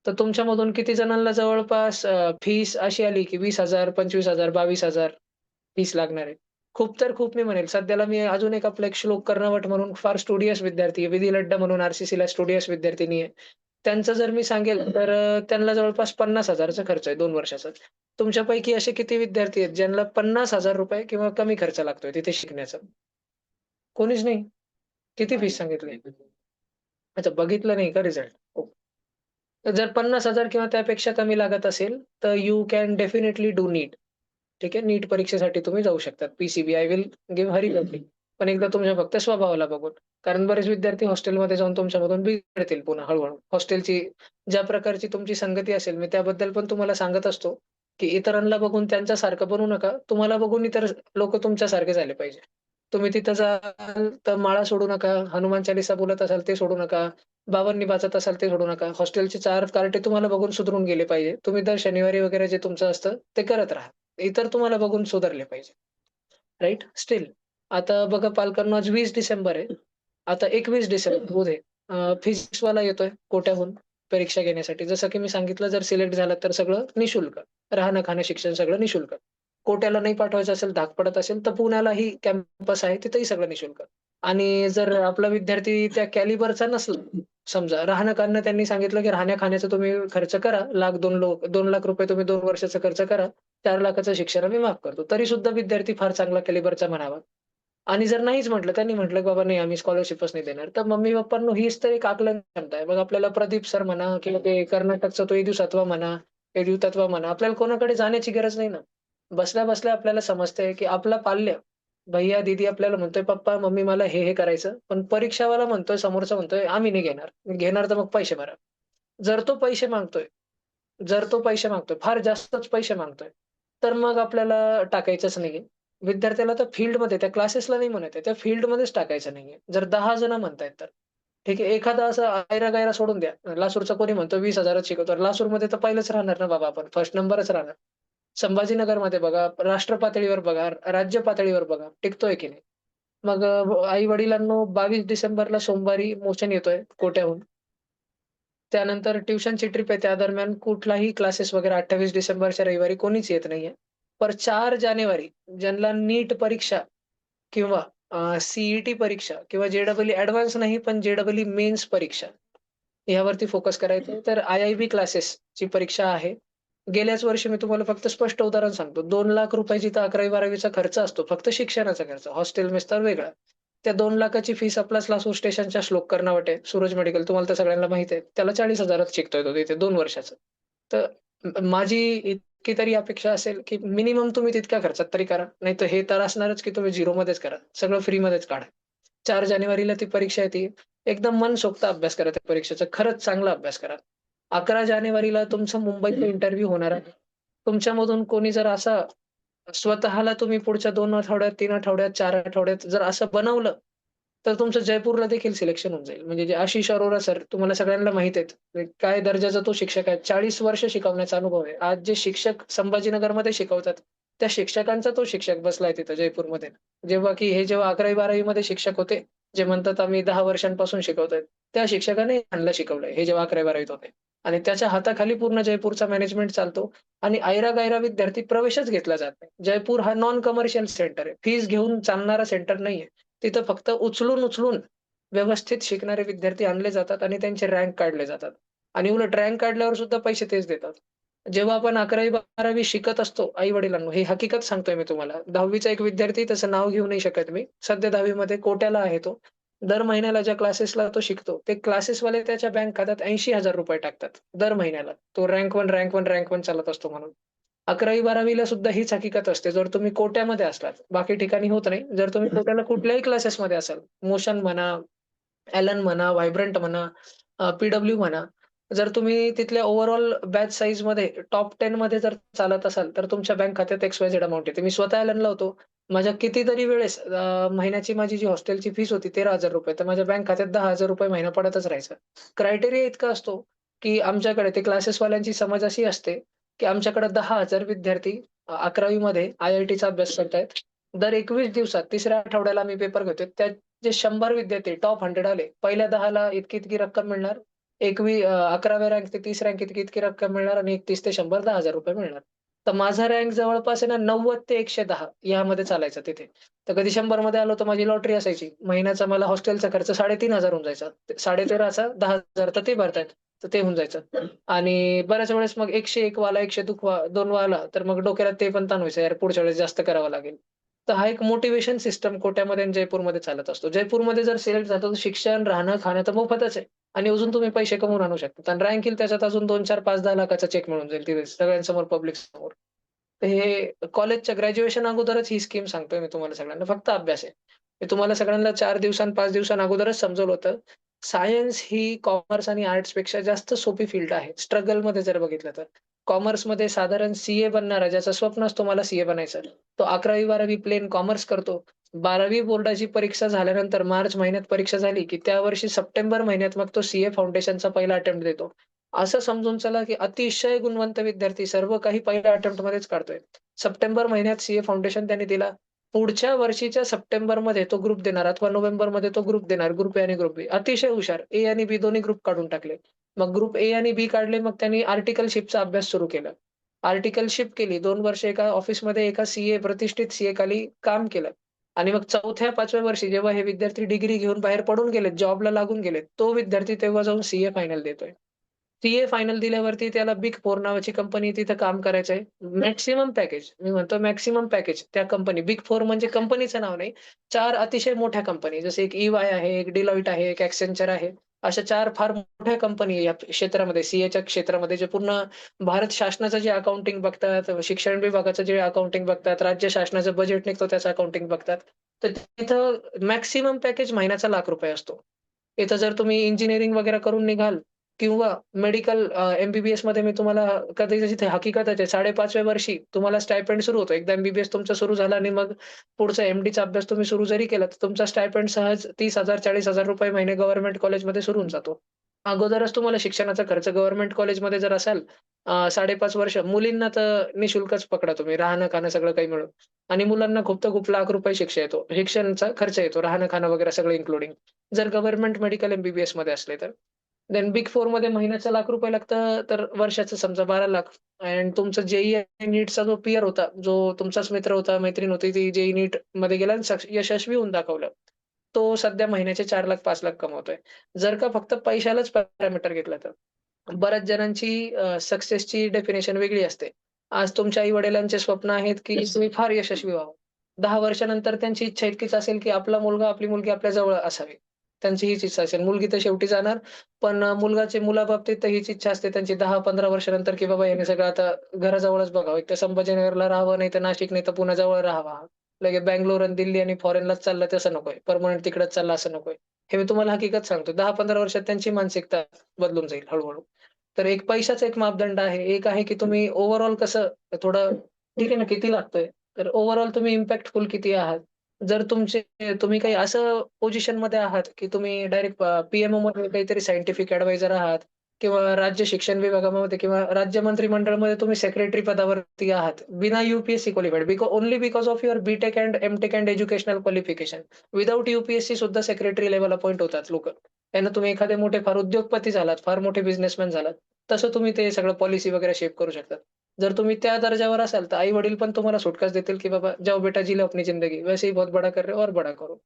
Speaker 1: तर तुमच्यामधून किती जणांना जवळपास फीस अशी आली की 20,000, 25,000, 22,000 फीस लागणार आहे. खूप तर खूप मी म्हणेल. सध्याला मी अजून एक आपला एक श्लोक कर्णवट म्हणून फार स्टुडियस विद्यार्थी आहे. विधी लड्डा म्हणून आर-सी-सीला स्टुडियस विद्यार्थिनी आहे. त्यांचं जर मी सांगेल तर त्यांना जवळपास 50,000 चा खर्च आहे 2 वर्षाचा. तुमच्यापैकी असे किती विद्यार्थी आहेत ज्यांना ₹50,000 किंवा कमी खर्च लागतोय तिथे शिकण्याचा? कोणीच नाही. किती फीस सांगितली? अच्छा बघितलं नाही का रिझल्ट? हो. तर जर 50,000 किंवा त्यापेक्षा कमी लागत असेल, तर you can definitely do NEET. ठीक आहे. नीट परीक्षेसाठी तुम्ही जाऊ शकतात. PCB I will give Hari copy. पण एकदा तुमच्या फक्त स्वभावाला बघून. कारण बरेच विद्यार्थी हॉस्टेलमध्ये जाऊन तुमच्यामधून बिघडतील पुन्हा हळू-हळू. हॉस्टेलची ज्या प्रकारची तुमची संगती असेल, मी त्याबद्दल पण तुम्हाला सांगत असतो, की इतरांना बघून त्यांच्यासारखं बनू नका. तुम्हाला बघून इतर लोकं तुमच्यासारखे झाले पाहिजे. तुम्ही तिथं जाल तर माळा सोडू नका. हनुमान चालीसा बोलत असाल ते सोडू नका. बाबांनी वाचत असाल ते सोडू नका. हॉस्टेलचे 4 कार्टे तुम्हाला बघून सुधरून गेले पाहिजे. तुम्ही दर शनिवारी वगैरे जे तुमचं असतं ते करत राहा. इतर तुम्हाला बघून सुधारले पाहिजे. राइट? स्टिल आता बघा पालकांनो आज 20 डिसेंबर आहे. आता 21 डिसेंबर उद्या फिजिक्सवाला येतोय कोट्याहून परीक्षा घेण्यासाठी. जसं की मी सांगितलं जर सिलेक्ट झालात तर सगळं निशुल्क. राहणं, खाणं, शिक्षण सगळं निशुल्क. कोट्याला नाही पाठवायचं असेल, धाक पडत असेल तर पुण्यालाही कॅम्पस आहे तिथेही सगळं निशुल्क. आणि जर आपला विद्यार्थी त्या कॅलिबरचा नसला, समजा राहणं-खाणं त्यांनी सांगितलं की राहण्या-खाण्याचा तुम्ही खर्च करा. ₹2,00,000 तुम्ही 2 वर्षाचा खर्च करा. 4,00,000चं शिक्षण आम्ही माफ करतो. तरी सुद्धा विद्यार्थी फार चांगला कॅलिबरचा म्हणावा. आणि जर नाहीच म्हटलं, त्यांनी म्हटलं, "बाबा नाही, आम्ही स्कॉलरशिपच नाही देणार." तर मम्मी-पप्पांनो हीच तर एक आकलन क्षमता आहे. मग आपल्याला प्रदीप सर म्हणा किंवा ते कर्नाटकचा तो एदू म्हणा, एडू तत्व म्हणा, आपल्याला कोणाकडे जाण्याची गरज नाही ना. बसल्या-बसल्या आपल्याला समजतंय, की आपला पाल्य, भैय्या, दीदी आपल्याला म्हणतोय, "पप्पा, मम्मी मला हे करायचं." पण परीक्षावाला म्हणतोय, समोरचा म्हणतोय, "आम्ही नाही घेणार. घेणार तर मग पैसे भरा." जर तो पैसे मागतोय जर तो पैसे मागतोय, फार जास्तच पैसे मागतोय, तर मग आपल्याला टाकायचंच नाहीये. विद्यार्थ्याला तर फील्डमध्ये त्या क्लासेसला नाही म्हणत आहे, त्या फील्डमध्येच टाकायचं नाहीये. जर 10 जण म्हणतायत तर. ठीक आहे, एखादा असा ऐरा-गैरा सोडून द्या. लासूरचा कोणी म्हणतो 20,000च शिकवतो. लासूरमध्ये तर पहिलेच राहणार ना बाबा आपण, फर्स्ट नंबरच राहणार. संभाजीनगरमध्ये बघा, राष्ट्र पातळीवर बघा, राज्य पातळीवर बघा, टिकतोय की नाही. मग आई-वडिलांनो 22 डिसेंबरला सोमवारी मोशन येतोय कोट्याहून. त्यानंतर ट्युशनची ट्रिप आहे. त्या दरम्यान कुठलाही क्लासेस वगैरे 28 डिसेंबरच्या रविवारी कोणीच येत नाहीये. पर 4 जानेवारी ज्यांना नीट परीक्षा किंवा परीक्षा किंवा जे-डबल-ई ॲडव्हान्स नाही, पण जे-डबल-ई मेन्स परीक्षा यावरती फोकस करायचं आहे. तर आय-आय-बी क्लासेसची परीक्षा आहे. गेल्याच वर्षी मी तुम्हाला फक्त स्पष्ट उदाहरण सांगतो. ₹2,00,000 जिथं 11वी-12वीचा खर्च असतो, फक्त शिक्षणाचा खर्च. हॉस्टेल, मेस तर वेगळा. त्या 2,00,000ची फीस आपलाच लासूर स्टेशनच्या श्लोक कर्नावटे, सूरज मेडिकल तुम्हाला तर सगळ्यांना माहिती आहे. त्याला 40,000त शिकतोय तो तिथे 2 वर्षाचं. तर माझी इतकी तरी अपेक्षा असेल, की मिनिमम तुम्ही तितक्या खर्चात तरी करा. नाहीतर हे तर असणारच, की तुम्ही झिरोमध्येच करा. सगळं फ्रीमध्येच काढा. 4 जानेवारीला ती परीक्षा आहे ती. एकदम मनसोक्त अभ्यास करा त्या परीक्षेचा. खरंच चांगला अभ्यास करा. 11 जानेवारीला तुमचं मुंबईचं इंटरव्ह्यू होणार आहे. तुमच्यामधून कोणी जर असा स्वतःला तुम्ही पुढच्या 2 आठवड्यात, 3 आठवड्यात, 4 आठवड्यात जर असं बनवलं, तर तुमचं जयपूरला देखील सिलेक्शन होऊन जाईल. म्हणजे जे आशिष अरोरा सर तुम्हाला सगळ्यांना माहीत आहेत. काय दर्जाचा तो शिक्षक आहे. 40 वर्ष शिकवण्याचा अनुभव आहे. आज जे शिक्षक संभाजीनगरमध्ये शिकवतात, त्या शिक्षकांचा तो शिक्षक बसलाय तिथं जयपूरमध्ये. जेव्हा 11वी-12वी मध्ये शिक्षक होते, जे म्हणतात आम्ही 10 वर्षांपासून शिकवतोय. त्या शिक्षकाने ह्यांना शिकवलंय. हे जेव्हा 11वी-12वीत होते. आणि त्याच्या हाताखाली पूर्ण जयपूरचा मॅनेजमेंट चालतो आणि ऐरा-गैरा विद्यार्थी प्रवेशच घेतला जात नाही. जयपूर हा नॉन कमर्शियल सेंटर आहे. फीस घेऊन चालणारा सेंटर नाहीये. तिथं फक्त उचलून व्यवस्थित शिकणारे विद्यार्थी आणले जातात आणि त्यांचे रँक काढले जातात. आणि उलट रँक काढल्यावर सुद्धा पैसे तेच देतात. जेव्हा आपण 11वी-12वी शिकत असतो आई-वडिलांनो, ही हकीकत सांगतोय मी तुम्हाला. 10वीचा एक विद्यार्थी त्याचं नाव घेऊ नाही शकत मी. सध्या 10वी कोट्याला आहे तो. दर महिन्याला ज्या क्लासेसला तो शिकतो, ते क्लासेसवाले त्याच्या बँक खात्यात ₹80,000 टाकतात. दर महिन्याला. तो रँक 1, रँक 1, रँक 1 चालत असतो म्हणून. 11वी-12वीला सुद्धा हीच हकीकत असते. जर तुम्ही कोट्यामध्ये असलात, बाकी ठिकाणी होत नाही. जर तुम्ही कोट्याला कुठल्याही क्लासेसमध्ये असाल, मोशन म्हणा, ॲलन म्हणा, व्हायब्रंट म्हणा, पी-डब्ल्यू म्हणा. जर तुम्ही तिथल्या ओव्हरऑल बॅच साइजमध्ये टॉप 10 मध्ये जर चालत असाल, तर तुमच्या बँक खात्यात एक्स-वाय-झेड अमाउंट येते. मी स्वतः ॲलनला होतो. माझ्या कितीतरी वेळेस महिन्याची माझी जी हॉस्टेलची फीस होती ₹13,000 तर माझ्या बँक खात्यात ₹10,000 महिना पडतच राहायचा. क्रायटेरिया इतका असतो, की आमच्याकडे ते क्लासेसवाल्यांची समज अशी असते, की आमच्याकडे 10,000 विद्यार्थी 11वी मध्ये आय-आय-टीचा अभ्यास करतायत. दर 21 दिवसात तिसऱ्या आठवड्याला आम्ही पेपर घेतोय. त्यात जे 100 विद्यार्थी टॉप 100 आले, पहिल्या 10ला इतकी-इतकी रक्कम मिळणार. 11व्या रँक ते 30 रँक इतकी-इतकी रक्कम मिळणार आणि 31 ते 100 ₹10,000 मिळणार. तर माझा रँक जवळपास आहे ना 90 ते 110 यामध्ये चालायचा तिथे. तर कधी 100 मध्ये आलो तर माझी लॉटरी असायची. महिन्याचा मला हॉस्टेलचा खर्च 3,500 होऊन जायचा. 13,500चा 10,000 तर ते भरतायत. तर ते होऊन जायचं. आणि बऱ्याच वेळेस मग 101 वाला, 102 वाला तर मग डोक्याला ते पण ताण व्हायचं, यार पुढच्या वेळेस जास्त करावं लागेल. तर हा एक मोटिव्हेशन सिस्टम कोट्यामध्ये आणि जयपूरमध्ये चालत असतो. जयपूरमध्ये जर सिलेक्ट झालं तर शिक्षण, राहणं, खाणं तर मोफतच आहे. आणि अजून तुम्ही पैसे कमवून आणू शकता आणि रँक येईल त्याच्यात अजून 2, 4, 5, 10 लाखाचा चेक मिळून जाईल तिथे सगळ्यांसमोर पब्लिक समोर. तर हे कॉलेजच्या ग्रॅज्युएशन अगोदरच ही स्कीम सांगतोय मी तुम्हाला सगळ्यांना. फक्त अभ्यास आहे. मी तुम्हाला सगळ्यांना 4 दिवसां 5 दिवसांअगोदरच समजवलं होतं. सायन्स ही कॉमर्स आणि आर्ट्सपेक्षा जास्त सोपी फील्ड आहे. स्ट्रगलमध्ये जर बघितलं तर. कॉमर्समध्ये साधारण बनणारा ज्याचं स्वप्न असतं मला बनायचं. तो 11वी-12वी प्लेन कॉमर्स करतो. 12वी बोर्डाची परीक्षा झाल्यानंतर मार्च महिन्यात परीक्षा झाली, की त्यावर्षी सप्टेंबर महिन्यात मग तो फाउंडेशनचा पहिला अटेम्प्ट देतो. असं समजून चला, की अतिशय गुणवंत विद्यार्थी सर्व काही पहिल्या अटेम्प्टमध्येच काढतोय. सप्टेंबर महिन्यात फाउंडेशन त्यांनी दिला. पुढच्या वर्षीच्या सप्टेंबरमध्ये तो ग्रुप देणार अथवा नोव्हेंबरमध्ये तो ग्रुप देणार. ग्रुप ए आणि ग्रुप बी. अतिशय हुशार. ए आणि बी दोन्ही ग्रुप काढून टाकले. मग ग्रुप ए आणि बी काढले. मग त्यांनी आर्टिकलशिपचा अभ्यास सुरू केला. आर्टिकलशिप केली. 2 वर्ष एका ऑफिसमध्ये एका प्रतिष्ठित खाली काम केलं. आणि मग 4थ्या-5व्या वर्षी जेव्हा हे विद्यार्थी डिग्री घेऊन बाहेर पडून गेलेत, जॉबला लागून गेलेत, तो विद्यार्थी तेव्हा जाऊन फायनल देतोय. सीए फायनल दिल्यावरती त्याला बिग फोर नावाची कंपनी तिथं काम करायचं आहे. मॅक्सिमम पॅकेज, मी म्हणतो मॅक्सिमम पॅकेज त्या कंपनी बिग फोर म्हणजे कंपनीचं नाव नाही. 4 अतिशय मोठ्या कंपनी जसे एक EY आहे, एक Deloitte आहे, एक Accenture आहे. अशा 4 फार मोठ्या कंपनी या क्षेत्रामध्ये सीएच्या क्षेत्रामध्ये जे पूर्ण भारत शासनाचं जे अकाउंटिंग बघतात, शिक्षण विभागाचं जे अकाउंटिंग बघतात, राज्य शासनाचं बजेट निघतो त्याचं अकाउंटिंग बघतात. तर तिथं मॅक्सिमम पॅकेज महिन्याचा ₹1,00,000 असतो. इथं जर तुम्ही इंजिनिअरिंग वगैरे करून निघाल किंवा मेडिकल एम-बी-बी-एसमध्ये मी तुम्हाला कधी जशी हकीकतच आहे 5.5व्या वर्षी तुम्हाला स्टायपेंड सुरू होतो. एकदा एम-बी-बी-एस तुमचं सुरू झालं आणि मग पुढचा एम-डीचा अभ्यास तुम्ही सुरू जरी केला, तर तुमचा स्टायपेंड सहज ₹30,000 ₹40,000 महिने गव्हर्नमेंट कॉलेजमध्ये सुरू होऊन जातो. अगोदरच तुम्हाला शिक्षणाचा खर्च गव्हर्नमेंट कॉलेजमध्ये जर असाल 5.5 वर्ष मुलींना तर निशुल्कच पकडा तुम्ही राहणं-खाणं सगळं काही मिळून आणि मुलांना खूप तर खूप ₹1,00,000 शिक्षा येतो. शिक्षणाचा खर्च येतो, राहणं-खाणं वगैरे सगळं इन्क्लुडिंग. जर गव्हर्नमेंट मेडिकल एम-बी-बी-एसमध्ये असले तर. देन बिग 4मध्ये महिन्याचं ₹1,00,000 लागतं, तर वर्षाचं समजा 12,00,000 आणि तुमचं जे-ई आणि नीटचा जो पिअर होता, जो तुमचाच मित्र होता, मैत्रीण होती, ती जे-ई नीटमध्ये गेला आणि यशस्वी होऊन दाखवलं. तो सध्या महिन्याचे 4,00,000 5,00,000 कमवतोय. जर का फक्त पैशालाच पॅरामीटर घेतलं तर. बऱ्याच जणांची सक्सेसची डेफिनिशन वेगळी असते. आज तुमच्या आई-वडिलांचे स्वप्न आहेत, की तुम्ही फार यशस्वी व्हावं. 10 वर्षानंतर त्यांची इच्छा इतकीच असेल, की आपला मुलगा, आपली मुलगी आपल्या जवळ असावी. त्यांची हीच इच्छा असेल. मुलगी तर शेवटी जाणार, पण मुलाबाबतीत तर हीच इच्छा असते त्यांची 10-15 वर्षानंतर, की बाबा याने सगळं आता घराजवळच बघावं. एक तर संभाजीनगरला राहावं, नाहीतर नाशिक, नाहीतर पुण्याजवळ राहावा. लगे बंगलोर आणि दिल्ली आणि फॉरेनलाच चाललं तसं नकोय. पर्मनंट तिकडंच चाललं असं नकोय. हे मी तुम्हाला हकीकत सांगतो. 10-15 वर्षात त्यांची मानसिकता बदलून जाईल हळू-हळू. तर एक पैशाचा एक मापदंड आहे. एक आहे, की तुम्ही ओव्हरऑल कसं थोडं ठीक आहे ना, किती लागतोय? तर ओव्हरऑल तुम्ही इम्पॅक्टफुल किती आहात? जर तुम्ही काही असं पोझिशनमध्ये आहात, की तुम्ही डायरेक्ट पी-एम-ओमध्ये काहीतरी सायंटिफिक एडवायझर आहात किंवा राज्य शिक्षण विभागामध्ये किंवा राज्य मंत्रिमंडळामध्ये तुम्ही सेक्रेटरी पदावरती आहात. बिना UPSC qualified only because of your B.Tech end M.Tech end educational qualification. Without UPSC सुद्धा सेक्रेटरी लेव्हल अपॉइंट होतात लोकं. त्यानं तुम्ही एखादे मोठे फार उद्योगपती झालात, फार मोठे बिझनेसमॅन झालात, तसं तुम्ही ते सगळं पॉलिसी वगैरे शेप करू शकतात. जर तुम्ही त्या दर्जावर असाल, तर आई-वडील पण तुम्हाला सुटकाच देतील, की "बाबा जाओ बेटा जी लो अपनी ज़िंदगी, वैसे ही बहुत बड़ा कर रहे हो और बड़ा करो."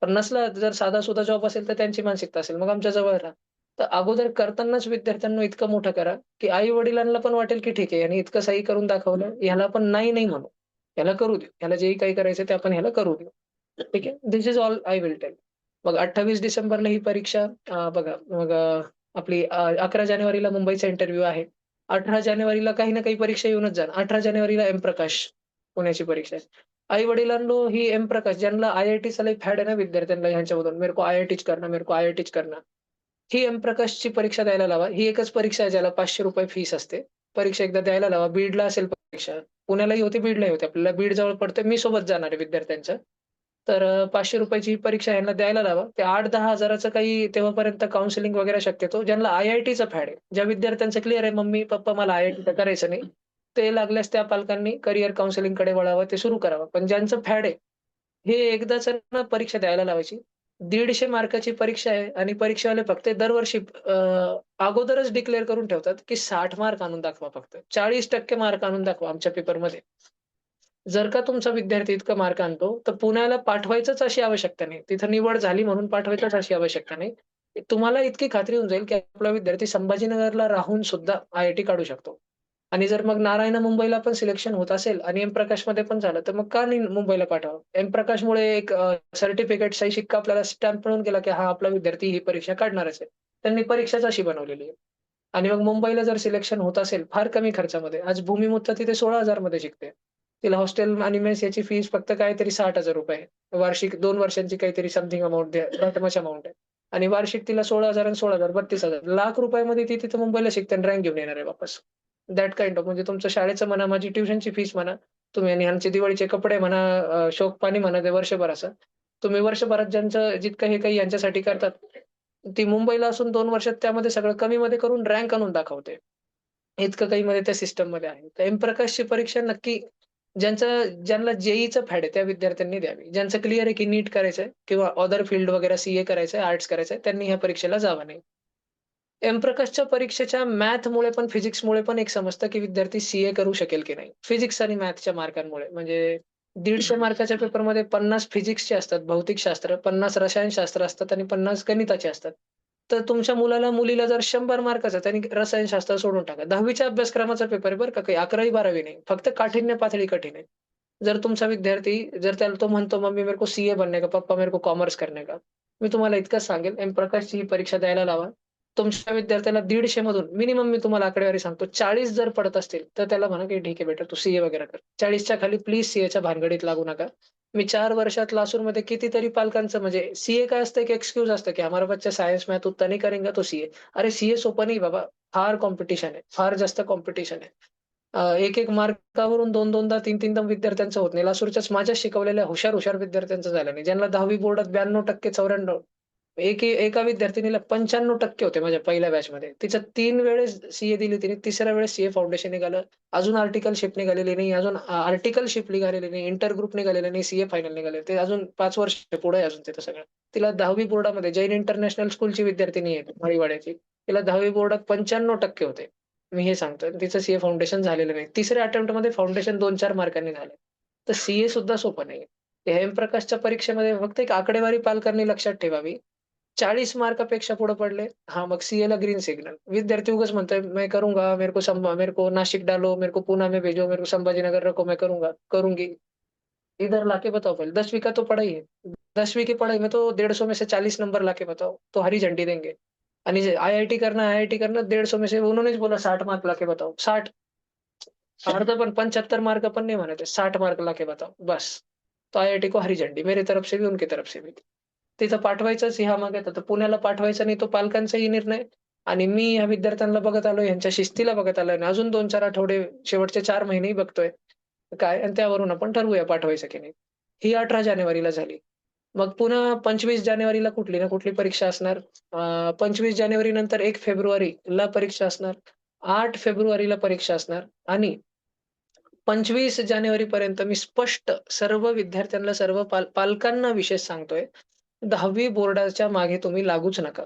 Speaker 1: पण नसला जर साधा-सुधा जॉब असेल, तर त्यांची मानसिकता असेल, "मग आमच्या जवळ राहा." तर अगोदर करतानाच विद्यार्थ्यांना इतकं मोठं करा, की आई-वडिलांना पण वाटेल, की ठीक आहे याने इतकं सही करून दाखवलं, ह्याला पण नाही, नाही म्हणू. ह्याला करू देऊ. ह्याला जेही काही करायचं ते आपण ह्याला करू देऊ. ठीक आहे. This is all I will tell. मग 28 डिसेंबरला ही परीक्षा बघा मग आपली 11 जानेवारीला मुंबईचा इंटरव्ह्यू आहे. 18 जानेवारीला काही ना काही परीक्षा येऊनच जाणार. 18 जानेवारीला एम-प्रकाश पुण्याची परीक्षा आहे. आई-वडिलांनो ही एम-प्रकाश ज्यांना आय-आय-टीचा लई फॅड आहे ना विद्यार्थ्यांना ह्यांच्यामधून, मेरे को आय-आय-टीच करना, मेरे को आय-आय-टीच करना. ही एम-प्रकाशची परीक्षा द्यायला लावा. ही एकच परीक्षा आहे ज्याला ₹500 फीस असते. परीक्षा एकदा द्यायला लावा. बीडला असेल परीक्षा. पुण्यालाही होती, बीडलाही होती. आपल्याला बीड जवळ पडते. मी सोबत जाणार आहे विद्यार्थ्यांच्या. तर ₹500 ची परीक्षा ह्यांना द्यायला लावा. ते 8,000-10,000 हजाराचं काही तेव्हापर्यंत काउन्सिलिंग वगैरे शक्यतो. ज्यांना आय-आय-टीचा फॅड आहे, ज्या विद्यार्थ्यांचं क्लिअर आहे, मम्मी-पप्पा मला आय-आय-टी करायचं नाही. ते लागल्यास त्या पालकांनी करियर काउन्सिलिंगकडे वळावं, ते सुरू करावं. पण ज्यांचं फॅड आहे, हे एकदाच ना परीक्षा द्यायला लावायची. 150 मार्काची परीक्षा आहे आणि परीक्षावाले फक्त दरवर्षी अगोदरच डिक्लेअर करून ठेवतात, की 60 मार्क आणून दाखवा फक्त. 40% मार्क आणून दाखवा आमच्या पेपरमध्ये. जर का तुमचा विद्यार्थी इतका मार्क आणतो, तर पुण्याला पाठवायचंच अशी आवश्यकता नाही. तिथं निवड झाली म्हणून पाठवायचंच अशी आवश्यकता नाही. तुम्हाला इतकी खात्री होऊन जाईल, की आपला विद्यार्थी संभाजीनगरला राहून सुद्धा आय-आय-टी काढू शकतो. आणि जर मग नारायणा मुंबईला पण सिलेक्शन होत असेल आणि एम-प्रकाशमध्ये पण झालं, तर मग का नाही मुंबईला पाठवावं? एम-प्रकाशमुळे एक सर्टिफिकेट सही शिक्का आपल्याला स्टॅम्प मिळून गेला, की हा आपला विद्यार्थी ही परीक्षा काढणारच आहे. त्यांनी परीक्षाच अशी बनवलेली आहे. आणि मग मुंबईला जर सिलेक्शन होत असेल फार कमी खर्चामध्ये, आज भूमी मुत्ता तिथे 16,000 मध्ये शिकते. तिला हॉस्टेल आणि मेस याची फीस फक्त काहीतरी ₹60,000 वार्षिक 2 वर्षांची काहीतरी something amount that much amount आहे. आणि वार्षिक तिला 16,000 आणि 16,000 ₹32,000 ₹1,00,000 ती तिथं मुंबईला शिकते आणि रँक घेऊन येणार आहे वापस. दॅट काइंड ऑफ म्हणजे तुमचं शाळेचं म्हणा, माझी ट्युशनची फीस म्हणा, तुम्ही आणि ह्यांचे दिवाळीचे कपडे म्हणा, शोक-पाणी म्हणा ते वर्षभराचं. तुम्ही वर्षभरात ज्यांचं जितकं हे काही यांच्यासाठी करतात, ती मुंबईला असून 2 वर्षात त्यामध्ये सगळं कमीमध्ये करून रँक आणून दाखवते. इतकं काही मध्ये त्या सिस्टममध्ये आहे. तर एम-प्रकाशची परीक्षा नक्की ज्यांना जे-ईचं फॅड आहे त्या विद्यार्थ्यांनी द्यावी. ज्यांचं क्लिअर आहे की नीट करायचंय किंवा अदर फील्ड वगैरे सीए करायचंय, आर्ट्स करायचंय, त्यांनी ह्या परीक्षेला जावं नाही. एम-प्रकाशच्या परीक्षेच्या मॅथमुळे पण फिजिक्समुळे पण एक समजतं, की विद्यार्थी सीए करू शकेल की नाही. फिजिक्स आणि मॅथच्या मार्कांमुळे. म्हणजे 150 मार्काच्या पेपरमध्ये 50 फिजिक्सचे असतात, भौतिकशास्त्र, 50 रसायनशास्त्र असतात आणि 50 गणिताचे असतात. तर तुमच्या मुलीला जर 100 मार्काचा त्यांनी रसायनशास्त्र सोडून टाका. 10वीच्या अभ्यासक्रमाचा पेपर आहे बरं का, काही 11वी-12वी नाही. फक्त काठिण्य पातळी कठीण आहे. जर तुमचा विद्यार्थी जर त्याला तो म्हणतो, "मम्मी मेरे को सीए बनने का, पापा मेरे को कॉमर्स करने का." मी तुम्हाला इतकंच सांगेल, एम प्रकाशची ही परीक्षा द्यायला लावा. तुमच्या विद्यार्थ्याला 150 मधून मिनिमम मी तुम्हाला आकडेवारी सांगतो 40 जर पडत असतील, तर त्याला म्हणा, की "ठीक आहे बेटा, तू सीए वगैरे कर." 40च्या खाली प्लीज सीएच्या भानगडीत लागू नका. मी 4 वर्षात क्लासरूममध्ये कितीतरी पालकांचं म्हणजे सीए काय असतं, एक एक्सक्यूज असतं, की "हमारा बच्चा सायन्स मैथ उतना नहीं करेगा तो सीए." अरे सीए सोपं नाही बाबा. फार कॉम्पिटिशन आहे. फार जास्त कॉम्पिटिशन आहे. 1-1 मार्कावरून 2-2दा 3-3दा विद्यार्थ्यांचं होत नाही. लासूरच्याच माझ्या शिकवलेल्या हुशार विद्यार्थ्यांचं झालं नाही. ज्यांना 10वी बोर्डात 92% 94 एका विद्यार्थिनीला 95% होते माझ्या पहिल्या बॅचमध्ये. तिच्या 3 वेळेस सीए दिली तिने. तिसऱ्या वेळेस सीए फाउंडेशन निघालं. अजून आर्टिकलशिप निघालेली नाही. अजून आर्टिकलशिप निघालेली नाही. इंटर ग्रुप निघालेला नाही. सीए फायनल निघाले. ते अजून 5 वर्ष पुढे आहे अजून तिथं सगळं. तिला 10वी बोर्डामध्ये जैन इंटरनॅशनल स्कूलची विद्यार्थिनी आहे माळीवाड्याची. तिला 10वी बोर्डात 95% होते. मी हे सांगतोय. तिचं सीए फाउंडेशन झालेलं नाही. तिसऱ्या अटेम्प्टमध्ये फाउंडेशन 2-4 मार्कांनी झालं. तर सीए सुद्धा सोपं नाहीये. एम-प्रकाशच्या परीक्षेमध्ये फक्त एक आकडेवारी पालकांनी लक्षात ठेवावी. 40 मार्कापेक्षा पुढे पडले, हां, मग सीएला ग्रीन सिग्नल. विद्यार्थी उगाच म्हणतोय, "मैं करूँगा, मेरे को नासिक डालो, मेरे को पूना में भेजो, मेरे को संभाजीनगर रखो, मैं करूँगा, करूँगी।" इधर लाके बताओ पहले, 10वीं का तो पढ़ा ही है। 10वीं की पढ़ाई में तो 150 में से 40 नंबर लाके बताओ, तो हरी झंडी देंगे। आणि जे आईआईटी करना 150 में से उन्होंने बोला 60 मार्क लाके बताओ, 60 अर्धं पण 75 मार्क पण नहीं म्हणायचे, 60 मार्क लाके बताओ, बस. तो आईआईटी को हरी झंडी, मेरी तरफ से भी, उनकी तरफ से भी. तिथं पाठवायचंच ह्या मागे तर पुण्याला पाठवायचं नाही, तो पालकांचाही निर्णय आणि मी ह्या विद्यार्थ्यांना बघत आलोय, ह्यांच्या शिस्तीला बघत आलोय आणि अजून 2-4 आठवडे, शेवटचे 4 महिनेही बघतोय. काय आणि त्यावरून आपण ठरवूया पाठवायचं की नाही. ही 18 जानेवारीला झाली. मग पुन्हा 25 जानेवारीला कुठली ना कुठली परीक्षा असणार. 25 जानेवारीनंतर 1 फेब्रुवारीला परीक्षा असणार. 8 फेब्रुवारीला परीक्षा असणार आणि 25 जानेवारीपर्यंत मी स्पष्ट सर्व विद्यार्थ्यांना, सर्व पालकांना विशेष सांगतोय, 10वी बोर्डाच्या मागे तुम्ही लागूच नका.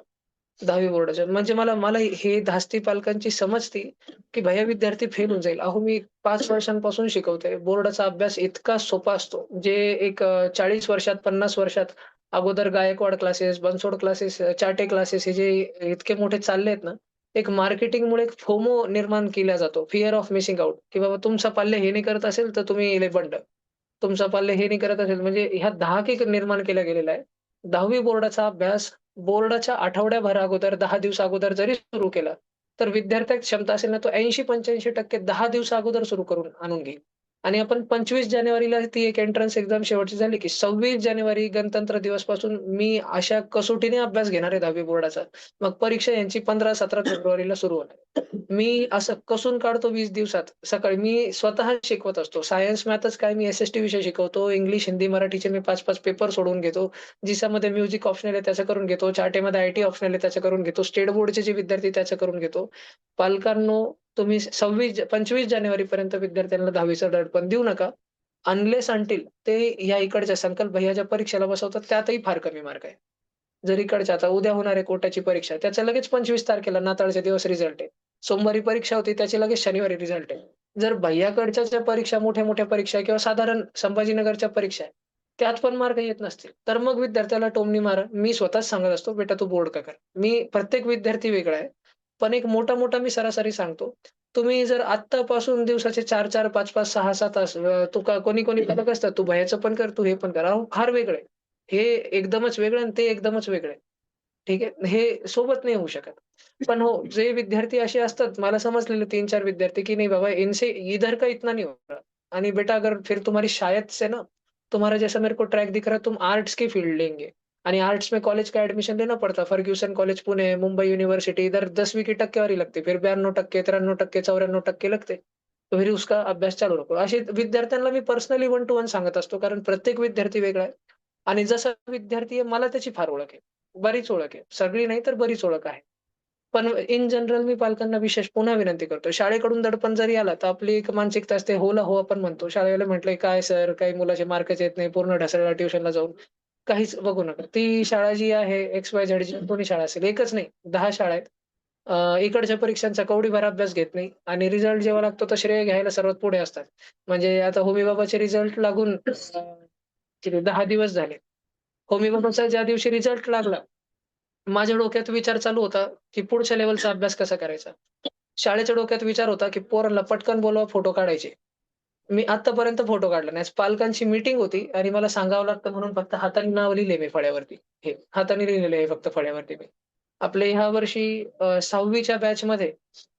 Speaker 1: 10वी बोर्डाच्या म्हणजे मला मला हे धास्ती पालकांची समजती, की भैय्या विद्यार्थी फेल होऊन जाईल. अहो, मी 5 वर्षांपासून शिकवतोय. बोर्डाचा अभ्यास इतका सोपा असतो. जे एक 40 वर्षात, 50 वर्षात अगोदर Gaikwad classes, Bansod classes, Chate classes हे जे इतके मोठे चालले आहेत ना, एक मार्केटिंगमुळे एक फोमो निर्माण केला जातो. फिअर ऑफ मिसिंग आउट, की बाबा तुमचा पाल्य हे नाही करत असेल, तर तुम्ही लय बंड. तुमचा पाल्य हे नाही करत असेल म्हणजे ह्या 10 निर्माण केला गेलेला आहे. 10वी बोर्डाचा अभ्यास बोर्डाच्या आठवड्याभर अगोदर 10 दिवस अगोदर जरी सुरू केला, तर विद्यार्थ्यात क्षमता असेल ना, तो 80-85% 10 दिवसा अगोदर सुरू करून आणून घेईल. आणि आपण 25 जानेवारीला ती एक एंट्रन्स एक्झाम शेवटची झाली, की 26 जानेवारी गणतंत्र दिवसपासून मी अशा कसोटीने अभ्यास घेणार आहे 10वी बोर्डाचा. मग परीक्षा यांची 15-17 फेब्रुवारीला सुरू होणार. मी असं कसून काढतो 20 दिवसात. सकाळी मी स्वतः शिकवत असतो. सायन्स, मॅथच काय मी एस-एस-टी विषय शिकवतो. इंग्लिश, हिंदी, मराठीचे मी 5-5 पेपर सोडवून घेतो. जिसामध्ये म्युझिक ऑप्शनल आहे त्याचं करून घेतो. चार्टेमध्ये आयटी ऑप्शनल आहे त्याचं करून घेतो. स्टेट बोर्डचे जे विद्यार्थी त्याचं करून घेतो. पालकांनो, तुम्ही 25 जानेवारीपर्यंत विद्यार्थ्यांना 10वीचं दडपण देऊ नका. अनलेस अंटिल ते ह्या इकडच्या संकल्प भैय्याच्या परीक्षेला बसवतात त्यातही फार कमी मार्क आहे. जर इकडच्या आता उद्या होणार आहे कोर्टाची परीक्षा, त्याचा लगेच 25 तारखेला नाताळच्या दिवस रिझल्ट आहे. सोमवारी परीक्षा होती त्याची लगेच शनिवारी रिझल्ट आहे. जर भैय्याकडच्या ज्या परीक्षा मोठ्या-मोठ्या परीक्षा आहे किंवा साधारण संभाजीनगरच्या परीक्षा आहे, त्यात पण मार्क येत नसतील, तर मग विद्यार्थ्याला टोमणी मारा. मी स्वतःच सांगत असतो, "बेटा तू बोर्ड का कर." मी प्रत्येक विद्यार्थी वेगळा आहे. पण एक मोठा-मोठा मी सरासरी सांगतो. तुम्ही जर आत्तापासून दिवसाचे 4-4, 5-5, 6-6 तास तू का कोणी-कोणी पालक असतात, "तू बाहेरचं पण कर, तू हे पण कर." अहो, फार वेगळं आहे. हे एकदमच वेगळं आणि ते एकदमच वेगळं आहे. ठीक आहे. हे सोबत नाही होऊ शकत. पण हो, जे विद्यार्थी असे असतात, मला समजलेले 3-4 विद्यार्थी, की नहीं बाबा इनसे इधर का इतना नहीं होगा आणि बेटा अगर फिर तुम्हारी शायद से ना, तुम्हारा जैसा मेरे को ट्रैक दिख रहा है, तुम आर्ट्स की फील्ड लेंगे आणि आर्ट्स में कॉलेज का एडमिशन लेना पड़ता, Fergusson College Pune, Mumbai University, इधर 10वीं की टक्केवारी लगती, फिर 92%, 93%, 94% लगते. तो फिर उसका अभ्यास चालू रखो. असे विद्यार्थ्यांना मी पर्सनली वन टू वन सांगत असतो, कारण प्रत्येक विद्यार्थी वेगळा आहे आणि जसा विद्यार्थी आहे, मला त्याची फार ओळख आहे. बरीच ओळख आहे. सगळी नाही तर बरीच ओळख आहे. पण इन जनरल मी पालकांना विशेष पुन्हा विनंती करतो. शाळेकडून दडपण जरी आला, तर आपली एक मानसिकता असते, होला हो आपण म्हणतो. शाळेवाले म्हटले, "काय सर, काही मुलाचे मार्कच येत नाही, पूर्ण ढासळला ट्युशनला जाऊन." काहीच बघू नका. ती शाळा जी आहे एक्स-वाय-झेडची कोणी शाळा असेल, एकच नाही 10 शाळा आहेत. इकडच्या परीक्षांचा कवडीभर अभ्यास घेत नाही आणि रिझल्ट जेव्हा लागतो, तर श्रेय घ्यायला सर्वात पुढे असतात. म्हणजे आता होमी बाबाचे रिझल्ट लागून किती 10 दिवस झाले. होमी बाबाचा ज्या दिवशी रिझल्ट लागला माझ्या डोक्यात विचार चालू होता, की पुढच्या लेव्हलचा अभ्यास कसा करायचा. शाळेच्या डोक्यात विचार होता, की पोरांना पटकन बोलवा, फोटो काढायचे. मी आत्तापर्यंत फोटो काढला नाही. आज पालकांची मीटिंग होती आणि मला सांगावं लागतं म्हणून फक्त हाताने नाव लिहिले मी फळ्यावरती. हे हाताने लिहिलेलं आहे फक्त फळ्यावरती मी. आपले ह्या वर्षी 6वी बॅचमध्ये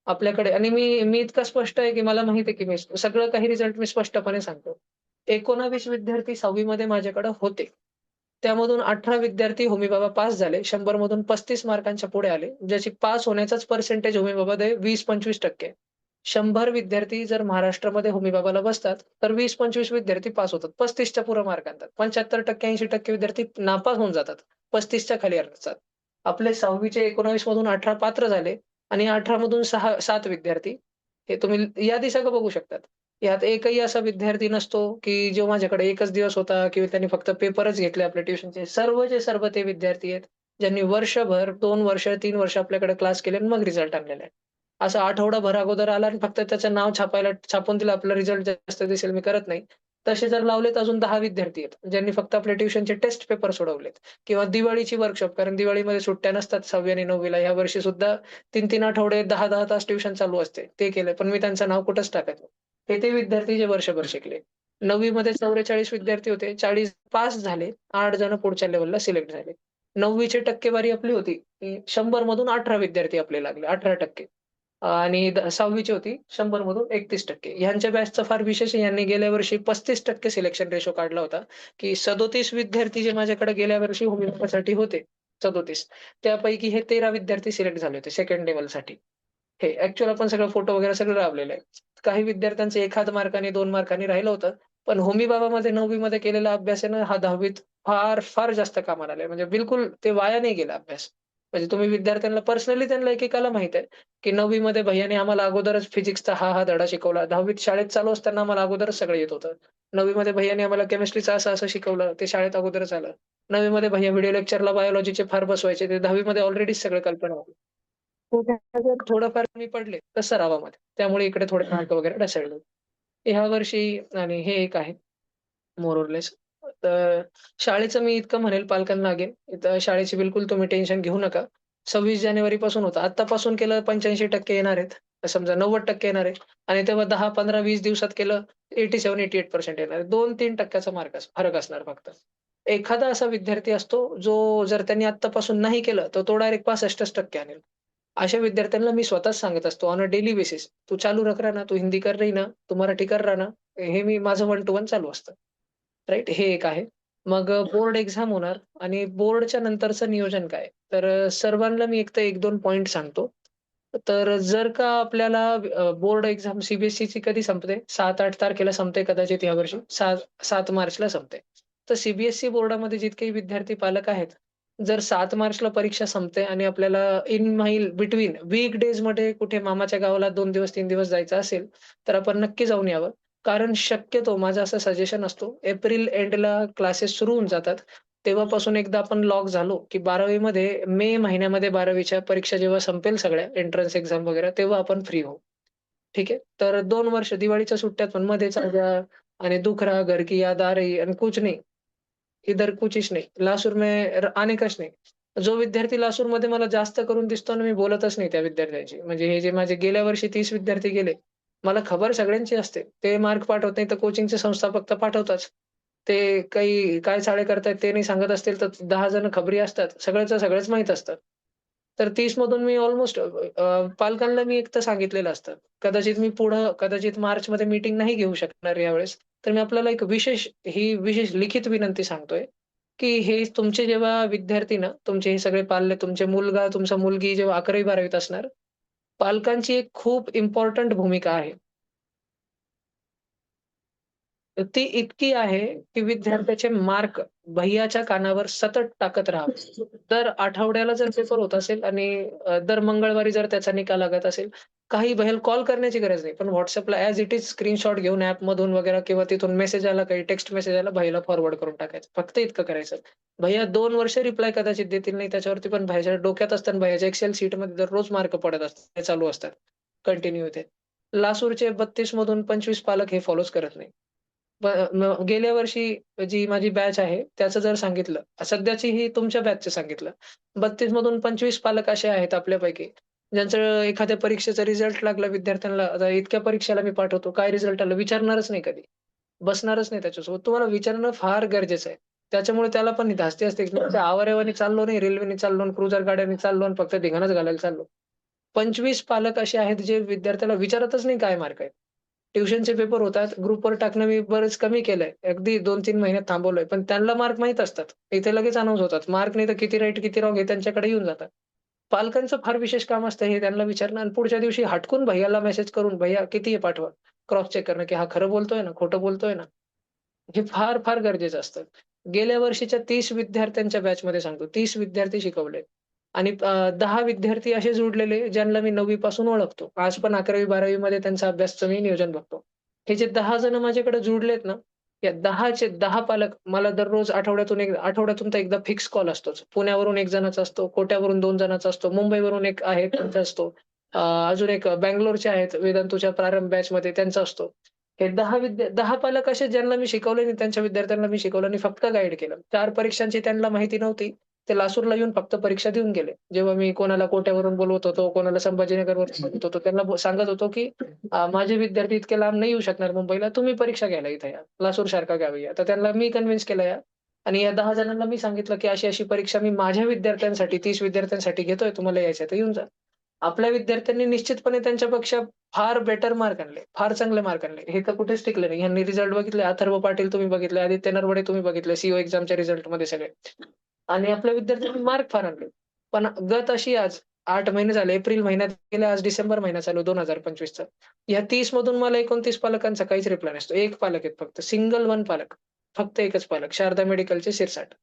Speaker 1: आपल्याकडे आणि मी इतका स्पष्ट आहे, की मला माहिती आहे, की मी सगळं काही रिझल्ट मी स्पष्टपणे सांगतो. 19 विद्यार्थी 6वी मध्ये माझ्याकडे होते. त्यामधून 18 विद्यार्थी होमी बाबा पास झाले. 100 मधून 35 मार्कांच्या पुढे आले. ज्याची पास होण्याचाच पर्सेंटेज होमी बाबामध्ये 20-25% 100 विद्यार्थी जर महाराष्ट्रामध्ये होमी बाबाला बसतात, तर 20-25 विद्यार्थी पास होतात. 35च्या पुढे मार्क आणतात. 75% 80% विद्यार्थी नापास होऊन जातात. 35च्या खाली असतात. आपले 6वीचे 19 मधून 18 पात्र झाले आणि 18 मधून 7 विद्यार्थी हे तुम्ही यादी सगळं बघू शकतात. यात एकही असा विद्यार्थी नसतो, की जो माझ्याकडे एकच दिवस होता किंवा त्यांनी फक्त पेपरच घेतले आपल्या ट्युशनचे. सर्वचे सर्व ते विद्यार्थी आहेत, ज्यांनी वर्षभर, 2 वर्ष, 3 वर्ष आपल्याकडे क्लास केले आणि मग रिझल्ट आणलेला आहे. असा आठवडाभर अगोदर आला आणि फक्त त्याचं नाव छापून दिलं, आपला रिझल्ट जास्त दिसेल, मी करत नाही. तसे जर लावलेत अजून 10 विद्यार्थी आहेत, ज्यांनी फक्त आपल्या ट्युशनचे टेस्ट पेपर सोडवलेत किंवा दिवाळीची वर्कशॉप कारण दिवाळीमध्ये सुट्ट्या नसतात 6वी आणि 9वी ला. यावर्षी सुद्धा 3-3 आठवडे 10-10 तास ट्युशन चालू असते. ते केलंय. पण मी त्यांचं नाव कुठेच टाकत नाही. हे ते विद्यार्थी जे वर्षभर शिकले. 9वी मध्ये 44 विद्यार्थी होते. 40 पास झाले. 8 जण पुढच्या लेव्हलला सिलेक्ट झाले. 9वी ची टक्केवारी आपली होती, की 100 मधून 18 विद्यार्थी आपले लागले. 18% आणि 6वी ची होती 100 मधून 31%. ह्यांच्या बॅचचं फार विशेष आहे. यांनी गेल्या वर्षी 35% सिलेक्शन रेशो काढला होता, की 37 विद्यार्थी जे माझ्याकडे गेल्या वर्षी होमिओपॅथीसाठी होते 37 त्यापैकी हे 13 विद्यार्थी सिलेक्ट झाले होते सेकंड लेव्हलसाठी. हे ॲक्चुअल आपण सगळं फोटो वगैरे सगळं लावलेलं आहे. काही विद्यार्थ्यांचं 1 मार्काने, 2 मार्कांनी राहिलं होतं. पण होमी बाबामध्ये 9वी मध्ये केलेला अभ्यास आहे ना, हा 10वीत फार, फार जास्त कामाला आलाय. म्हणजे बिलकुल ते वाया नाही गेला अभ्यास. म्हणजे तुम्ही विद्यार्थ्यांना पर्सनली त्यांना एकेकाला माहीत आहे, की 9वी मध्ये भैय्याने आम्हाला अगोदरच फिजिक्सचा हा धडा शिकवला. 10वीत शाळेत चालू असताना आम्हाला अगोदरच सगळं येत होतं. 9वी मध्ये भैय्याने आम्हाला केमिस्ट्रीचं असं-असं शिकवलं. ते शाळेत अगोदरच आलं. 9वी मध्ये भैय्या व्हिडिओ लेक्चरला बायोलॉजीचे फार बसवायचे. ते 10वी मध्ये ऑलरेडीच सगळं कल्पना होती. तो त्याच्यात थोडंफार कमी पडले तर सरावामध्ये. त्यामुळे इकडे थोडे मार्क वगैरे ढासळले. ह्या वर्षी आणि हे एक आहे मोर ओर लेस. तर शाळेचं मी इतकं म्हणेल पालकांना अगेन, इथं शाळेची बिलकुल तुम्ही टेन्शन घेऊ नका. 26 जानेवारीपासून होतं. आत्तापासून केलं 85% येणार आहेत. समजा 90% येणार आहे आणि तेव्हा 10, 15, 20 दिवसात केलं 87-88% येणार आहे. 2-3% चा मार्क फरक असणार फक्त. एखादा असा विद्यार्थी असतो, जो जर त्यांनी आत्तापासून नाही केलं, तर तो डायरेक्ट 65% आणेल. अशा विद्यार्थ्यांना मी स्वतःच सांगत असतो ऑन अ डेली बेसिस. "तू चालू रख रहा ना, तू हिंदी कर रही ना, तू मराठी कर रहा ना." हे मी माझं वन टू वन चालू असतं. राइट? हे एक आहे. मग बोर्ड एक्झाम होणार आणि बोर्डच्या नंतरचं नियोजन काय? तर सर्वांना मी एक तर 1-2 पॉइंट सांगतो. तर जर का आपल्याला बोर्ड एक्झाम सी कधी संपते? 7-8 तारखेला संपते कदाचित यावर्षी. 7 मार्चला संपते. तर बोर्डामध्ये जितकेही विद्यार्थी पालक आहेत, जर 7 मार्चला परीक्षा संपते आणि आपल्याला इन माईल बिटवीन वीकडेजमध्ये कुठे मामाच्या गावाला 2 दिवस, 3 दिवस जायचं असेल, तर आपण नक्की जाऊन यावं. कारण शक्यतो माझं असं सजेशन असतो, एप्रिल एंडला क्लासेस सुरू होऊन जातात. तेव्हापासून एकदा आपण लॉक झालो, की 12वी मध्ये मे महिन्यामध्ये 12वीच्या परीक्षा जेव्हा संपेल सगळ्या एंट्रन्स एक्झाम वगैरे, तेव्हा आपण फ्री होऊ. ठीक आहे. तर 2 वर्ष दिवाळीच्या सुट्ट्यात पण मध्येच आल्या आणि दुःख रहा, घर की याद आ रही आणि कुछ नहीं, इधर कुछच नहीं. लासूर में आने काच नहीं. जो विद्यार्थी लासूरमध्ये मला जास्त करून दिसतो ना, मी बोलतच नाही त्या विद्यार्थ्यांशी. म्हणजे हे जे माझे गेल्या वर्षी 30 विद्यार्थी गेले, मला खबर सगळ्यांची असते. ते मार्क पाठवत नाही, तर कोचिंगचे संस्थापक तर पाठवतात. ते काही काय चाळे करतायत ते नाही सांगत असतील, तर 10 जण खबरी असतात. सगळ्याचं सगळंच माहीत असतं. तर 30 मधून मी ऑलमोस्ट पालकांना मी एक तर सांगितलेलं असतं. कदाचित मार्चमध्ये मीटिंग नाही घेऊ शकणार यावेळेस. तर मी आपल्याला एक विशेष लिखित विनंती सांगतोय, की हे तुमचे जेव्हा विद्यार्थी ना, तुमचे हे सगळे पाल्य तुमचे मुलगा, तुमचा मुलगी जेव्हा 11वी-12वीत असणार, पालकांची एक खूप इम्पोर्टंट भूमिका आहे. ती इतकी आहे, की विद्यार्थ्याचे मार्क भैय्याच्या कानावर सतत टाकत राहावे. दर आठवड्याला जर पेपर होत असेल आणि दर मंगळवारी जर त्याचा निकाल लागत असेल, काही भैय्याला कॉल करण्याची गरज नाही. पण WhatsAppला ॲज इट इज स्क्रीनशॉट घेऊन ॲपमधून वगैरे किंवा तिथून मेसेज आला, काही टेक्स्ट मेसेज आला, भैय्याला फॉरवर्ड करून टाकायचं. फक्त इतकं करायचं. भैय्या 2 वर्ष रिप्लाय कदाचित देतील नाही त्याच्यावरती, पण भैय्याच्या डोक्यात असतं भैय्याच्या एक्सेल शीटमध्ये दररोज मार्क पडत असतात. ते चालू असतात. कंटिन्यू ते. लासूरचे 32 मधून 25 पालक हे फॉलोच करत नाही. गेल्या वर्षी जी माझी बॅच आहे, त्याचं जर सांगितलं, सध्याची ही तुमच्या बॅचचं सांगितलं. 32 मधून 25 पालक असे आहेत आपल्यापैकी, ज्यांचं एखाद्या परीक्षेचा रिझल्ट लागला विद्यार्थ्यांना, आता इतक्या परीक्षेला मी पाठवतो, काय रिझल्ट आला विचारणारच नाही कधी. बसणारच नाही त्याच्यासोबत. तुम्हाला विचारणं फार गरजेचं आहे. त्याच्यामुळे त्याला पण धास्ती असते, की नुसतं आवाऱ्यावानी चाललो नाही, रेल्वेने चाललो आणि क्रुझर गाड्यांनी चाललो आणि फक्त धिंगाणाच घालायला चाललो. 25 पालक असे आहेत, जे विद्यार्थ्याला विचारतच नाही काय मार्क आहेत. ट्युशनचे पेपर होतात, ग्रुपवर टाकणं मी बरंच कमी केलंय. अगदी 2-3 महिन्यात थांबवलंय. पण त्यांना मार्क माहीत असतात. इथे लगेच अनाउन्स होतात. मार्क नाही तर किती राईट, किती रॉंग हे त्यांच्याकडे येऊन जातात. पालकांचं फार विशेष काम असतं हे त्यांना विचारणं आणि पुढच्या दिवशी हटकून भैय्याला मेसेज करून, "भैय्या किती आहे पाठवा." क्रॉस चेक करणं, की हा खरं बोलतोय ना, खोटं बोलतोय ना? हे फार, फार गरजेचं असतं. गेल्या वर्षीच्या 30 विद्यार्थ्यांच्या बॅचमध्ये सांगतो, 30 विद्यार्थी शिकवले आणि 10 विद्यार्थी असे जोडलेले ज्यांना मी 9वी पासून ओळखतो. आज पण 11वी-12वी मध्ये त्यांचा अभ्यासचं मी नियोजन बघतो. हे जे 10 जण माझ्याकडे जोडलेत ना, या 10चे 10 पालक मला दररोज आठवड्यातून तर एकदा फिक्स कॉल असतोच. पुण्यावरून 1 जणाचा असतो, कोट्यावरून 2 जणांचा असतो, मुंबईवरून एक आहे त्यांचा असतो. अजून एक बंगलोरचे आहेत वेदांतूच्या प्रारंभ बॅचमध्ये त्यांचा असतो. हे 10 पालक असे ज्यांना मी शिकवलं आणि त्यांच्या विद्यार्थ्यांना मी शिकवलं आणि फक्त गाईड केलं. 4 परीक्षांची त्यांना माहिती नव्हती. ते लासूरला येऊन फक्त परीक्षा देऊन गेले. जेव्हा मी कोणाला कोट्यावरून बोलवत होतो, कोणाला संभाजीनगरवरून बोलवत होतो, त्यांना सांगत होतो, की माझे विद्यार्थी इतके लांब नाही येऊ शकणार मुंबईला. तुम्ही परीक्षा घ्यायला इथे या. लासूरसारख्या गावी या. तर त्यांना मी कन्विन्स केलं या आणि या 10 जणांना मी सांगितलं, की अशी-अशी परीक्षा मी माझ्या विद्यार्थ्यांसाठी 30 विद्यार्थ्यांसाठी घेतोय. तुम्हाला यायचं तर येऊन जा. आपल्या विद्यार्थ्यांनी निश्चितपणे त्यांच्यापेक्षा फार बेटर मार्क आणले. फार चांगले मार्क आणले. हे तर कुठेच टिकले नाही. ह्यांनी रिझल्ट बघितले. अथर्व पाटील तुम्ही बघितले, आदित्य नरवडे तुम्ही बघितले, सीओ एक्झामच्या रिझल्टमध्ये सगळे. आणि आपल्या विद्यार्थ्यांनी मार्क फार आणले. पण गत अशी आज 8 महिने झाले. एप्रिल महिन्यात गेले, आज डिसेंबर महिना चालू 2025चा. या 30 मधून मला 29 पालकांचा काहीच रिप्लाय नसतो. 1 पालक आहेत फक्त. सिंगल वन पालक. फक्त एकच पालक. शारदा मेडिकलचे शिरसाट.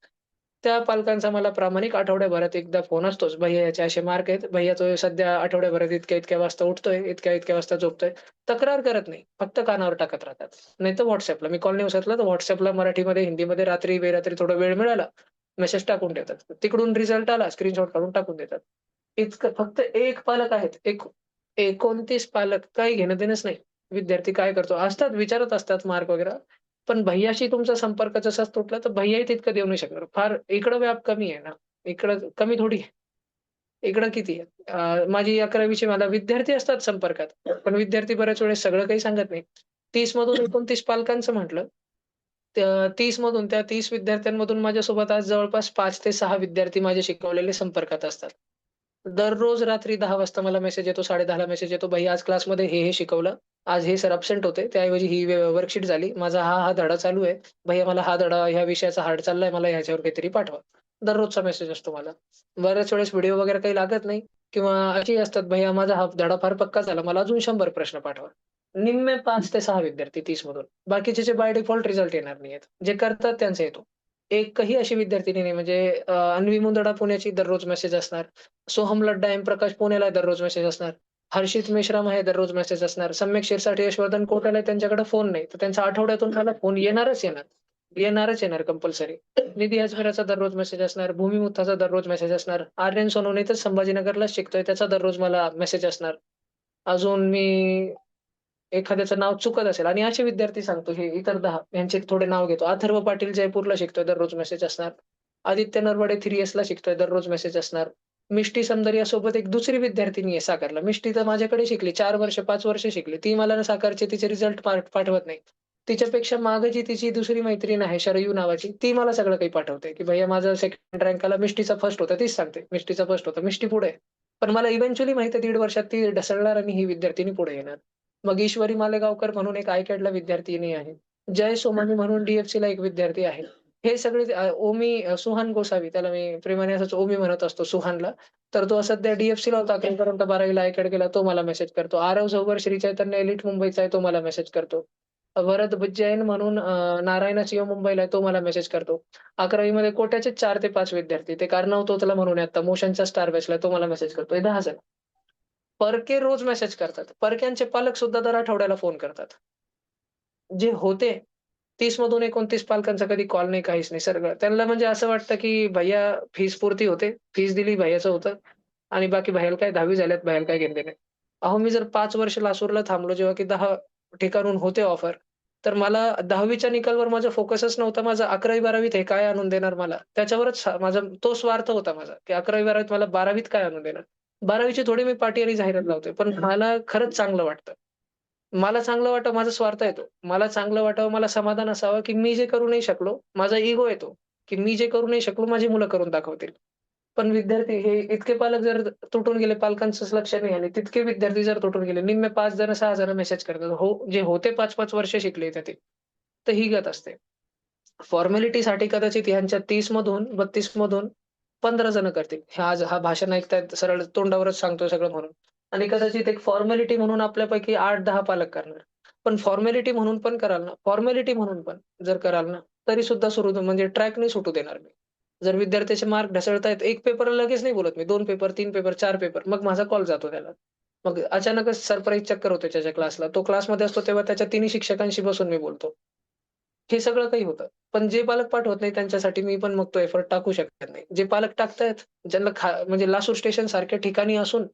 Speaker 1: त्या पालकांचा मला प्रामाणिक आठवड्याभरात एकदा फोन असतोच. "भैय्या याचे असे मार्क आहेत. भैय्या तो सध्या आठवड्याभरात इतक्या-इतक्या वाजता उठतोय, इतक्या-इतक्या वाजता झोपतोय." तक्रार करत नाही. फक्त कानावर टाकत राहतात. नाहीतर WhatsAppला मी कॉल नाही उचलला तर WhatsAppला मराठीमध्ये, हिंदीमध्ये रात्री-बेरात्री थोडा वेळ मिळाला, मेसेज टाकून ठेवतात. तिकडून रिझल्ट आला, स्क्रीनशॉट काढून टाकून देतात. इतकं फक्त 1 पालक आहेत. 29 पालक काही घेणं-देणंच नाही. विद्यार्थी काय करतो? असतात, विचारत असतात मार्क वगैरे. पण भैय्याशी तुमचा संपर्क जसाच तुटला, तर भैय्याही तितकं देऊ नाही शकणार. फार इकडं व्याप कमी आहे ना. इकडं कमी थोडी आहे. इकडं किती आहे? माझी 11वी मला विद्यार्थी असतात संपर्कात. पण विद्यार्थी बऱ्याच वेळेस सगळं काही सांगत नाही. 30 मधून 29 पालकांचं म्हटलं, त्या 30 मधून त्या 30 विद्यार्थ्यांमधून माझ्यासोबत आज जवळपास 5 ते 6 विद्यार्थी माझे शिकवलेले संपर्कात असतात. दररोज रात्री 10 वाजता मला मेसेज येतो, 10:30ला मेसेज येतो, "भैय्या आज क्लासमध्ये हे शिकवलं. आज हे सर अब्सेंट होते. त्याऐवजी ही वर्कशीट झाली. माझा हा धडा चालू आहे. भैय्या मला हा धडा ह्या विषयाचा हार्ड चाललाय. मला ह्याच्यावर काहीतरी पाठवा." दररोजचा मेसेज असतो मला. बऱ्याच वेळेस व्हिडिओ वगैरे काही लागत नाही किंवा अशी असतात, "भैय्या माझा हा धडा फार पक्का झाला. मला अजून 100 प्रश्न पाठवा." निम्मे 5 ते 6 विद्यार्थी 30 मधून. बाकीचे जे बाय डिफॉल्ट रिझल्ट येणार नाहीयेत. जे करतात त्यांचा येतो. एकही अशी विद्यार्थिनी नाही म्हणजे अन्वी मुंदडा पुण्याची दररोज मेसेज असणार. सोहम लड्डा, एम प्रकाश पुण्याला दररोज मेसेज असणार. हर्षित मेश्राम आहे दररोज मेसेज असणार. सम्यक शिरसाट, यशवर्धन कोठाले त्यांच्याकडे फोन नाही. तर त्यांचा आठवड्यातून मला फोन येणारच येणार. येणारच येणार कंपल्सरी. निधी अजमेराचा दररोज मेसेज असणार. भूमी मुथाचा दररोज मेसेज असणार. आर्यन सोनवणे तर संभाजीनगरलाच शिकतोय. त्याचा दररोज मला मेसेज असणार. अजून मी एखाद्याचं नाव चुकत असेल आणि असे विद्यार्थी सांगतो हे इतर 10 यांचे थोडे नाव घेतो. अथर्व पाटील जयपूरला शिकतोय, दररोज मेसेज असणार. आदित्य नरवडे 3Sला शिकतोय, दररोज मेसेज असणार. मिष्टी समदरियासोबत एक दुसरी विद्यार्थिनी आहे साकारला. मिष्टी तर माझ्याकडे शिकली. 4 वर्ष, 5 वर्ष शिकली. ती मला ना साकारचे तिचे रिझल्ट पाठवत नाही. तिच्यापेक्षा मागे जी तिची दुसरी मैत्रीण आहे शरयू नावाची, ती मला सगळं काही पाठवते, की "भैय्या माझा सेकंड रँक आला." मिष्टीचा फर्स्ट होता. तीच सांगते, "मिष्टीचा फर्स्ट होता." मिष्टी पुढे आहे. पण मला इव्हेंच्युअली माहिती आहे 1.5 वर्षात ती ढसळणार आणि ही विद्यार्थिनी पुढे येणार. मग ईश्वरी मालेगावकर म्हणून एक आय-कॅडला विद्यार्थिनी आहे. जय सोमानी म्हणून डी-एफ-सीला एक विद्यार्थी आहे. हे सगळे सुहान गोसावी त्याला मी प्रेमाने असंच ओमी म्हणत असतो सुहानला. तर तो सध्या डी-एफ-सीला होता. 11वी 12वीला आय-कॅड केला. तो मला मेसेज करतो. आरव झौगर श्री चैतन्य एलीट मुंबईचा आहे. तो मला मेसेज करतो. वरद जैन म्हणून नारायण सीओ मुंबईला आहे. तो मला मेसेज करतो. 11वी मध्ये कोट्याचे 4 ते 5 विद्यार्थी. ते कार्नाव तोतला म्हणून आहे आता मोशनच्या स्टार बॅचला. तो मला मेसेज करतो. हे 10 जण. परके रोज मेसेज करतात. परक्यांचे पालक सुद्धा दर आठवड्याला फोन करतात. जे होते 30 मधून 29 पालकांचा कधी कॉल नाही, काहीच नाही सगळं. त्यांना म्हणजे असं वाटतं, की भैय्या फीसपुरती होते. फीस दिली भैय्याचं होतं आणि बाकी भैय्याला काय 10वी झाल्यात, भैय्याला काय घेणं-देणं आहे. अहो, मी जर 5 वर्ष लासूरला थांबलो जेव्हा की 10 ठिकाणून होते ऑफर, तर मला 10वीच्या निकालवर माझा फोकसच नव्हता. माझा 11वी-12वीत हे काय आणून देणार मला? त्याच्यावरच माझा तो स्वार्थ होता माझा, की 11वी-12वीत मला 12वीत काय आणून देणार? 12वीची थोडी मी पाटीवारी जाहिरात लावतोय, पण मला खरंच चांगलं वाटतं. मला चांगलं वाटावं माझा स्वार्थ आहे मला चांगलं वाटावं, मला समाधान असावं, की मी जे करू नाही शकलो, माझा इगो आहे की मी जे करू नाही शकलो, माझी मुलं करून दाखवतील. पण विद्यार्थी हे इतके पालक जर तुटून गेले, पालकांचंच लक्ष नाही आणि तितके विद्यार्थी जर तुटून गेले, निम्मे 5 जण 6 जण मेसेज करतात. हो, जे होते 5-5 वर्ष शिकले ते. तर ही गत असते. फॉर्मॅलिटीसाठी कदाचित ह्यांच्या 30 मधून 32 मधून 15 जण करतील. हे आज हा भाषण ऐकतायत सरळ तोंडावरच सांगतोय सगळं म्हणून. आणि कदाचित एक फॉर्मॅलिटी म्हणून आपल्यापैकी 8-10 पालक करणार. पण फॉर्मॅलिटी म्हणून पण कराल ना, फॉर्मॅलिटी म्हणून पण जर कराल ना, तरी सुद्धा म्हणजे ट्रॅक नाही सुटू देणार मी. जर विद्यार्थ्याचे मार्क ढासळतायत, 1 पेपरला लगेच नाही बोलत मी. 2 पेपर, 3 पेपर, 4 पेपर. मग माझा कॉल जातो त्याला. मग अचानकच सरप्राईज चक्कर होते त्याच्या क्लासला. तो क्लासमध्ये असतो तेव्हा त्याच्या तिन्ही शिक्षकांशी बसून मी बोलतो. हे सगळं काही होतं. पण जे पालक पाठवत नाही त्यांच्यासाठी मी पण मग तो एफर्ट टाकू शकत नाही. जे पालक टाकतायत, ज्यांना म्हणजे लासूर स्टेशन सारख्या ठिकाणी असून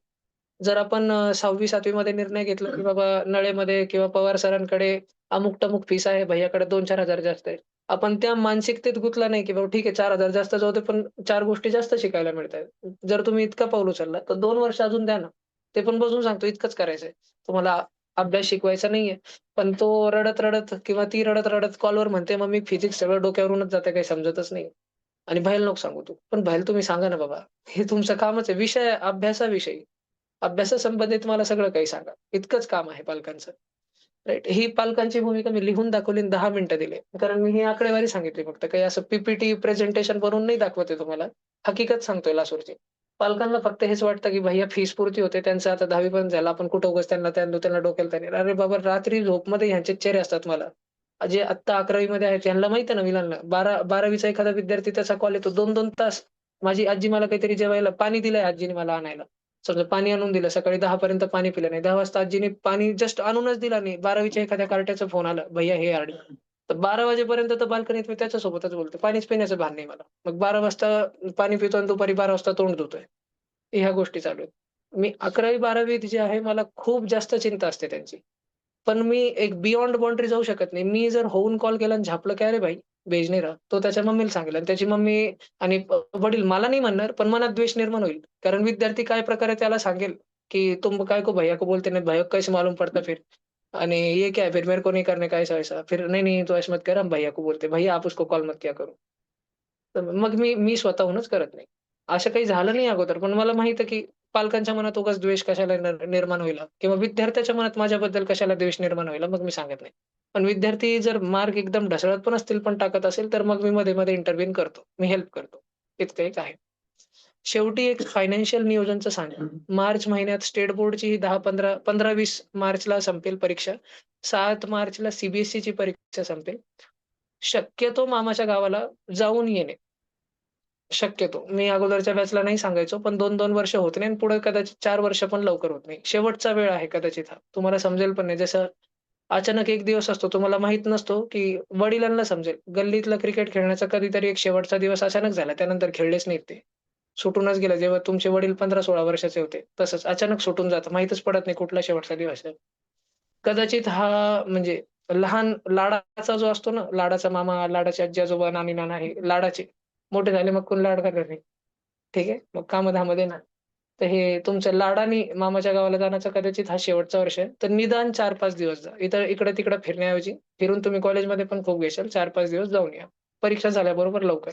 Speaker 1: जर आपण 6वी-7वी मध्ये निर्णय घेतला, की बाबा नळेमध्ये किंवा पवार सरांकडे अमुक-तमुक फीस आहे, भैय्याकडे 2,000-4,000 जास्त आहे. आपण त्या मानसिकतेत गुंतला नाही, की बाबा ठीक आहे 4,000 जास्त जाऊ दे, पण 4 गोष्टी जास्त शिकायला मिळतायत. जर तुम्ही इतका पाऊल उचलला, तर 2 वर्ष अजून द्या ना. ते पण बसून सांगतो इतकंच करायचंय. तुम्हाला अभ्यास शिकवायचा नाहीये. पण तो रडत-रडत किंवा ती रडत-रडत कॉलवर म्हणते, "मम्मी फिजिक्स सगळं डोक्यावरूनच जातंय, काही समजतच नाही." आणि बाहेर नको सांगू तू. पण बाहेर तुम्ही सांगा ना बाबा. हे तुमचं कामच आहे. विषय अभ्यासाविषयी. अभ्यासासंबंधित मला सगळं काही सांगा. इतकंच काम आहे पालकांचं. राइट. ही पालकांची भूमिका मी लिहून दाखवली आणि 10 मिनिटं दिले. कारण मी ही आकडेवारी सांगितली फक्त. काही असं पी प्रेझेंटेशन बनवून नाही दाखवत आहे तुम्हाला. हकीकत सांगतोय लासूरची. पालकांना फक्त हेच वाटतं, की भैय्या फीस पुरती होते. त्यांचं आता 10वी पर्यंत झालं. आपण कुठं उगाच त्यांना डोक्याला ताण. अरे बाबा रात्री झोपमध्ये ह्यांचे चेहरे असतात मला. जे आत्ता 11वी मध्ये आहेत त्यांना माहिती आहे ना मुलांना. 12वीचा एखादा विद्यार्थी त्याचा कॉल येतो 2-2 तास. माझी आजी मला काहीतरी जेवायला पाणी दिलंय आजीने मला आणायला. समजा पाणी आणून दिलं. सकाळी 10 पर्यंत पाणी पिलं नाही. 10 वाजता आजीने पाणी जस्ट आणूनच दिलं नाही. 12वीच्या एखाद्या कार्ट्याचा फोन आला, "भैय्या हे आण." तर 12 वाजेपर्यंत तर बाल्कनीत मी त्याच्यासोबतच बोलतो. पाणीच पिण्याचं भान नाही मला. मग 12 वाजता पाणी पितो आणि दुपारी 12 वाजता तोंड धुतोय. ह्या गोष्टी चालू आहेत. मी 11वी-12वीत जे आहे मला खूप जास्त चिंता असते त्यांची. पण मी एक बियॉन्ड बाउंडरी जाऊ शकत नाही. मी जर होऊन कॉल केला आणि झापलं, "काय रे भाई, भेज नहीं रहा." तो त्याच्या मम्मीला सांगेल आणि त्याची मम्मी आणि वडील मला नाही म्हणणार, पण मनात द्वेष निर्माण होईल. कारण विद्यार्थी काय प्रकारे त्याला सांगेल, की "तुम काय को भैय्या को बोलते नहीं, भैय्या को कैसे मालूम पड़ता फिर? आणि ये क्या है फिर मेरे को नहीं करने का ऐसा-वैसा." फिर "नहीं, नहीं, तो ऐसे मत कर, हम भैय्या को बोलते हैं. भैय्या आप उसको कॉल मत किया करो." तर मग मी स्वतःहूनच करत नाही. असं काही झालं नाही अगोदर, पण मला माहीत आहे, की पालकांच्या मनात उगाच द्वेष कशाला निर्माण होईल किंवा विद्यार्थ्याच्या मनात माझ्याबद्दल कशाला द्वेष निर्माण होईल, मग मी सांगत नाही. पण विद्यार्थी जर मार्क एकदम ढासळत पण असतील, पण टाकत असेल, तर मग मी मध्ये-मध्ये इंटरव्हीन करतो. मी हेल्प करतो. इतकं एक आहे. शेवटी एक फायनान्शियल नियोजनचं सांगा. मार्च महिन्यात स्टेट बोर्डची ही 10-15 15-20 मार्चला संपेल परीक्षा. 7 मार्चला ची परीक्षा संपेल. शक्यतो मामाच्या गावाला जाऊन येणे. शक्यतो. मी अगोदरच्या बॅचला नाही सांगायचो, पण 2-2 वर्ष होत नाही आणि पुढे कदाचित 4 वर्ष पण लवकर होत नाही. शेवटचा वेळ आहे कदाचित हा. तुम्हाला समजेल पण नाही. जसं अचानक एक दिवस असतो, तुम्हाला माहीत नसतो, की वडिलांना समजेल. गल्लीतला क्रिकेट खेळण्याचा कधीतरी एक शेवटचा दिवस अचानक झाला. त्यानंतर खेळलेच नाहीत ते. सुटूनच गेला. जेव्हा तुमचे वडील 15-16 वर्षाचे होते, तसंच अचानक सुटून जातं. माहीतच पडत नाही कुठला शेवटचा दिवस आहे. कदाचित हा म्हणजे लहान लाडाचा जो असतो ना, लाडाचा मामा, लाडाचे आजी-आजोबा, नानी-नाना हे लाडाचे. मोठे झाले मग कोण लाड करणार नाही. ठीक आहे. मग कामं-धामं देणार. तर हे तुमच्या लाडानी मामाच्या गावाला जाण्याचा कदाचित हा शेवटचा वर्ष आहे. तर निदान 4-5 दिवस जा. इथं इकडं-तिकडं फिरण्याऐवजी फिरून तुम्ही कॉलेजमध्ये पण खूप घेशाल. 4-5 दिवस जाऊन या. परीक्षा झाल्याबरोबर लवकर.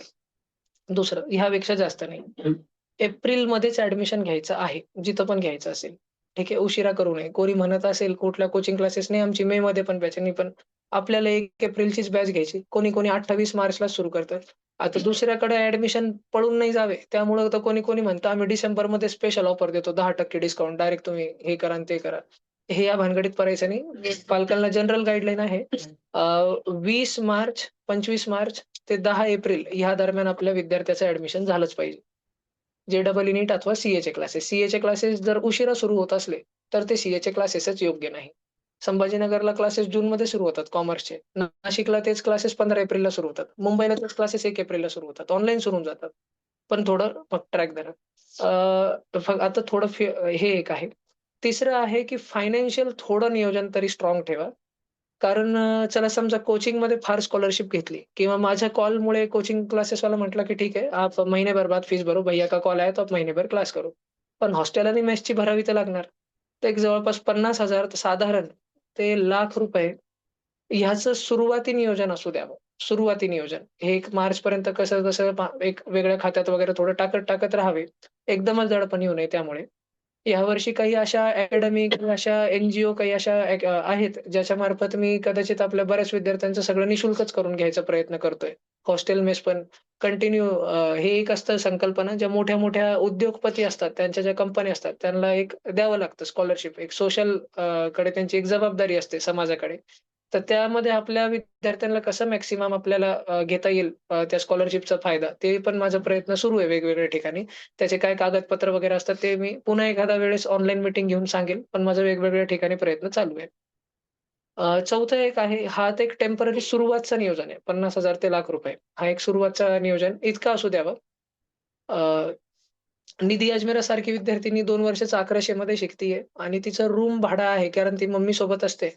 Speaker 1: दुसरं ह्यापेक्षा जास्त नाही. एप्रिलमध्येच ॲडमिशन घ्यायचं आहे, जिथं पण घ्यायचं असेल. ठीक आहे. उशिरा करू नये. कोणी म्हणत असेल कुठल्या कोचिंग क्लासेस नाही आमची मेमध्ये पण बॅच आहे. नाही पण आपल्याला 1 एप्रिलचीच बॅच घ्यायची. कोणी-कोणी 28 मार्चला सुरू करतं. आता दुसऱ्याकडे ॲडमिशन पळून नाही जावे. त्यामुळं तर कोणी-कोणी म्हणतं आम्ही डिसेंबरमध्ये स्पेशल ऑफर देतो 10% डिस्काउंट. डायरेक्ट तुम्ही हे करा आणि ते करा. हे या भानगडीत पडायचं नाही. पालकांना जनरल गाईडलाईन आहे. 20 मार्च, 25 मार्च ते 10 एप्रिल ह्या दरम्यान आपल्या विद्यार्थ्याचं ॲडमिशन झालंच पाहिजे. जे-डबल-ई नीट अथवा सी-एचे क्लासेस. सी-एचे क्लासेस जर उशिरा सुरू होत असले, तर ते सी-एचे क्लासेसच योग्य नाही. संभाजीनगरला क्लासेस जूनमध्ये सुरू होतात कॉमर्सचे. नाशिकला तेच क्लासेस 15 एप्रिलला सुरू होतात. मुंबईला तेच क्लासेस 1 एप्रिलला सुरू होतात. ऑनलाईन सुरू होऊन जातात. पण थोडं मग ट्रॅक धरा. आता थोडं हे एक आहे. तिसरं आहे, की फायनान्शियल थोडं नियोजन तरी स्ट्राँग ठेवा. कारण चला समजा कोचिंगमध्ये फार स्कॉलरशिप घेतली किंवा माझ्या कॉलमुळे कोचिंग क्लासेसवाला म्हटला, की "ठीक है, आप महीने भर बाद फीस भरो. भैया का कॉल आया तो आप महीने भर क्लास करो." पण हॉस्टेल आणि मेसची भरावी तर लागणार. तर एक जवळपास 50,000 साधारण ते ₹1,00,000 ह्याचं सुरुवाती नियोजन असू द्यावं. सुरुवाती नियोजन. हे एक मार्चपर्यंत कसं-कसं एक वेगळ्या खात्यात वगैरे थोडं टाकत-टाकत राहावे. एकदमच दडपण येऊ नये त्यामुळे. यावर्षी काही अशा अकॅडमिक किंवा अशा एन-जी-ओ काही अशा आहेत ज्याच्यामार्फत मी कदाचित आपल्या बऱ्याच विद्यार्थ्यांचं सगळं निःशुल्कच करून घ्यायचा प्रयत्न करतोय. हॉस्टेल मेस पण कंटिन्यू हे एक असतं संकल्पना ज्या मोठ्या-मोठ्या उद्योगपती असतात, त्यांच्या ज्या कंपन्या असतात, त्यांना एक द्यावं लागतं स्कॉलरशिप. एक सोशल कडे त्यांची एक जबाबदारी असते समाजाकडे. तर त्यामध्ये आपल्या विद्यार्थ्यांना कसं मॅक्सिमम आपल्याला घेता येईल त्या स्कॉलरशिपचा फायदा, ते पण माझा प्रयत्न सुरू आहे वेगवेगळ्या ठिकाणी. त्याचे काय कागदपत्र वगैरे असतात ते मी पुन्हा एखाद्या वेळेस ऑनलाईन मीटिंग घेऊन सांगेल. पण माझं वेगवेगळ्या ठिकाणी प्रयत्न चालू आहे. चौथं एक आहे, हा तर एक टेम्पररी सुरुवातचं नियोजन आहे. 50,000 ते ₹1,00,000 हा एक सुरुवातचा नियोजन इतका असू द्यावा. अ, निधी अजमेरासारखी विद्यार्थिनी 2 वर्षाचं 1100 मध्ये शिकतीये आणि तिचं रूम भाडं आहे कारण ती मम्मीसोबत असते.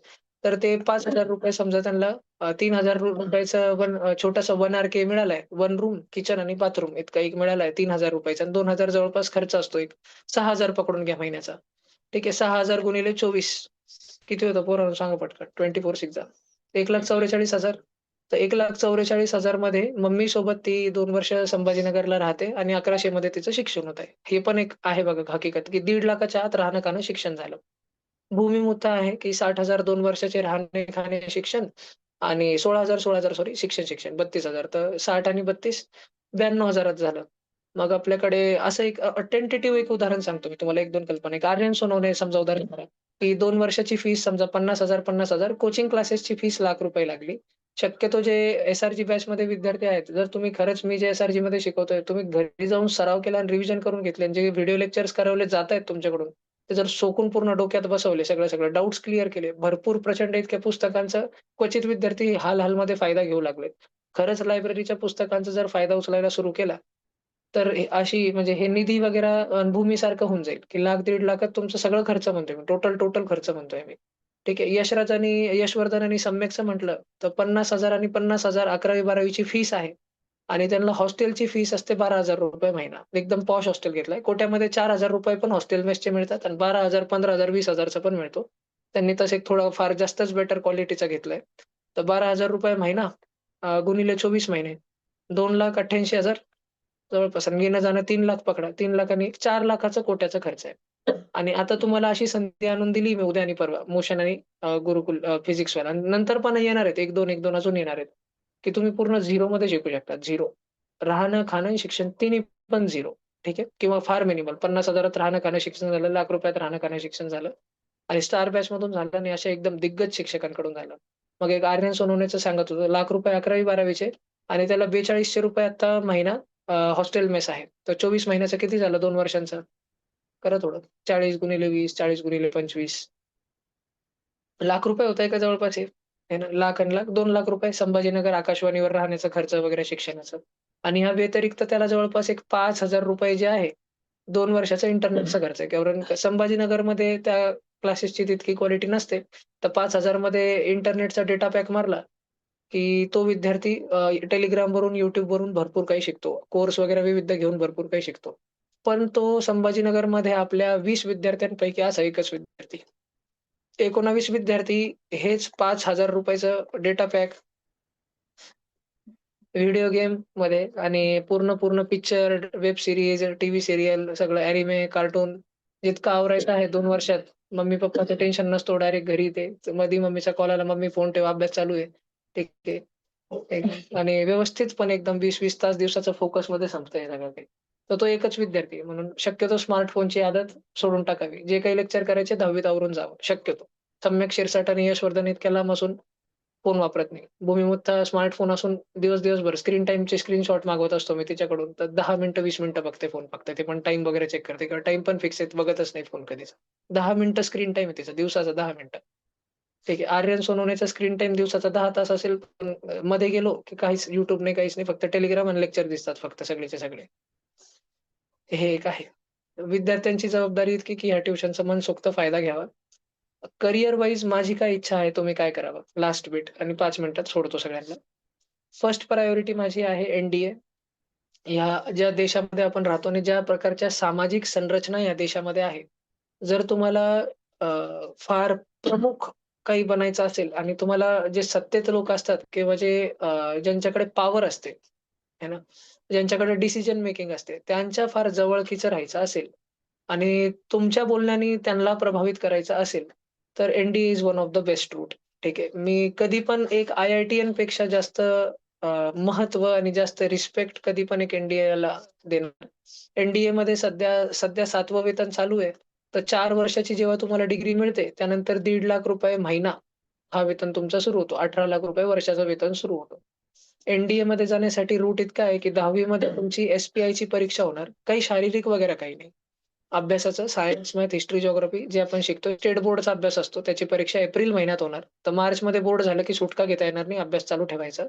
Speaker 1: तर ते ₹5,000 समजा त्यांना ₹3,000 छोटासा 1 आर-के मिळालाय. 1 रूम, किचन आणि बाथरूम इतका एक मिळालाय ₹3,000 आणि 2,000 जवळपास खर्च असतो एक. 6,000 पकडून घ्या महिन्याचा. ठीक आहे. 6,000 गुणिले 24 किती होतं पोरांनो सांगा पटकन. 24/6 जा. 1,44,000 तर 1,44,000 मध्ये मम्मीसोबत ती 2 वर्ष संभाजीनगरला राहते आणि 1100 मध्ये तिचं शिक्षण होत आहे. हे पण एक आहे बघा हकीकत, की 1,50,000च्या आत राहणं-खाणं शिक्षण झालं. भूमिमुत्ता आहे, की 60,000 2 वर्षाचे राहणे-खाणे शिक्षण आणि 16,000 सॉरी शिक्षण 32,000 तर 60 आणि 32 92,000 झालं. मग आपल्याकडे असं एक टेंटेटिव्ह एक उदाहरण सांगतो मी तुम्हाला 1-2 कल्पना. एक आर्यन सोनवणे समजा उदाहरण करा, की 2 वर्षाची फीस समजा 50,000 कोचिंग क्लासेसची फीस ₹1,00,000 लागली. शक्यतो जे एस-आर-जी बॅचमध्ये विद्यार्थी आहेत, जर तुम्ही खरंच मी जे एस-आर-जीमध्ये शिकवतोय, तुम्ही घरी जाऊन सराव केला आणि रिव्हिजन करून घेतले आणि जे व्हिडिओ लेक्चर्स करवले जातायत तुमच्याकडून, ते जर सोकून पूर्ण डोक्यात बसवले सगळं डाउट्स क्लिअर केले, भरपूर प्रचंड इतक्या पुस्तकांचं क्वचित विद्यार्थी हाल-हालमध्ये फायदा घेऊ लागले. खरंच लायब्ररीच्या पुस्तकांचा जर फायदा उचलायला सुरू केला, तर अशी म्हणजे हे निधी वगैरे भूमीसारखं होऊन जाईल, की लाख 1.5 लाखात तुमचं सगळं खर्च म्हणतोय मी. टोटल खर्च म्हणतोय मी. ठीक आहे. यशवर्धन आणि सम्यकचं म्हटलं, तर 50,000 आणि 50,000 11वी-12वीची फीस आहे आणि त्यांना हॉस्टेलची फीस असते ₹12,000 महिना. एकदम पॉश हॉस्टेल घेतलंय. कोट्यामध्ये ₹4,000 पण हॉस्टेल मेसचे मिळतात आणि 12,000, 15,000, 20,000चा पण मिळतो. त्यांनी तसे थोडं फार जास्तच बेटर क्वालिटीचा घेतलाय. तर ₹12,000 महिना गुणिले 24 महिने 2,88,000 जवळपास आणि येणं-जाणं 3,00,000 पकडा. 3,00,000 आणि 4,00,000चा कोट्याचा खर्च आहे. आणि आता तुम्हाला अशी संधी आणून दिली मी उद्या आणि परवा मोशन आणि गुरुकुल फिजिक्सवाला आणि नंतर पण येणार आहेत 1-2 अजून येणार आहेत, की तुम्ही पूर्ण झिरोमध्ये शिकू शकता. झिरो. राहणं, खाणं आणि शिक्षण तिन्ही पण झिरो. ठीक आहे. किंवा फार मिनिमल 50,000त राहणं-खाणं शिक्षण झालं, ₹1,00,000 राहणं-खाणं शिक्षण झालं आणि स्टार बॅचमधून झालं आणि अशा एकदम दिग्गज शिक्षकांकडून झालं. मग एक आर्यन सोनवणेचं सांगत होतो ₹1,00,000 11वी-12वीचे आणि त्याला ₹4200 आता महिना हॉस्टेल मेस आहे. तर 24 महिन्याचं किती झालं 2 वर्षांचं? करा थोडं. 40 गुणिले 20, 40 गुणिले 25 ₹1,00,000 होतंय का जवळपास हे? आहे ना. लाख आणि लाख ₹2,00,000 संभाजीनगर आकाशवाणीवर राहण्याचा खर्च वगैरे शिक्षणाचं. आणि ह्या व्यतिरिक्त त्याला जवळपास एक ₹5,000 जे आहे, 2 वर्षाचा इंटरनेटचा खर्च आहे. कारण संभाजीनगरमध्ये त्या क्लासेसची तितकी क्वालिटी नसते. तर 5,000 मध्ये इंटरनेटचा डेटा पॅक मारला, की तो विद्यार्थी Telegramवरून, YouTubeवरून भरपूर काही शिकतो. कोर्स वगैरे विविध घेऊन भरपूर काही शिकतो. पण तो संभाजीनगरमध्ये आपल्या 20 विद्यार्थ्यांपैकी असा एकच विद्यार्थी. 19 विद्यार्थी हेच ₹5,000 चं डेटा पॅक, व्हिडिओ गेममध्ये आणि पूर्ण picture, web series, TV serial सगळं अॅनिमे, कार्टून जितकं आवरायचं आहे 2 वर्षात. मम्मी-पप्पाचं टेन्शन नसतो. डायरेक्ट घरी ते मधी मम्मीचा कॉल आला, "मम्मी फोन ठेव, अभ्यास चालू आहे." ठीक आहे. आणि व्यवस्थितपणे एकदम 20-20 तास दिवसाचा फोकसमध्ये संपतंय सगळं काही. तर तो एकच विद्यार्थी आहे. म्हणून शक्यतो स्मार्टफोनची आदत सोडून टाकावी. जे काही लेक्चर करायचे 10वीत आवरून जावं शक्यतो. सम्यक शिरसाट आणि यशवर्धन इतक्या लांब असून फोन वापरत नाही. भूमिमुत्ता स्मार्टफोन असून दिवसभर स्क्रीन टाईमचे स्क्रीनशॉट मागवत असतो मी तिच्याकडून. तर 10 मिनिटं, 20 मिनिटं बघते फोन फक्त. ते पण टाईम वगैरे चेक करते किंवा टाईम पण फिक्स आहे. बघतच नाही फोन कधीच. 10 मिनिटं स्क्रीन टाईम आहे तिचा दिवसाचा 10 मिनिटं. ठीक आहे. आर्यन सोनवणेचा स्क्रीन टाईम दिवसाचा 10 तास असेल, पण मध्ये गेलो की काहीच YouTube नाही, काहीच नाही. फक्त Telegram आणि लेक्चर दिसतात फक्त सगळेच्या सगळे. हे एक आहे. विद्यार्थ्यांची जबाबदारी इतकी की ह्या ट्युशनचा मनसोक्त फायदा घ्यावा करियर वाईज माझी काय इच्छा आहे, तुम्ही काय करावं? लास्ट बिट आणि 5 मिनिटात सोडतो सगळ्यांना. फर्स्ट प्रायोरिटी माझी आहे एन-डी-ए. ह्या ज्या देशामध्ये आपण राहतो आणि ज्या प्रकारच्या सामाजिक संरचना या देशामध्ये आहे. जर तुम्हाला अ, फार प्रमुख काही बनायचं असेल आणि तुम्हाला जे सत्तेत लोक असतात किंवा जे ज्यांच्याकडे पॉवर असते, आहे ना, ज्यांच्याकडे डिसिजन मेकिंग असते, त्यांच्या फार जवळकीचं राहायचं असेल आणि तुमच्या बोलण्याने त्यांना प्रभावित करायचं असेल, तर NDA is one of the best route. ठीक आहे. मी कधी पण एक आय-आय-टी-एन पेक्षा जास्त महत्त्व आणि जास्त रिस्पेक्ट कधी पण एक एन-डी-एला देणार. एन-डी-एमध्ये सध्या सध्या 7वं वेतन चालू आहे. तर 4 वर्षाची जेव्हा तुम्हाला डिग्री मिळते, त्यानंतर ₹1,50,000 महिना हा वेतन तुमचा सुरू होतो. ₹18,00,000 वर्षाचं वेतन सुरू होतं. एन-डी-एमध्ये जाण्यासाठी रूट इतका आहे, की 10वी मध्ये तुमची एस-पी-आयची परीक्षा होणार. काही शारीरिक वगैरे काही नाही. अभ्यासाचं सायन्स, मॅथ, हिस्ट्री, जिओग्राफी जे आपण शिकतोय स्टेट बोर्डचा अभ्यास असतो. त्याची परीक्षा एप्रिल महिन्यात होणार. तर मार्चमध्ये बोर्ड झालं, की सुटका घेता येणार नाही. अभ्यास चालू ठेवायचा.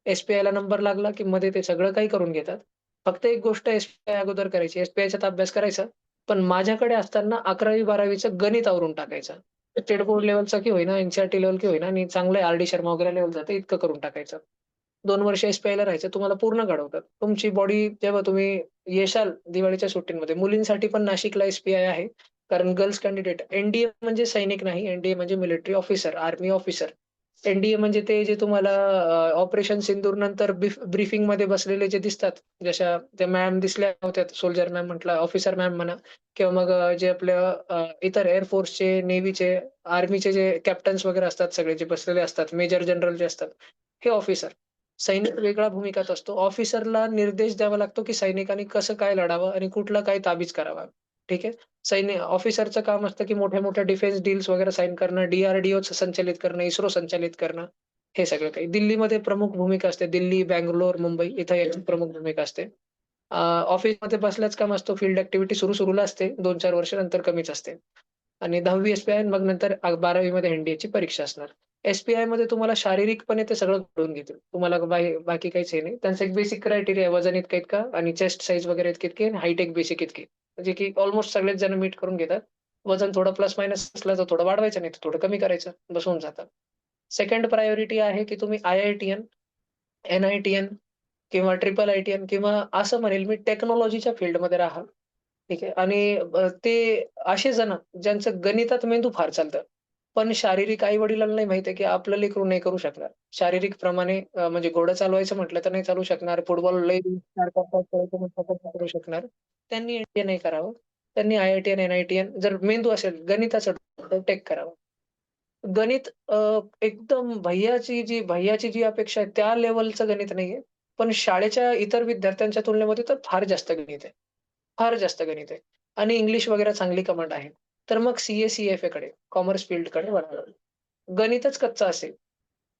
Speaker 1: एस-पी-आयला नंबर लागला, की मध्ये ते सगळं काही करून घेतात. फक्त एक गोष्ट एस-पी-आय अगोदर करायची. एस-पी-आयचा तर अभ्यास करायचा. पण माझ्याकडे असताना 11वी-12वीचं गणित आवरून टाकायचं. स्टेट बोर्ड लेव्हलचा की होईना, एन-सी-आर-टी लेव्हल की होईना आणि चांगलं आर-डी शर्मा वगैरे लेव्हलचं ते इतकं करून टाकायचं. 2 वर्ष एस-पी-आयला राहायचं. तुम्हाला पूर्ण घडवतात. तुमची बॉडी जेव्हा तुम्ही येशाल दिवाळीच्या सुट्टींमध्ये, मुलींसाठी पण नाशिकला एस-पी-आय आहे. कारण गर्ल्स कॅन्डिडेट एन-डी-ए म्हणजे सैनिक नाही, एन-डी-ए म्हणजे military officer, army officer. NDA म्हणजे ते जे तुम्हाला ऑपरेशन सिंदूर नंतर ब्रीफिंगमध्ये बसलेले जे दिसतात, जशा त्या मॅम दिसल्या होत्या, सोल्जर मॅम म्हटलं, ऑफिसर मॅम म्हणा किंवा मग जे आपल्या इतर एअर फोर्सचे, नेव्हीचे, आर्मीचे जे कॅप्टन्स वगैरे असतात सगळे जे बसलेले असतात, मेजर जनरल जे असतात, हे ऑफिसर. सैनिक वेगळ्या भूमिकात असतो. ऑफिसरला निर्देश द्यावा लागतो, की सैनिकांनी कसं काय लढावं आणि कुठला काय ताबीज करावा. ठीक आहे. ऑफिसरचं काम असतं, की मोठ्या-मोठ्या डिफेन्स डील्स वगैरे साइन करणं, डी-आर-डी-ओचं संचालित करणं, इस्रो संचालित करणं, हे सगळं काही. दिल्लीमध्ये प्रमुख भूमिका असते. दिल्ली, बंगलोर, मुंबई इथं याची प्रमुख भूमिका असते. ऑफिसमध्ये बसल्याच काम असतो. फील्ड ॲक्टिव्हिटी सुरू-सुरूला असते. 2-4 वर्ष नंतर कमीच असते. आणि 10वी एस-पी-आय मग नंतर 12वी एन-डी-एची परीक्षा असणार. एस-पी-आयमध्ये तुम्हाला शारीरिकपणे ते सगळं घडवून घेतील. तुम्हाला बाकी काहीच हे नाही. त्यांचा एक बेसिक क्रायटेरिया आहे. वजन इतका-इतका आणि चेस्ट साइज वगैरे इतकी-इतकी आणि हाईट एक बेसिक इतकी. म्हणजे की ऑलमोस्ट सगळेच जण मीट करून घेतात. वजन थोडं प्लस मायनस असलं तर थोडं वाढवायचं, नाही तर थोडं कमी करायचं. बस होऊन जातं. सेकंड प्रायोरिटी आहे की तुम्ही आय-आय-टी-एन, एन-आय-टी-एन किंवा ट्रिपल आय-टी-एन किंवा असं म्हणेल मी टेक्नॉलॉजीच्या फील्डमध्ये राहा. ठीक आहे. आणि ते असे जण ज्यांचं गणितात मेंदू फार चालतं. पण शारीरिक आई-वडिलांना नाही माहिती आहे, की आपलं लेकरू नाही करू शकणार. शारीरिक प्रमाणे म्हणजे घोडं चालवायचं म्हटलं तर नाही चालू शकणार. फुटबॉल लई 4-5 तास खेळायचं म्हटलं तर नाही करू शकणार. त्यांनी एन-डी-ए नाही करावं. त्यांनी आय-आय-टी-एन, एन-आय-टी-एन जर मेंदू असेल, गणिताचं टेक करावं. गणित एकदम भैय्याची जी अपेक्षा आहे त्या लेव्हलचं गणित नाहीये. पण शाळेच्या इतर विद्यार्थ्यांच्या तुलनेमध्ये तर फार जास्त गणित आहे. फार जास्त गणित आहे आणि इंग्लिश वगैरे चांगली कमांड आहे. तर मग सी-ए, सी-एफ-एकडे कॉमर्स फील्डकडे वळावं. गणितच कच्चं असेल,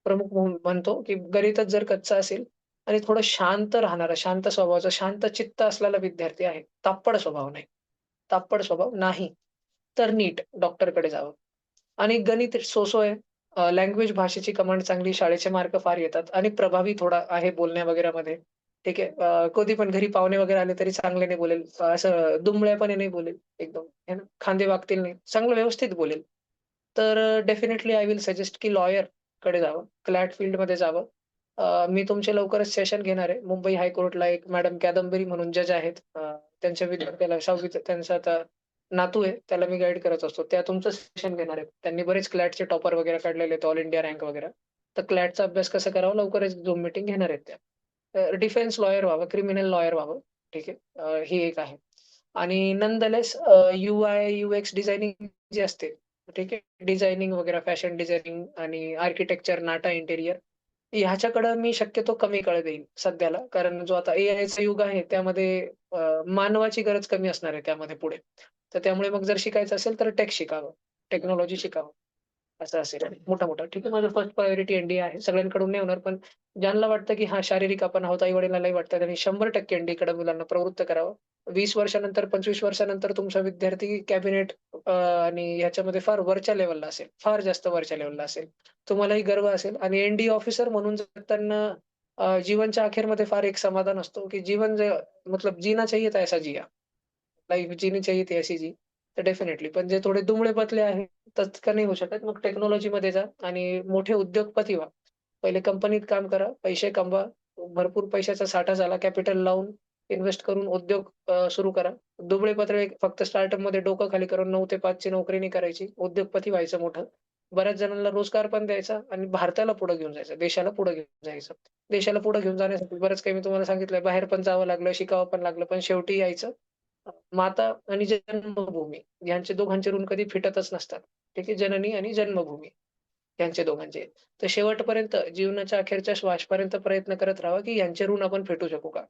Speaker 1: प्रमुख म्हणतो, की गणितच जर कच्चं असेल आणि थोडं शांत राहणारा, शांत स्वभावाचा, शांत चित्त असलेला विद्यार्थी आहे. तापट स्वभाव नाही. तापट स्वभाव नाही, तर नीट डॉक्टरकडे जावं. आणि गणित सो-सो आहे. लँग्वेज भाषेची कमांड चांगली, शाळेचे मार्क फार येतात आणि प्रभावी थोडा आहे बोलण्या वगैरेमध्ये. ठीक आहे. कधी पण घरी पाहुणे वगैरे आले तरी चांगल्याने बोलेल. असं दुमळेपणे नाही बोलेल एकदम, आहे ना. खांदे वाकतील नाही. चांगलं व्यवस्थित बोलेल. तर डेफिनिटली आय विल सजेस्ट की लॉयरकडे जावं. क्लॅट फील्डमध्ये जावं. मी तुमचे लवकरच सेशन घेणार आहे. मुंबई हायकोर्टला एक मॅडम कादंबरी म्हणून जज आहेत. त्यांच्या विद्यार्थ्याला 6वीचं त्यांचं आता नातू आहे. त्याला मी गाईड करत असतो. त्या तुमचं सेशन घेणार आहेत. त्यांनी बरेच क्लॅटचे टॉपर वगैरे काढलेले आहेत, ऑल इंडिया रँक वगैरे. तर क्लॅटचा अभ्यास कसा करावा लवकरच Zoom मीटिंग घेणार आहेत त्या. डिफेन्स लॉयर व्हावं, क्रिमिनल लॉयर व्हावं. ठीक आहे. ही एक आहे. आणि नॉनदलेस यू-आय, यू-एक्स डिझायनिंग जी असते, ठीक आहे. डिझायनिंग वगैरे, फॅशन डिझायनिंग आणि आर्किटेक्चर, नाटा इंटिरियर ह्याच्याकडं मी शक्यतो कमी काळ देईन सध्याला. कारण जो आता एआयचं युग आहे त्यामध्ये मानवाची गरज कमी असणार आहे त्यामध्ये पुढे. तर त्यामुळे मग जर शिकायचं असेल तर टेक शिकावं, टेक्नॉलॉजी शिकावं. असं असेल मोठा-मोठा. ठीक आहे. माझं फर्स्ट प्रायोरिटी एन-डी-ए आहे. सगळ्यांकडून नाही होणार, पण ज्यांना वाटतं, की हां, शारीरिक आपण आहोत, आई-वडिलांनाही वाटतं त्यांनी 100% एन-डी-एकडे मुलांना प्रवृत्त करावं. 20 वर्षानंतर, 25 वर्षानंतर तुमचा विद्यार्थी कॅबिनेट आणि ह्याच्यामध्ये फार वरच्या लेव्हलला असेल, फार जास्त वरच्या लेव्हलला असेल. तुम्हालाही गर्व असेल आणि एन-डी ऑफिसर म्हणून जगताना जीवनच्या अखेरमध्ये फार एक समाधान असतो, की जीवन मतलब जीना चाहिए था ऐसा जिया. लाईफ जीनी चाहिए थी ऐसी जी. तर डेफिनिटली. पण जे थोडे दुबळे-पतले आहेत, का नाही होऊ शकत. मग टेक्नॉलॉजीमध्ये जा आणि मोठे उद्योगपती व्हा. पहिले कंपनीत काम करा, पैसे कमवा, भरपूर पैशाचा साठा झाला, कॅपिटल लावून, इन्व्हेस्ट करून उद्योग सुरू करा. दुबळे-पत्रे फक्त स्टार्टअपमध्ये डोकं खाली करून 9 ते 5 ची नोकरी नाही करायची. उद्योगपती व्हायचं मोठं. बऱ्याच जणांना रोजगार पण द्यायचा आणि भारताला पुढे घेऊन जायचं, देशाला पुढे घेऊन जायचं. देशाला पुढे घेऊन जाण्यासाठी बरंच काही मी तुम्हाला सांगितलंय. बाहेर पण जावं लागलं, शिकावं पण लागलं, पण शेवटी यायचं. माता आणि जन्मभूमी यांचे दोघांचे ऋण कधी फिटतच नसतात. ठीक आहे. जननी आणि जन्मभूमी यांचे दोघांचे. तर शेवटपर्यंत जीवनाच्या अखेरच्या श्वासपर्यंत प्रयत्न करत राहावा, की यांचे ऋण आपण फेडू शकू का?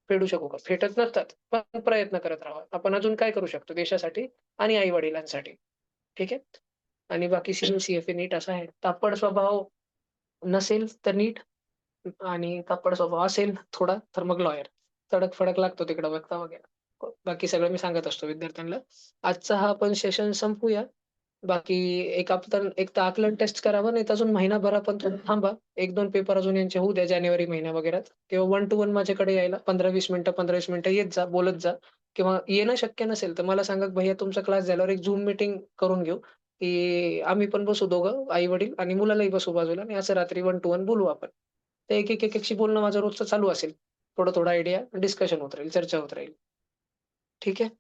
Speaker 1: फेडू शकू का? फेडत नसतात, पण प्रयत्न करत राहावा. आपण अजून काय करू शकतो देशासाठी आणि आई-वडिलांसाठी. ठीक आहे. आणि बाकी सी-यू-सी-एफ-ए नीट असा आहे. तापट स्वभाव नसेल तर नीट आणि तापट स्वभाव असेल थोडा, तर मग लॉयर. तडक-फडक लागतो तिकडं बघता वगैरे. बाकी सगळं मी सांगत असतो विद्यार्थ्यांना. आजचा हा आपण सेशन संपवूया. बाकी एक तर आकलन टेस्ट करावं, नाही तर अजून महिनाभर आपण थोडं थांबा. 1-2 पेपर अजून यांचे होऊ द्या जानेवारी महिना वगैरेत किंवा 1 टू 1 माझ्याकडे यायला 15-20 मिनिटं, 15-20 मिनिटं येत जा, बोलत जा किंवा येणं शक्य नसेल, तर मला सांगा, "भैय्या तुमचा क्लास झाल्यावर एक Zoom मीटिंग करून घेऊ." की आम्ही पण बसू दोघं, आई-वडील आणि मुलालाही बसवू बाजूला आणि असं रात्री 1 टू 1 बोलू आपण. तर एक-एकशी बोलणं माझं रोजचं चालू असेल. थोडं-थोडं आयडिया डिस्कशन होत राहील, चर्चा होत राहील. ठीक आहे?